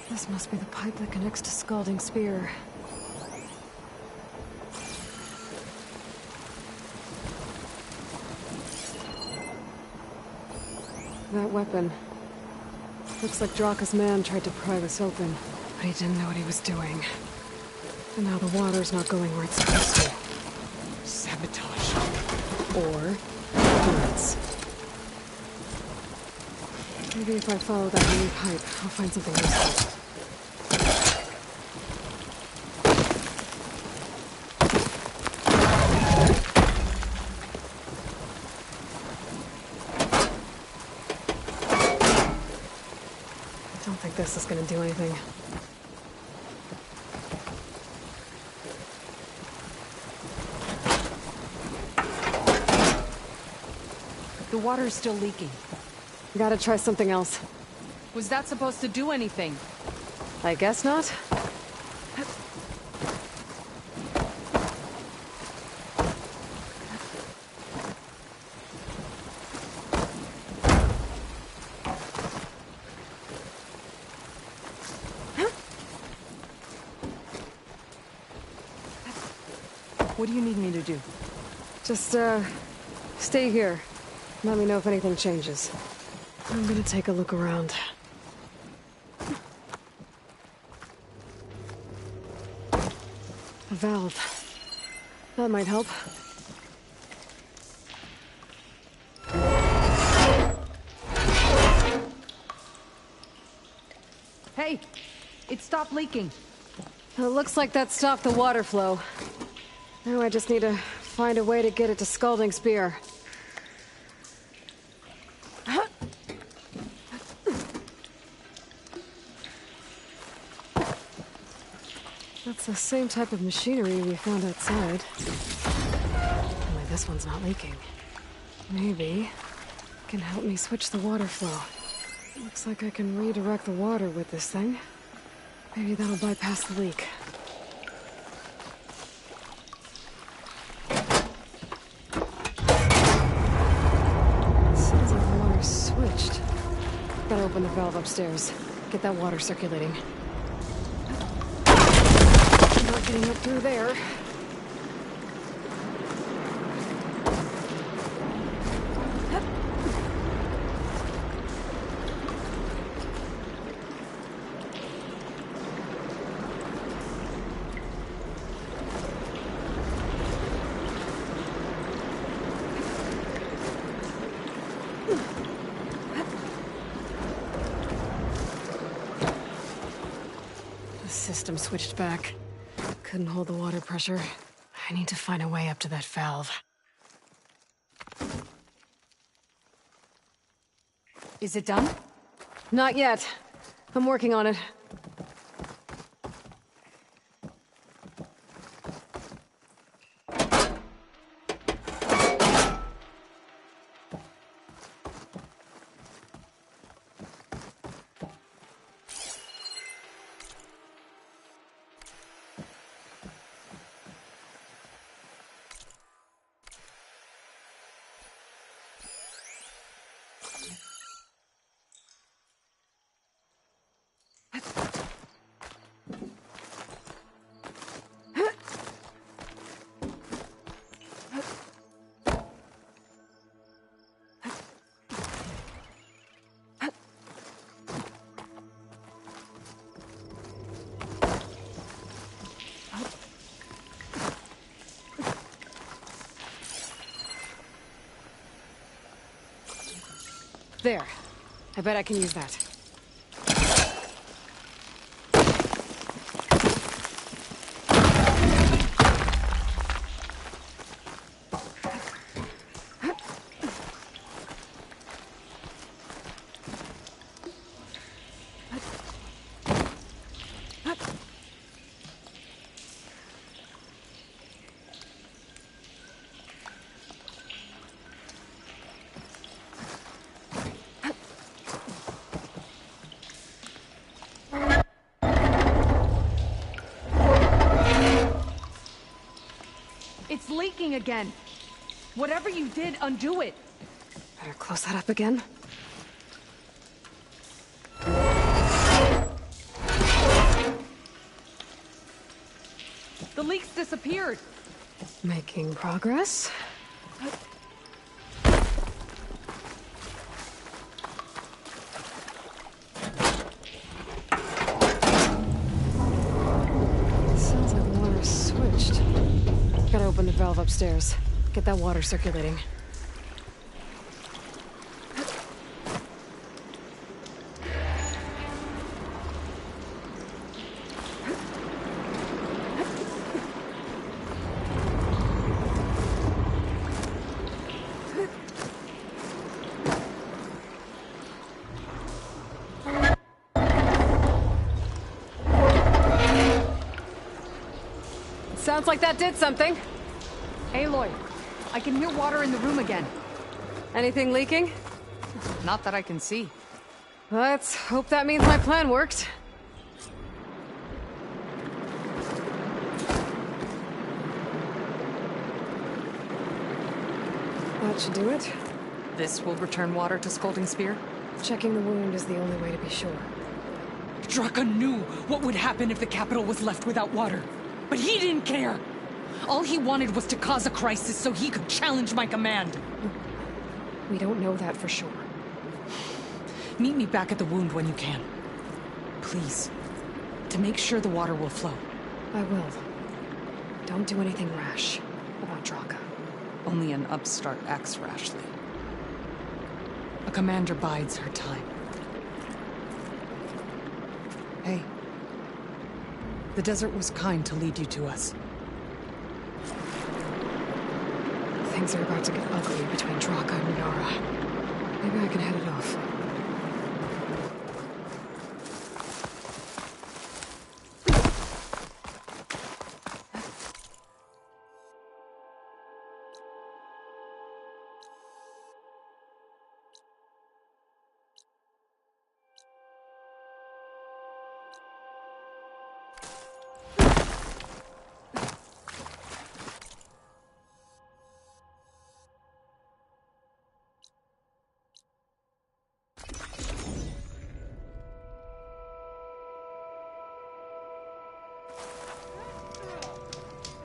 This must be the pipe that connects to Scalding Spear. That weapon. Looks like Draka's man tried to pry this open, but he didn't know what he was doing. And now the water's not going where it's supposed to. Sabotage. Or ignorance. Maybe if I follow that hanging pipe, I'll find something useful. I don't think this is gonna do anything. The water's still leaking. Gotta try something else. Was that supposed to do anything? I guess not. What do you need me to do? Just, stay here. Let me know if anything changes. I'm gonna take a look around. A valve. That might help. Hey! It stopped leaking. It looks like that stopped the water flow. Now I just need to find a way to get it to Scalding Spear. That's the same type of machinery we found outside. Only this one's not leaking. Maybe it can help me switch the water flow. Looks like I can redirect the water with this thing. Maybe that'll bypass the leak. Sounds like the water's switched. Gotta open the valve upstairs. Get that water circulating. Not getting up through there. The system switched back. Couldn't hold the water pressure. I need to find a way up to that valve. Is it done? Not yet. I'm working on it. There. I bet I can use that. leaking again. Whatever you did, undo it. Better close that up again. The leaks disappeared. Making progress. Sounds like the water's switched. Gotta open the valve upstairs. Get that water circulating. Sounds like that did something. Aloy, I can hear water in the room again. Anything leaking? Not that I can see. Let's hope that means my plan worked. That should do it. This will return water to Scolding Spear? Checking the wound is the only way to be sure. Draka knew what would happen if the capital was left without water. But he didn't care! All he wanted was to cause a crisis so he could challenge my command. We don't know that for sure. Meet me back at the wound when you can. Please. To make sure the water will flow. I will. Don't do anything rash about Draka. Only an upstart acts rashly. A commander bides her time. Hey. The desert was kind to lead you to us. Things are about to get ugly between Draka and Yara. Maybe I can head it off.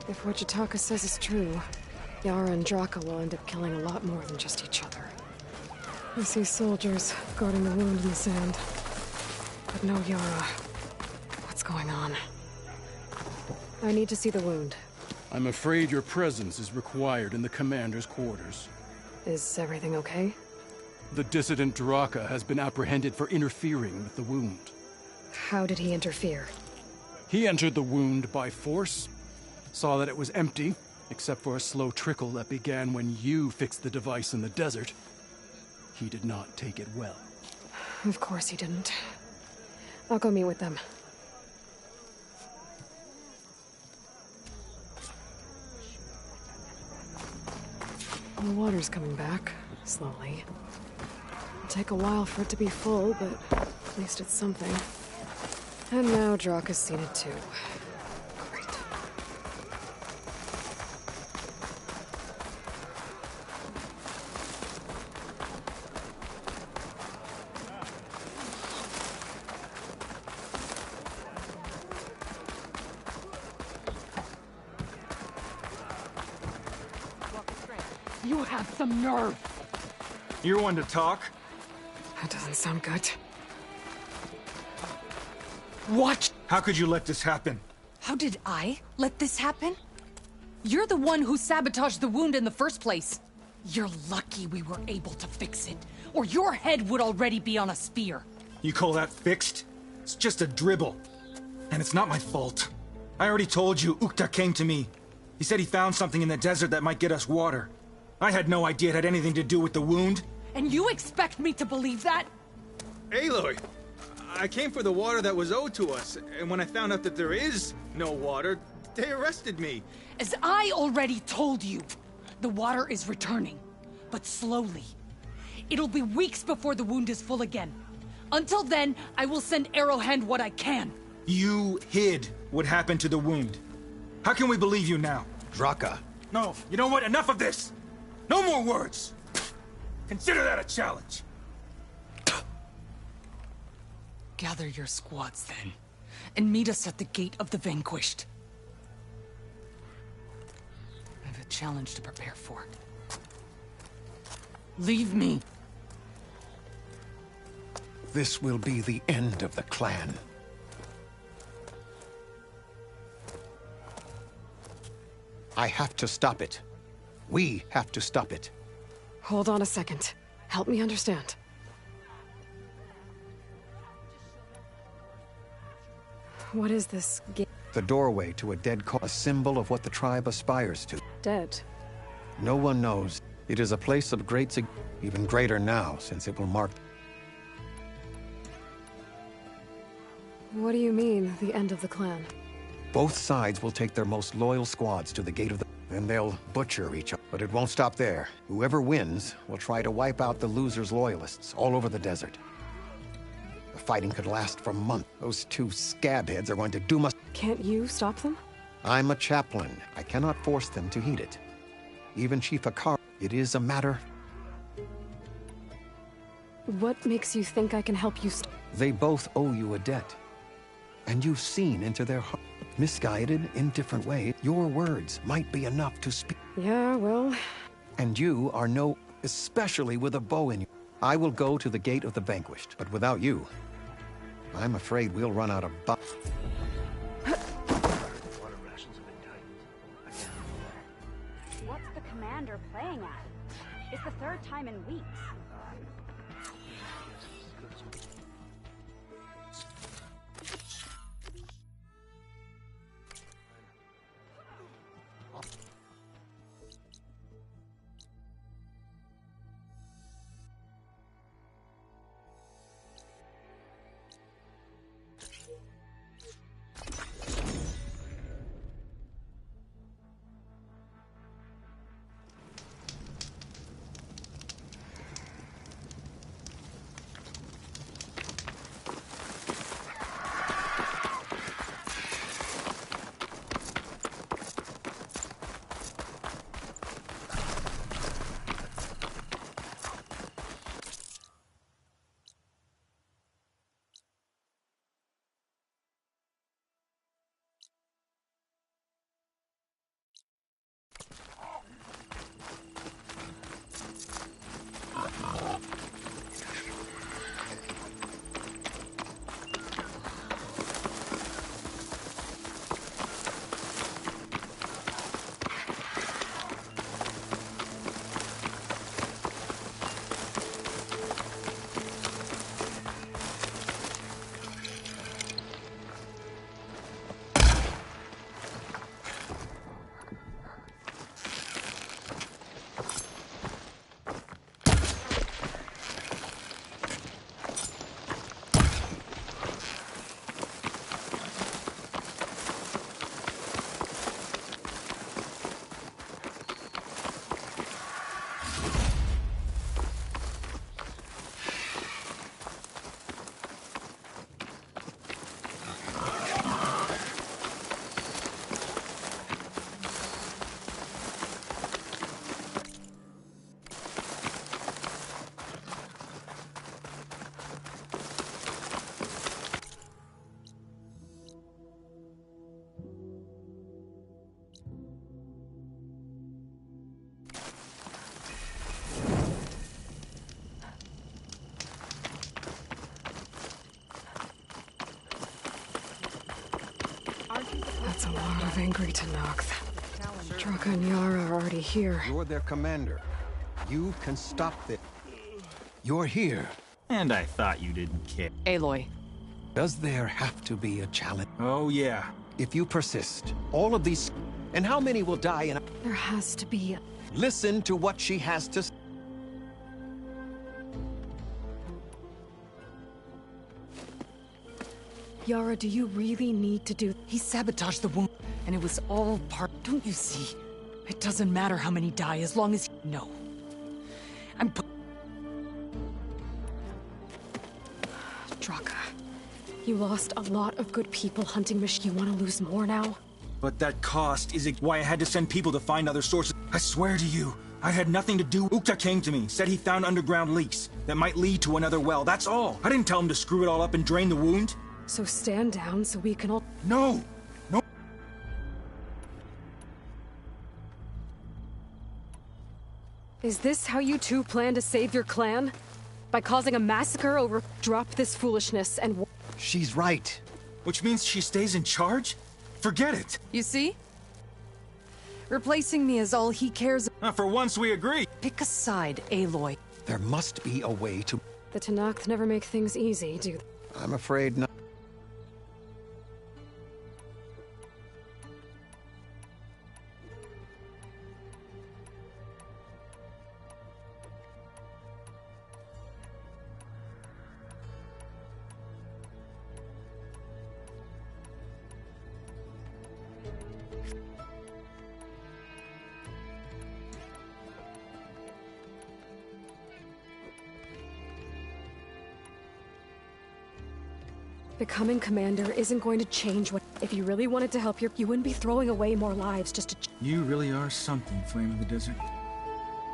If what Jataka says is true, Yara and Draka will end up killing a lot more than just each other. I see soldiers guarding the wound in the sand. But no Yara. What's going on? I need to see the wound. I'm afraid your presence is required in the commander's quarters. Is everything okay? The dissident Draka has been apprehended for interfering with the wound. How did he interfere? He entered the wound by force, saw that it was empty, except for a slow trickle that began when you fixed the device in the desert. He did not take it well. Of course he didn't. I'll go meet with them. The water's coming back, slowly. It'll take a while for it to be full, but at least it's something. And now Draka's seen it too. You have some nerve! You're one to talk? That doesn't sound good. What? How could you let this happen? How did I let this happen? You're the one who sabotaged the wound in the first place. You're lucky we were able to fix it, or your head would already be on a spear. You call that fixed? It's just a dribble. And it's not my fault. I already told you, Ukta came to me. He said he found something in the desert that might get us water. I had no idea it had anything to do with the wound. And you expect me to believe that? Aloy, I came for the water that was owed to us, and when I found out that there is no water, they arrested me. As I already told you, the water is returning, but slowly. It'll be weeks before the wound is full again. Until then, I will send Arrowhand what I can. You hid what happened to the wound. How can we believe you now? Draka, No, you know what? Enough of this! No more words! Consider that a challenge! Gather your squads, then, and meet us at the Gate of the Vanquished. I have a challenge to prepare for. Leave me! This will be the end of the clan. I have to stop it. We have to stop it. Hold on a second. Help me understand. What is this gate? The doorway to a dead cause, a symbol of what the tribe aspires to. Dead. No one knows. It is a place of great even greater now, since it will mark... What do you mean, the end of the clan? Both sides will take their most loyal squads to the gate of the... Then they'll butcher each other. But it won't stop there. Whoever wins will try to wipe out the loser's loyalists all over the desert. The fighting could last for months. Those two scabheads are going to doom us... Can't you stop them? I'm a chaplain. I cannot force them to heed it. Even Chief Akar, it is a matter... What makes you think I can help you They both owe you a debt. And you've seen into their heart. Misguided in different ways, your words might be enough to speak. Yeah, well... And you are no... especially with a bow in you. I will go to the Gate of the Vanquished, but without you, I'm afraid we'll run out of What's the commander playing at? It's the third time in weeks. That's a lot of angry Tenakth. Draka and Yara are already here. You're their commander. You can stop this. You're here. And I thought you didn't care. Aloy. Does there have to be a challenge? Oh, yeah. If you persist, all of these... And how many will die in... There has to be... Listen to what she has to say. Yara, do you really need to do... He sabotaged the wound, and it was all part... Don't you see? It doesn't matter how many die, as long as... No. I'm... Draka, you lost a lot of good people hunting Mish. You want to lose more now? But that cost is why I had to send people to find other sources. I swear to you, I had nothing to do. Ukta came to me, said he found underground leaks that might lead to another well. That's all. I didn't tell him to screw it all up and drain the wound. So stand down so we can all... No! No! Is this how you two plan to save your clan? By causing a massacre over... Drop this foolishness and... She's right. Which means she stays in charge? Forget it. You see? Replacing me is all he cares... For once we agree. Pick a side, Aloy. There must be a way to... The Tenakth never make things easy, do they? I'm afraid not. Becoming commander isn't going to change what... If you really wanted to help you wouldn't be throwing away more lives just to... You really are something, Flame of the Desert.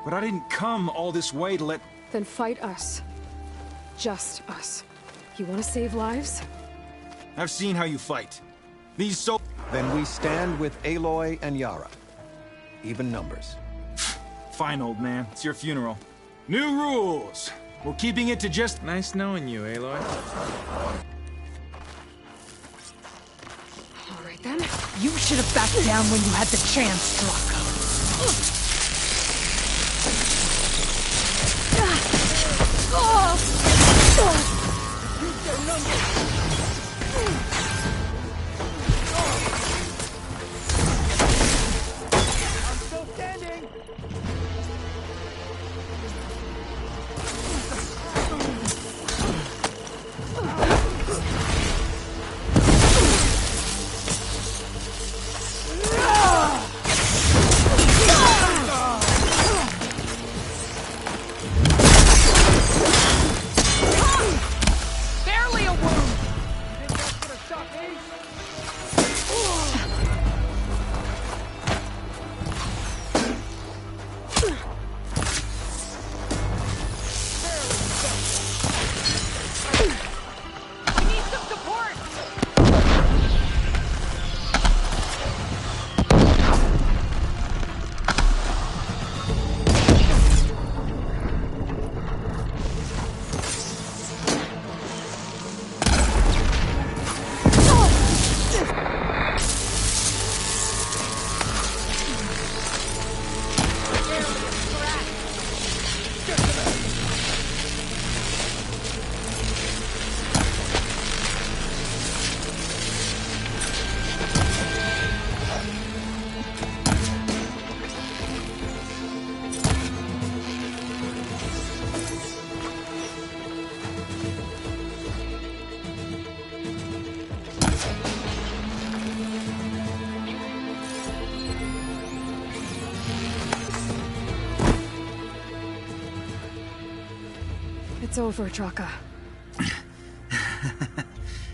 But I didn't come all this way to let... Then fight us. Just us. You want to save lives? I've seen how you fight. These Then we stand with Aloy and Yara. Even numbers. Fine, old man. It's your funeral. New rules! We're keeping it to just... Nice knowing you, Aloy. Then you should have backed down when you had the chance, Draco. I'm still standing. It's over, Draka.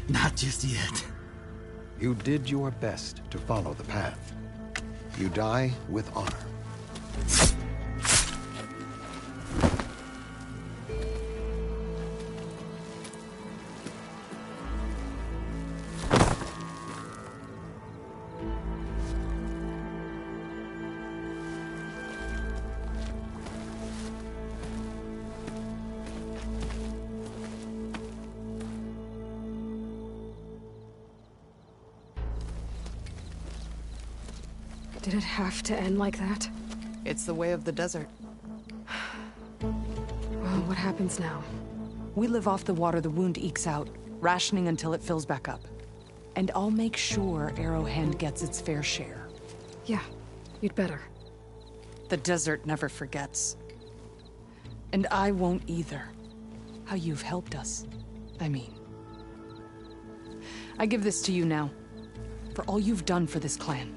Not just yet. You did your best to follow the path. You die with honor. Did it have to end like that? It's the way of the desert. Well, what happens now? We live off the water the wound ekes out, rationing until it fills back up. And I'll make sure Arrowhand gets its fair share. Yeah, you'd better. The desert never forgets. And I won't either. How you've helped us, I mean. I give this to you now, for all you've done for this clan.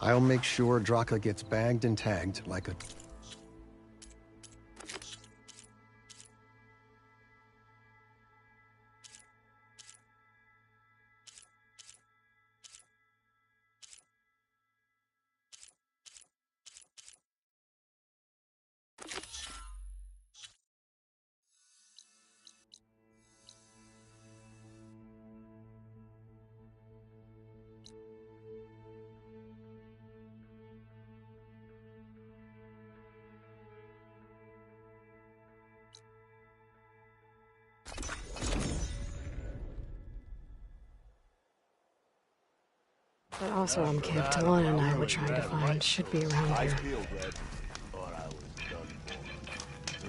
I'll make sure Draka gets bagged and tagged like a... That Osram camp Talana and I were trying to find should be around here.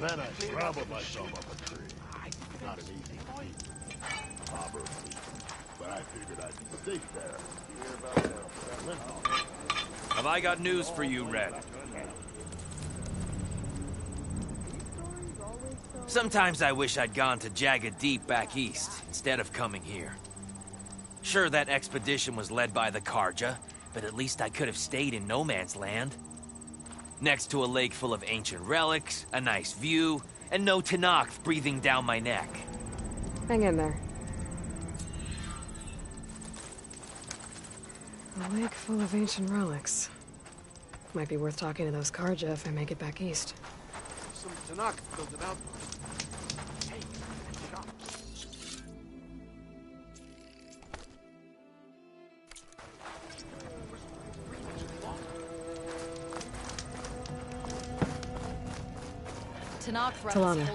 Then I scrambled myself up a tree. Not an easy feat. Robber feat. But I figured I'd be safe there. Have I got news for you, Red? Sometimes I wish I'd gone to Jagged Deep back east, instead of coming here. Sure, that expedition was led by the Karja, but at least I could have stayed in no man's land. Next to a lake full of ancient relics, a nice view, and no Tenakth breathing down my neck. Hang in there. A lake full of ancient relics. Might be worth talking to those Karja if I make it back east. Some Tanakh built it out. Talana.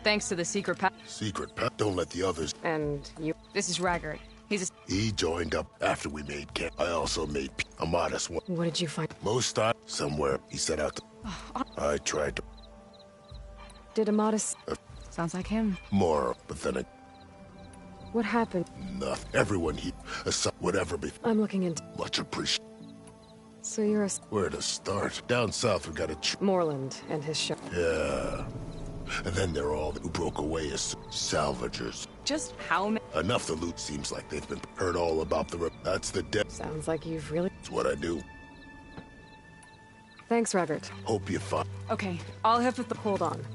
Thanks to the secret path. Secret path. Don't let the others. And you... This is Raggart. He's a... He joined up after we made camp. I also made a modest one. What did you find? Most time, somewhere, he set out to... I tried to... Did Amatis... Sounds like him. More, but then What happened? nothing. Everyone he... whatever be... I'm looking into... Much appreciated. So you're a... Where to start? Down south, we got a... Moreland and his ship. Yeah. And then they're all who broke away as salvagers. Just how many... Enough the loot seems like they've been heard all about the... That's the death. Sounds like you've really... It's what I do. Thanks, Raggart. Hope you find... Okay, I'll have to... Hold on.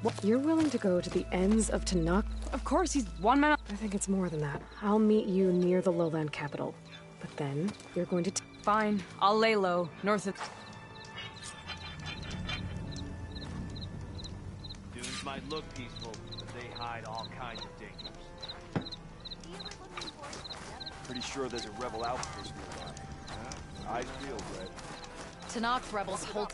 What? You're willing to go to the ends of Tanakh? Of course, he's one man... I think it's more than that. I'll meet you near the lowland capital. But then, you're going to... Fine, I'll lay low, north of... Dunes might look peaceful, but they hide all kinds of dangers. Pretty sure there's a rebel outpost nearby. Yeah, I feel Red. Tenakth rebels hold...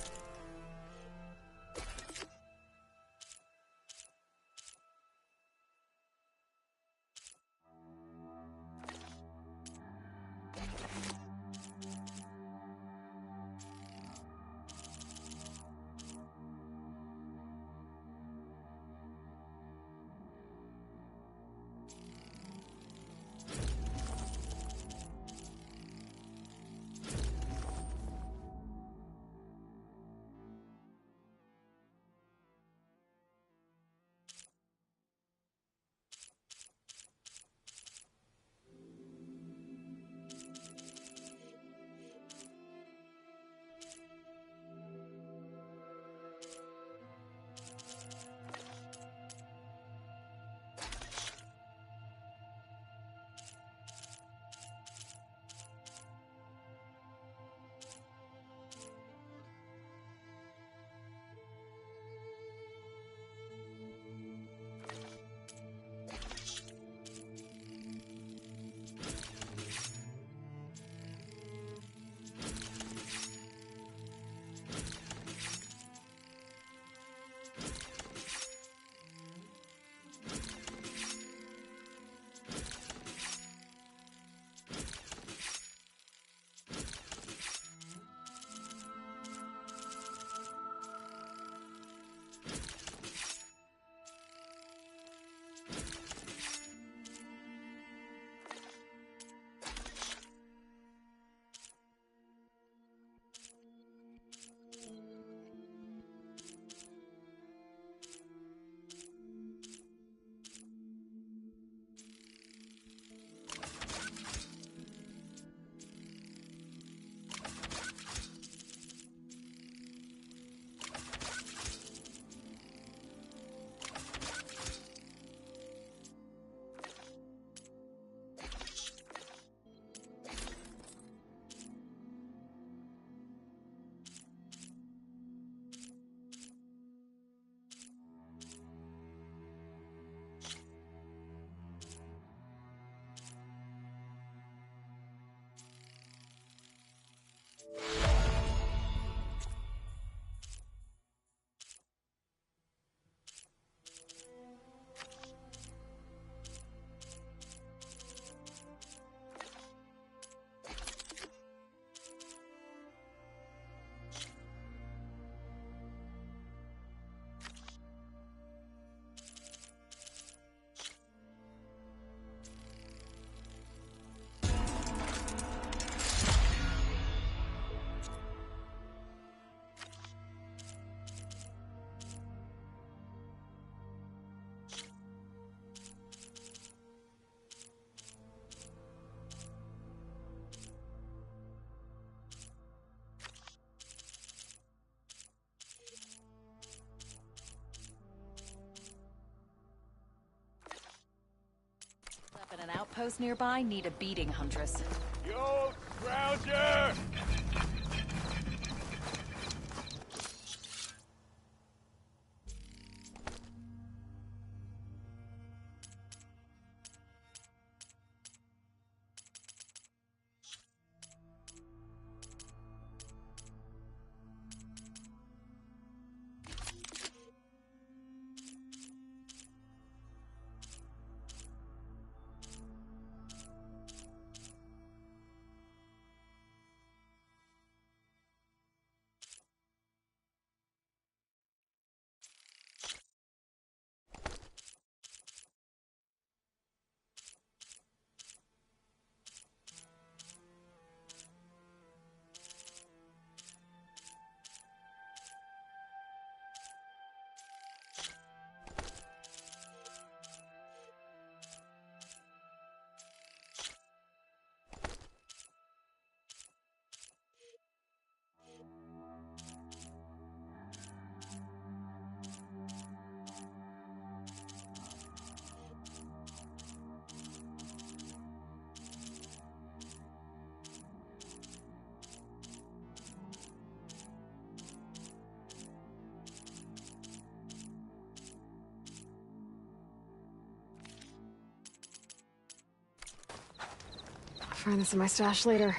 outpost nearby need a beating, Huntress. Yo, Groucher! I'll find this in my stash later.